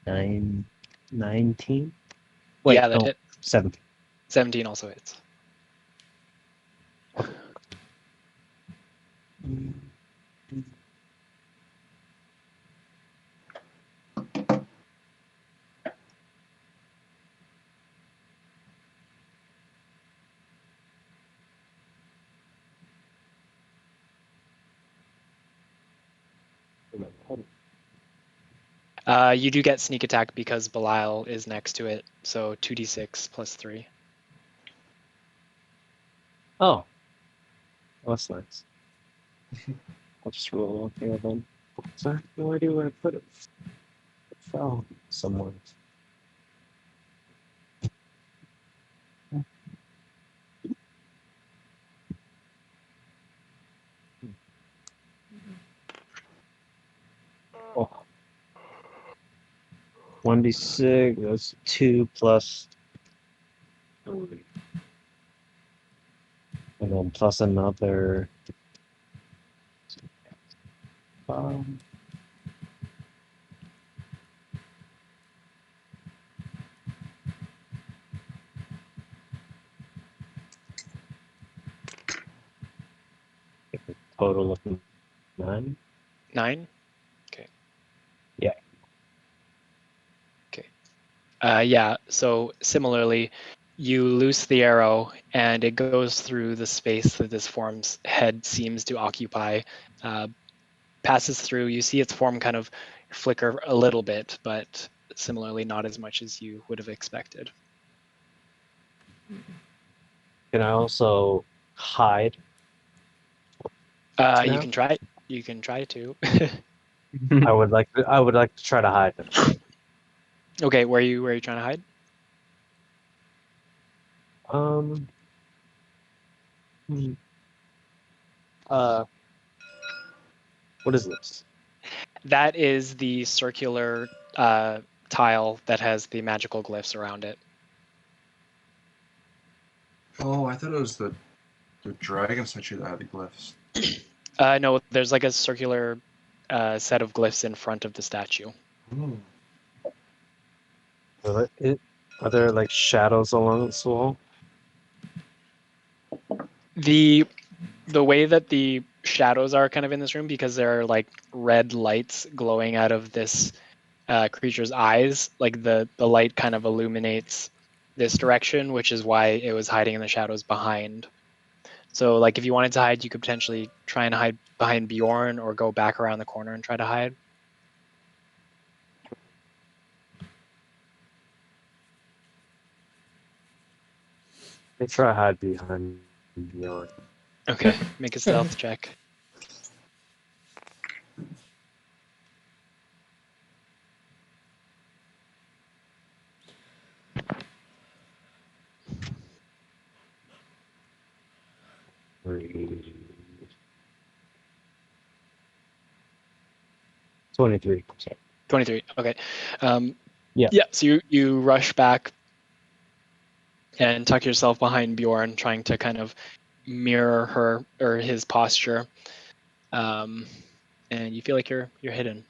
19. Wait, Yeah, that no, hit. 17. 17 also hits. You do get sneak attack because Belial is next to it, so 2d6 plus 3. Oh, that's nice. I'll just roll up here then. So I have no idea where I put it. It fell somewhere. Oh. 1d6, that's 2 plus. And then plus another. Um, total of 9. 9? Okay. Yeah. Okay. Yeah, so similarly, you loose the arrow and it goes through the space that this form's head seems to occupy, passes through. You see its form kind of flicker a little bit, but similarly not as much as you would have expected. Can I also hide? You No. can try. You can try to. I would like to try to hide them. Okay, where are you trying to hide? Um. Uh. What is this? That is the circular tile that has the magical glyphs around it. Oh, I thought it was the dragon statue that had the glyphs. No, there's like a circular set of glyphs in front of the statue. Hmm. Are there like shadows along this wall? The way that the shadows are kind of in this room, because there are like red lights glowing out of this creature's eyes, like the light kind of illuminates this direction, which is why it was hiding in the shadows behind. So like if you wanted to hide, you could potentially try and hide behind Bjorn or go back around the corner and try to hide. They try to hide behind Bjorn. Okay, make a stealth check. Three. 23. 23. Okay. Yeah. Yeah. So you rush back and tuck yourself behind Bjorn, trying to kind of mirror her or his posture, and you feel like you're hidden.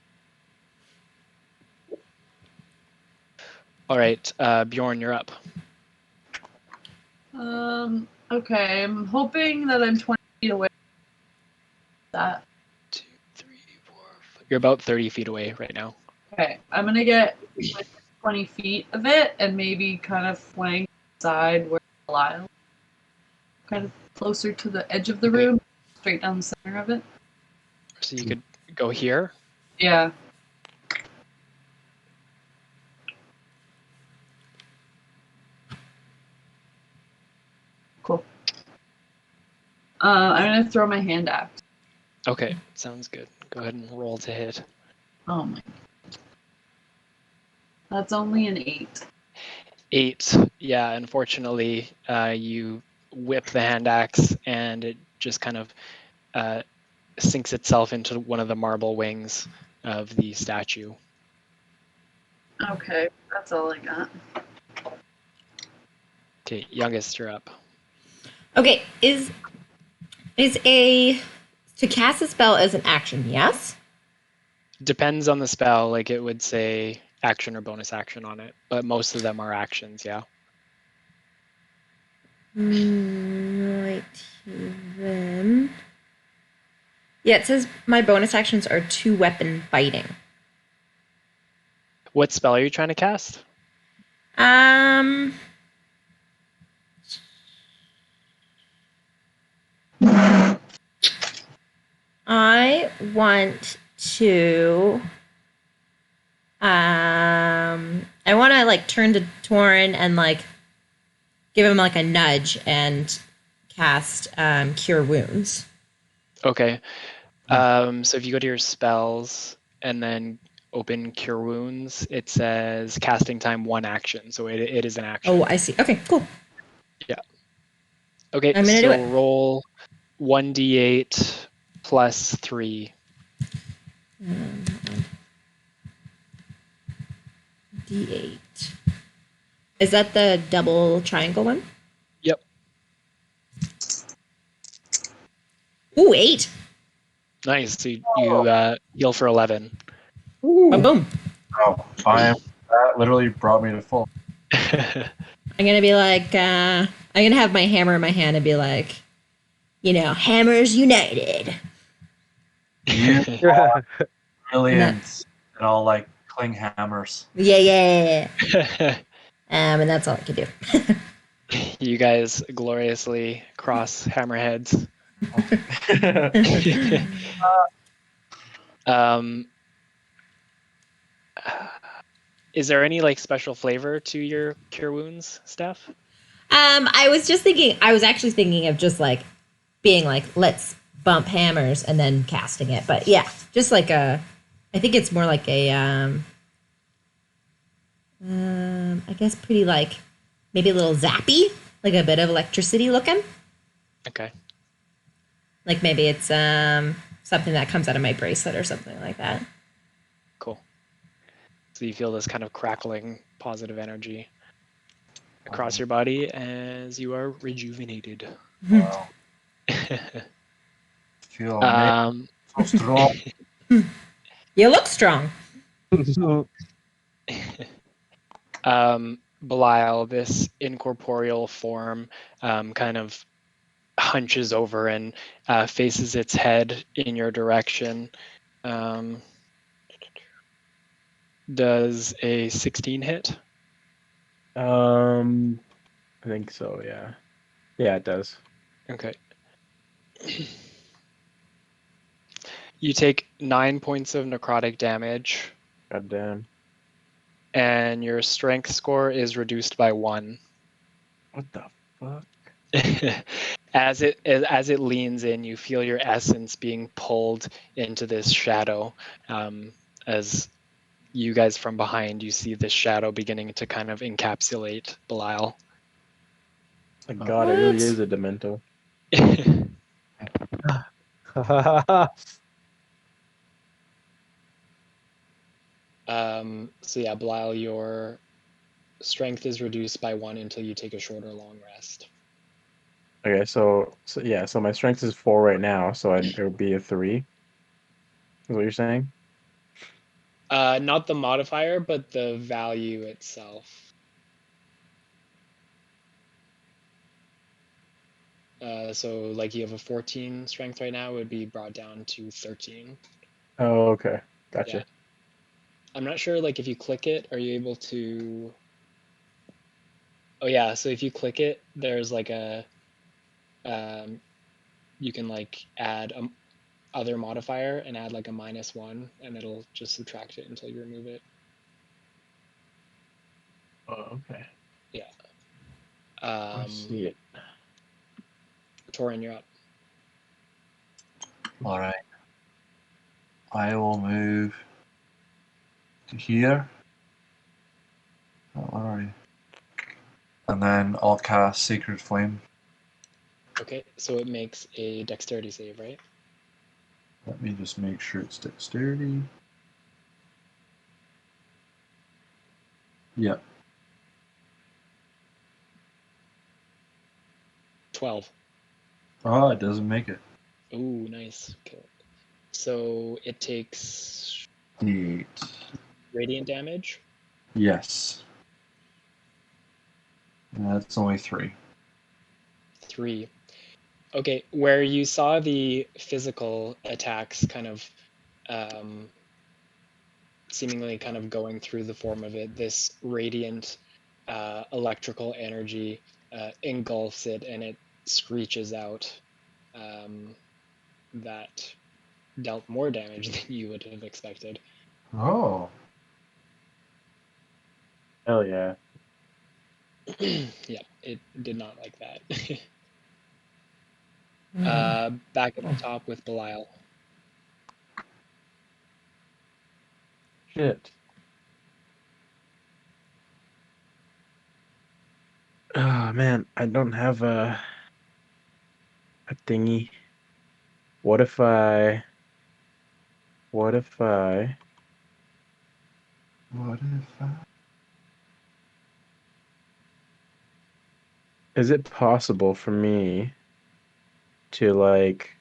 All right, Bjorn, you're up. Okay, I'm hoping that I'm 20 feet away. That. 2, 3, 4, 5. You're about 30 feet away right now. Okay, I'm gonna get like 20 feet of it and maybe kind of flank side where Lyle, kind of closer to the edge of the room, straight down the center of it. So you could go here. Yeah. Cool. I'm gonna throw my hand axe. Okay, sounds good. Go ahead and roll to hit. Oh my. That's only an 8. 8. Yeah, unfortunately, you whip the hand axe and it just kind of sinks itself into one of the marble wings of the statue. Okay, that's all I got. Okay, youngest, you're up. Okay, is a to cast a spell as an action? Yes. Depends on the spell. Like it would say action or bonus action on it, but most of them are actions. Yeah. Right then. Yeah, it says my bonus actions are 2-weapon fighting. What spell are you trying to cast? Um. I want to. I want to like turn to Torin and like give him like a nudge and cast Cure Wounds. Okay. So if you go to your spells and then open Cure Wounds, it says casting time 1 action. So it is an action. Oh, I see. Okay, cool. Okay, I'm gonna do so it. roll 1d8 plus 3. D8. Is that the double triangle one? Yep. Ooh, 8. Nice. So you heal for 11. Boom, boom. Oh, that literally brought me to full. I'm gonna be like, I'm gonna have my hammer in my hand and be like, Hammers United. You Yeah. brilliant. And all like cling hammers. Yeah. And that's all I can do. You guys gloriously cross hammerheads. Is there any like special flavor to your Cure Wounds stuff? I was actually thinking of just like being like, let's bump hammers and then casting it. But yeah, just like I think it's more like a, I guess pretty like maybe a little zappy, like a bit of electricity looking. Okay. Like maybe it's something that comes out of my bracelet or something like that. Cool. So you feel this kind of crackling positive energy across your body as you are rejuvenated. Wow. Feel amazing. So strong. You look strong. Belial, this incorporeal form, kind of hunches over and faces its head in your direction. Does a 16 hit? I think so. Yeah. Yeah, it does. Okay. You take 9 points of necrotic damage, God damn. and your strength score is reduced by 1. What the fuck? As it leans in, you feel your essence being pulled into this shadow. As you guys from behind, you see this shadow beginning to kind of encapsulate Belial. Like God, it really What? is a Demento. So yeah, Belial, your strength is reduced by 1 until you take a short or long rest. Okay, so yeah, so my strength is 4 right now, so it would be a 3. Is what you're saying? Not the modifier, but the value itself. So like you have a 14 strength right now, it would be brought down to 13. Oh, okay. Gotcha. Yeah. I'm not sure, like if you click it, are you able to... Oh yeah, so if you click it, there's like a... you can like add a other modifier and add like a -1, and it'll just subtract it until you remove it. Oh, okay. Yeah. I see it. Torin, you're up. All right. I will move to here. Oh, where are you? And then I'll cast Sacred Flame. Okay, so it makes a dexterity save, right? Let me just make sure it's dexterity. Yep. 12. Oh, it doesn't make it. Ooh, nice. Okay. So it takes D8. radiant damage. Yes. That's only 3. 3. Okay, where you saw the physical attacks kind of seemingly kind of going through the form of it, this radiant electrical energy engulfs it and it screeches out that dealt more damage than you would have expected. Oh. Hell yeah. Yeah, it did not like that. Mm. Back at the top with Belial. Shit. Oh man, I don't have a thingy. What if I What if I? is it possible for me to like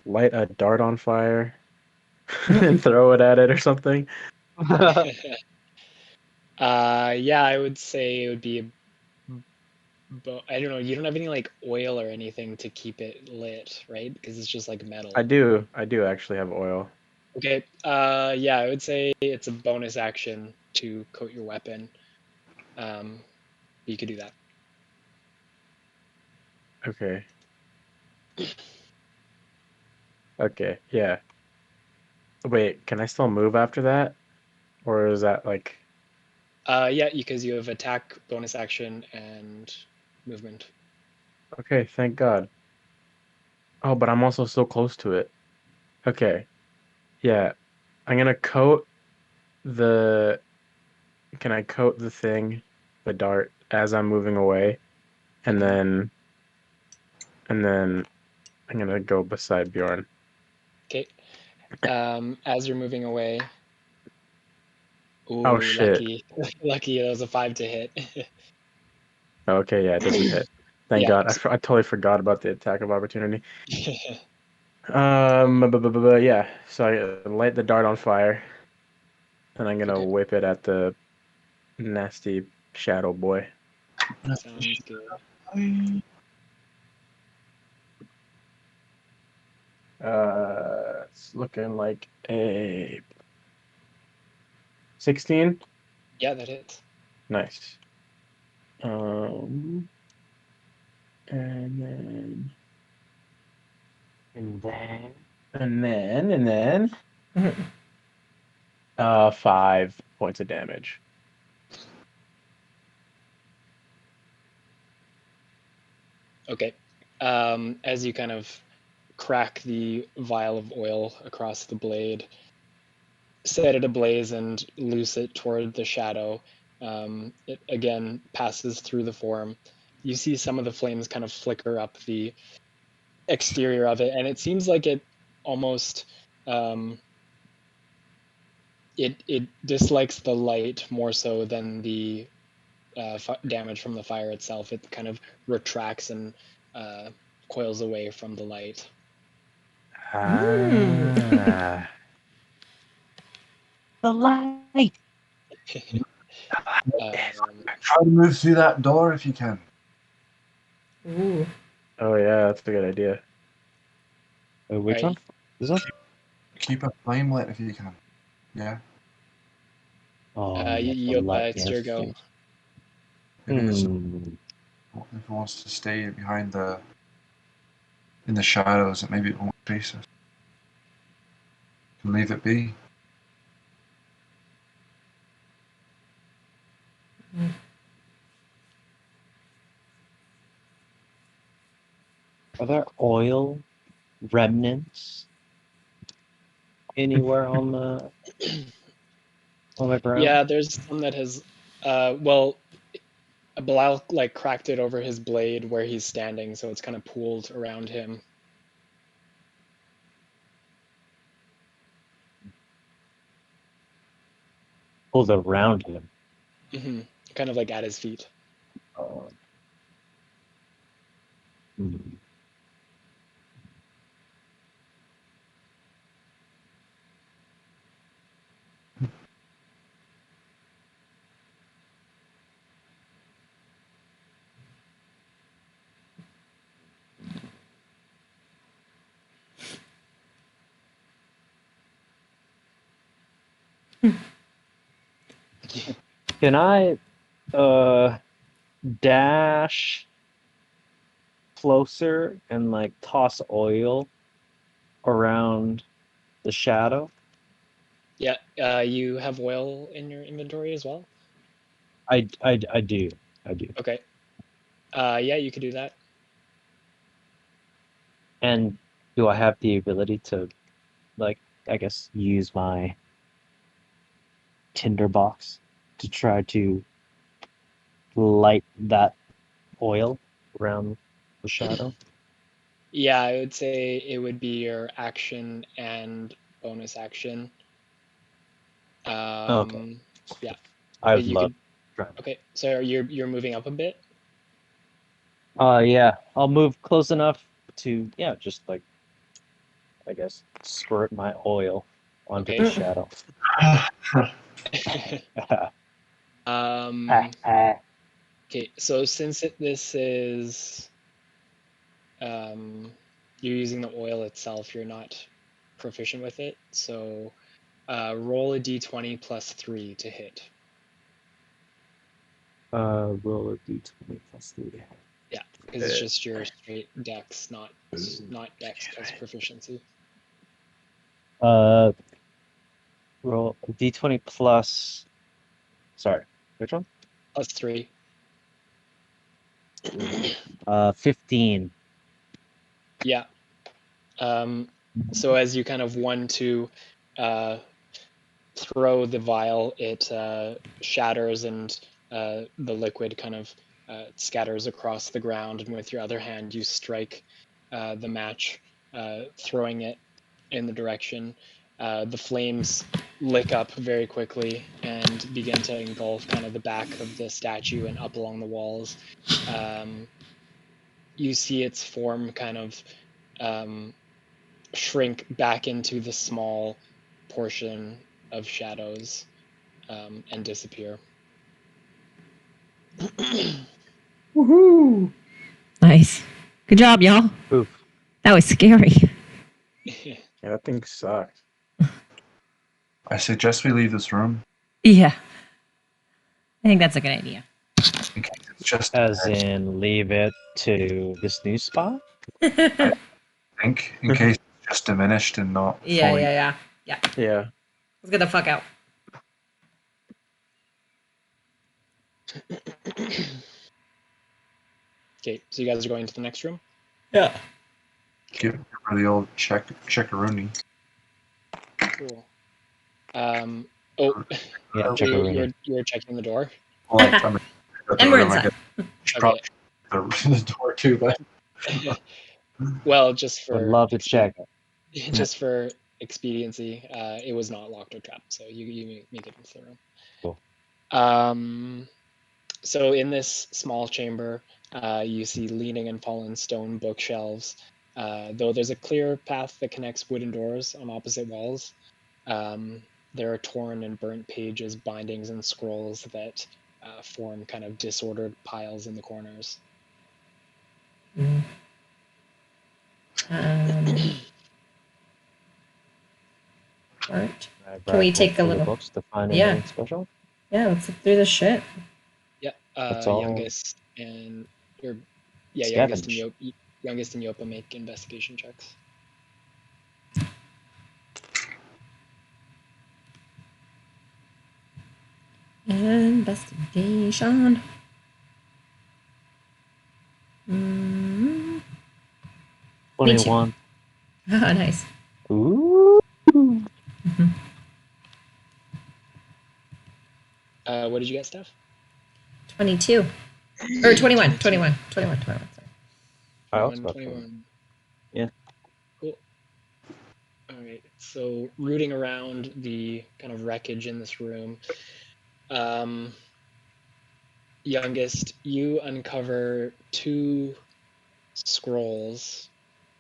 light a dart on fire and throw it at it or something? Yeah, I would say it would be I don't know, you don't have any like oil or anything to keep it lit, right? Because it's just like metal. I do actually have oil. Okay, yeah, I would say it's a bonus action to coat your weapon. You could do that. Okay. Okay, yeah. Wait, can I still move after that? Or is that like Yeah, because you have attack, bonus action, and movement. okay, thank God. Oh, but I'm also so close to it. Okay. Yeah. I'm gonna coat the can I coat the thing, the dart, as I'm moving away? And Mhm. then I'm gonna go beside Bjorn. Okay. As you're moving away. Oh Ooh, shit. lucky. Lucky, that was a 5 to hit. Okay, yeah, it doesn't hit. Thank Yeah. God. I totally forgot about the attack of opportunity. Yeah. So I light the dart on fire, and I'm gonna Okay, whip it at the nasty shadow boy. sounds good. It's looking like a 16. Yeah, that hits. Nice. Um, and then And then and then 5 points of damage. Okay. As you kind of crack the vial of oil across the blade, set it ablaze and loose it toward the shadow. It again passes through the form. You see some of the flames kind of flicker up the exterior of it, and it seems like it almost it dislikes the light more so than the damage from the fire itself. It kind of retracts and coils away from the light. ah, the light. Um, Try to move through that door if you can. Ooh. Oh yeah, that's a good idea. Which Right. one? This one? Keep a flame lit if you can. Yeah. Oh, yeah, the Yopa, light. it's Yes. your go. Yes. If it wants to stay behind in the shadows, maybe it won't face us. Leave it be. Are there oil remnants anywhere on the ground? Yeah, there's some that has well, Belial like cracked it over his blade where he's standing, so it's kind of pooled around him. Pulled around him. Hmm. Kind of like at his feet. Oh. Hmm. Can I dash closer and like toss oil around the shadow? Yeah, you have oil in your inventory as well? I do. I do. Okay. Yeah, you could do that. And do I have the ability to, like, I guess, use my tinderbox to try to light that oil around the shadow? Yeah, I would say it would be your action and bonus action. Okay. Yeah, I but would you love could. to try. Okay, so you're moving up a bit. Yeah, I'll move close enough to, yeah, just like, I guess, squirt my oil onto the Okay. shadow. Um. Okay, so since this is you're using the oil itself, you're not proficient with it. So roll a d20 plus 3 to hit. Roll a d20 plus 3. Yeah, because it's just your straight dex, not dex plus proficiency. Roll a d20 plus. Sorry, which one? Plus 3. 15. Yeah. So as you kind of want to throw the vial, it shatters and the liquid kind of scatters across the ground. And with your other hand, you strike the match, throwing it in the direction. The flames lick up very quickly and begin to engulf kind of the back of the statue and up along the walls. You see its form kind of shrink back into the small portion of shadows and disappear. Woohoo! Nice. Good job, y'all. Oof. That was scary. Yeah, that thing sucked. I suggest we leave this room. Yeah. I think that's a good idea. In case it's just As in, leave it to this new spot? I think in case it's just diminished and not fully. Yeah. Yeah. Let's get the fuck out. Okay, so you guys are going to the next room? Yeah. Give her the old checkaroonie. Cool. Oh, Yeah, check you're checking the door? Well, I mean, And we're inside. She Okay. probably the door too, but Well, just Would for love to check. just for expediency, it was not locked or trapped, so you make it into the room. Cool. So in this small chamber, you see leaning and fallen stone bookshelves. Though there's a clear path that connects wooden doors on opposite walls, there are torn and burnt pages, bindings, and scrolls that form kind of disordered piles in the corners. Art. I Can we grab take a through the little? books to find Yeah. anything special? Yeah, let's look through the shit. Yeah, That's all. youngest and Scavenge. youngest and Yopa make investigation checks. Investigation. Mm. 21. Ah, nice. Ooh. What did you get, Steph? 22. Or 21. 21. Sorry. I also 21, got 21. Yeah. Cool. All right. So rooting around the kind of wreckage in this room, youngest, you uncover 2 scrolls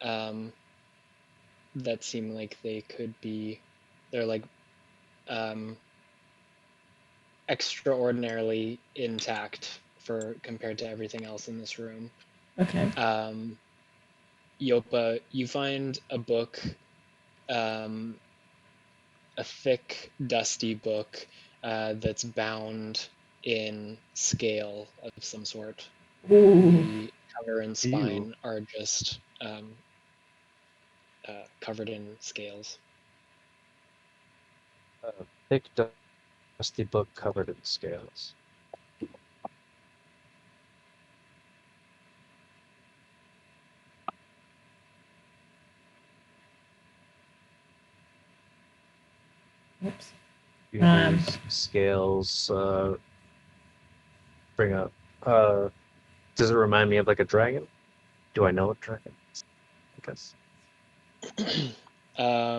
that seem like they're like extraordinarily intact for compared to everything else in this room. Okay. Yopa, you find a book a thick, dusty book that's bound in scale of some sort. Ooh. The cover and spine are just covered in scales. Thick, dusty book covered in scales. Oops. These scales bring up. Does it remind me of like a dragon? Do I know what dragon is? I guess.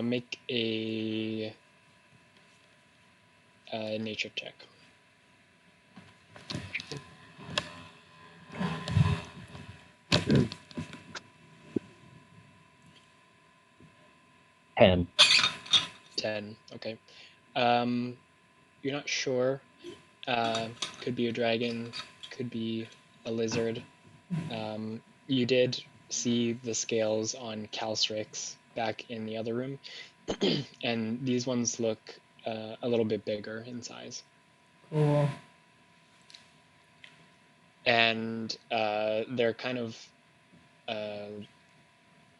Make a nature check. Ten. 10. Okay. You're not sure. Could be a dragon, could be a lizard. You did see the scales on Calstrix back in the other room, and these ones look a little bit bigger in size. Cool. And they're kind of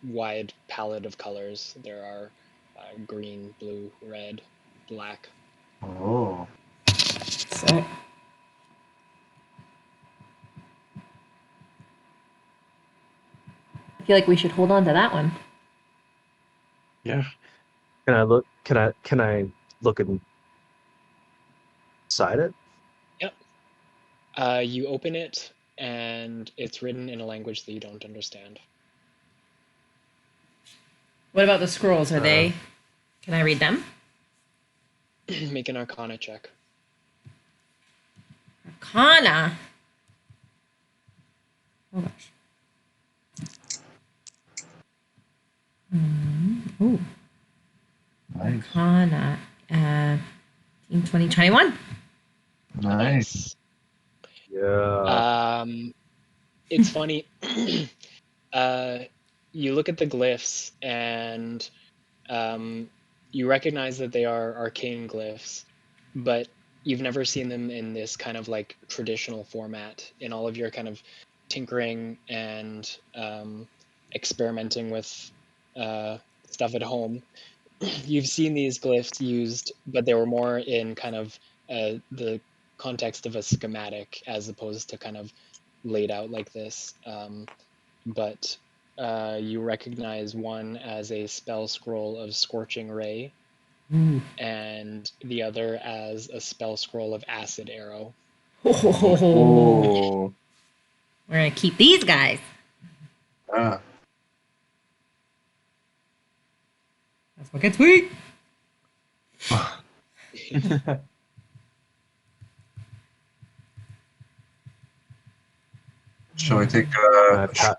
wide palette of colors. There are green, blue, red, black. Oh. Sick. I feel like we should hold on to that one. Yeah. Can I look? Can I look inside it? Yep. You open it, and it's written in a language that you don't understand. What about the scrolls? Are they? Can I read them? Make an Arcana check. Arcana. Oh gosh. Ooh. Nice. Arcana. 20, 21. Nice. Yeah. It's funny. You look at the glyphs, and you recognize that they are arcane glyphs, but you've never seen them in this kind of like traditional format. In all of your kind of tinkering and experimenting with stuff at home, you've seen these glyphs used, but they were more in kind of the context of a schematic as opposed to kind of laid out like this. But you recognize one as a spell scroll of Scorching Ray, and the other as a spell scroll of Acid Arrow. Oh. We're gonna keep these guys. Ah. That's fucking sweet. Shall we take a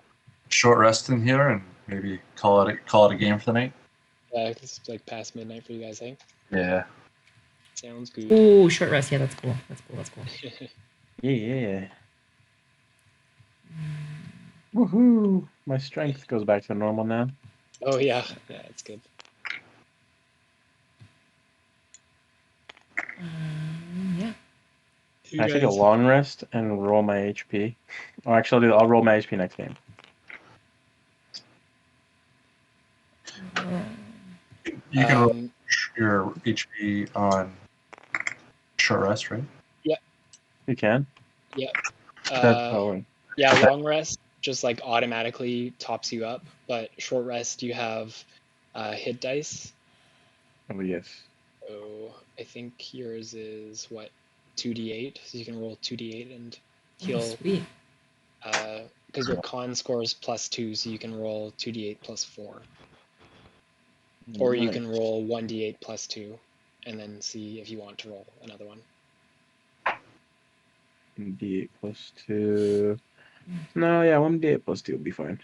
short rest in here and maybe call it a game for the night? It's like past midnight for you guys, eh? Yeah. Sounds good. Ooh, short rest. Yeah, that's cool. That's cool. That's cool. Yeah. Woohoo! My strength goes back to normal now. Oh yeah, it's good. Yeah. You Can I take a guys- long rest and roll my HP? Oh, actually, I'll roll my HP next game. You can roll Um, your HP on short rest, right? You can? yeah, long rest just like automatically tops you up, but short rest you have hit dice. Oh, yes. So I think yours is what, 2d8, so you can roll 2d8 and heal. Sweet. Because your con score is +2, so you can roll 2d8 +4. Or you can roll 1d8 +2, and then see if you want to roll another one. D8 +2. No, yeah, 1d8 +2 will be fine.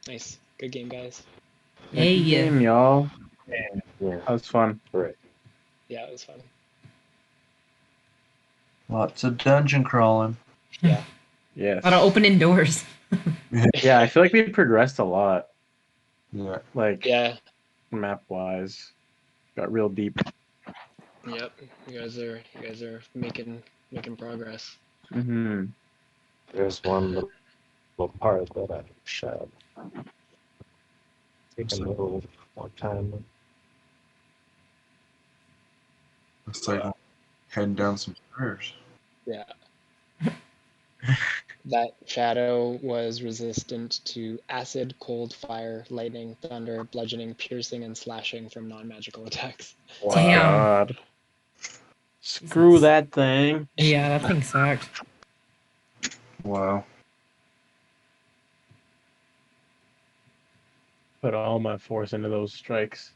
Nice. Good game, guys. Yeah. Good game, y'all. Yeah. That was fun. Right. Yeah, it was fun. Lots of dungeon crawling. Yeah. Yes. A lot of opening doors. Yeah, I feel like we progressed a lot. Yeah. Like Yeah. map wise, got real deep. Yep. You guys are making progress. Mm-hmm. There's one little part that I should take a little more time. Looks like we're heading down some stairs. Yeah. That shadow was resistant to acid, cold, fire, lightning, thunder, bludgeoning, piercing, and slashing from non-magical attacks. Damn. God. Screw that thing. Yeah, that thing sucked. Wow. Put all my force into those strikes.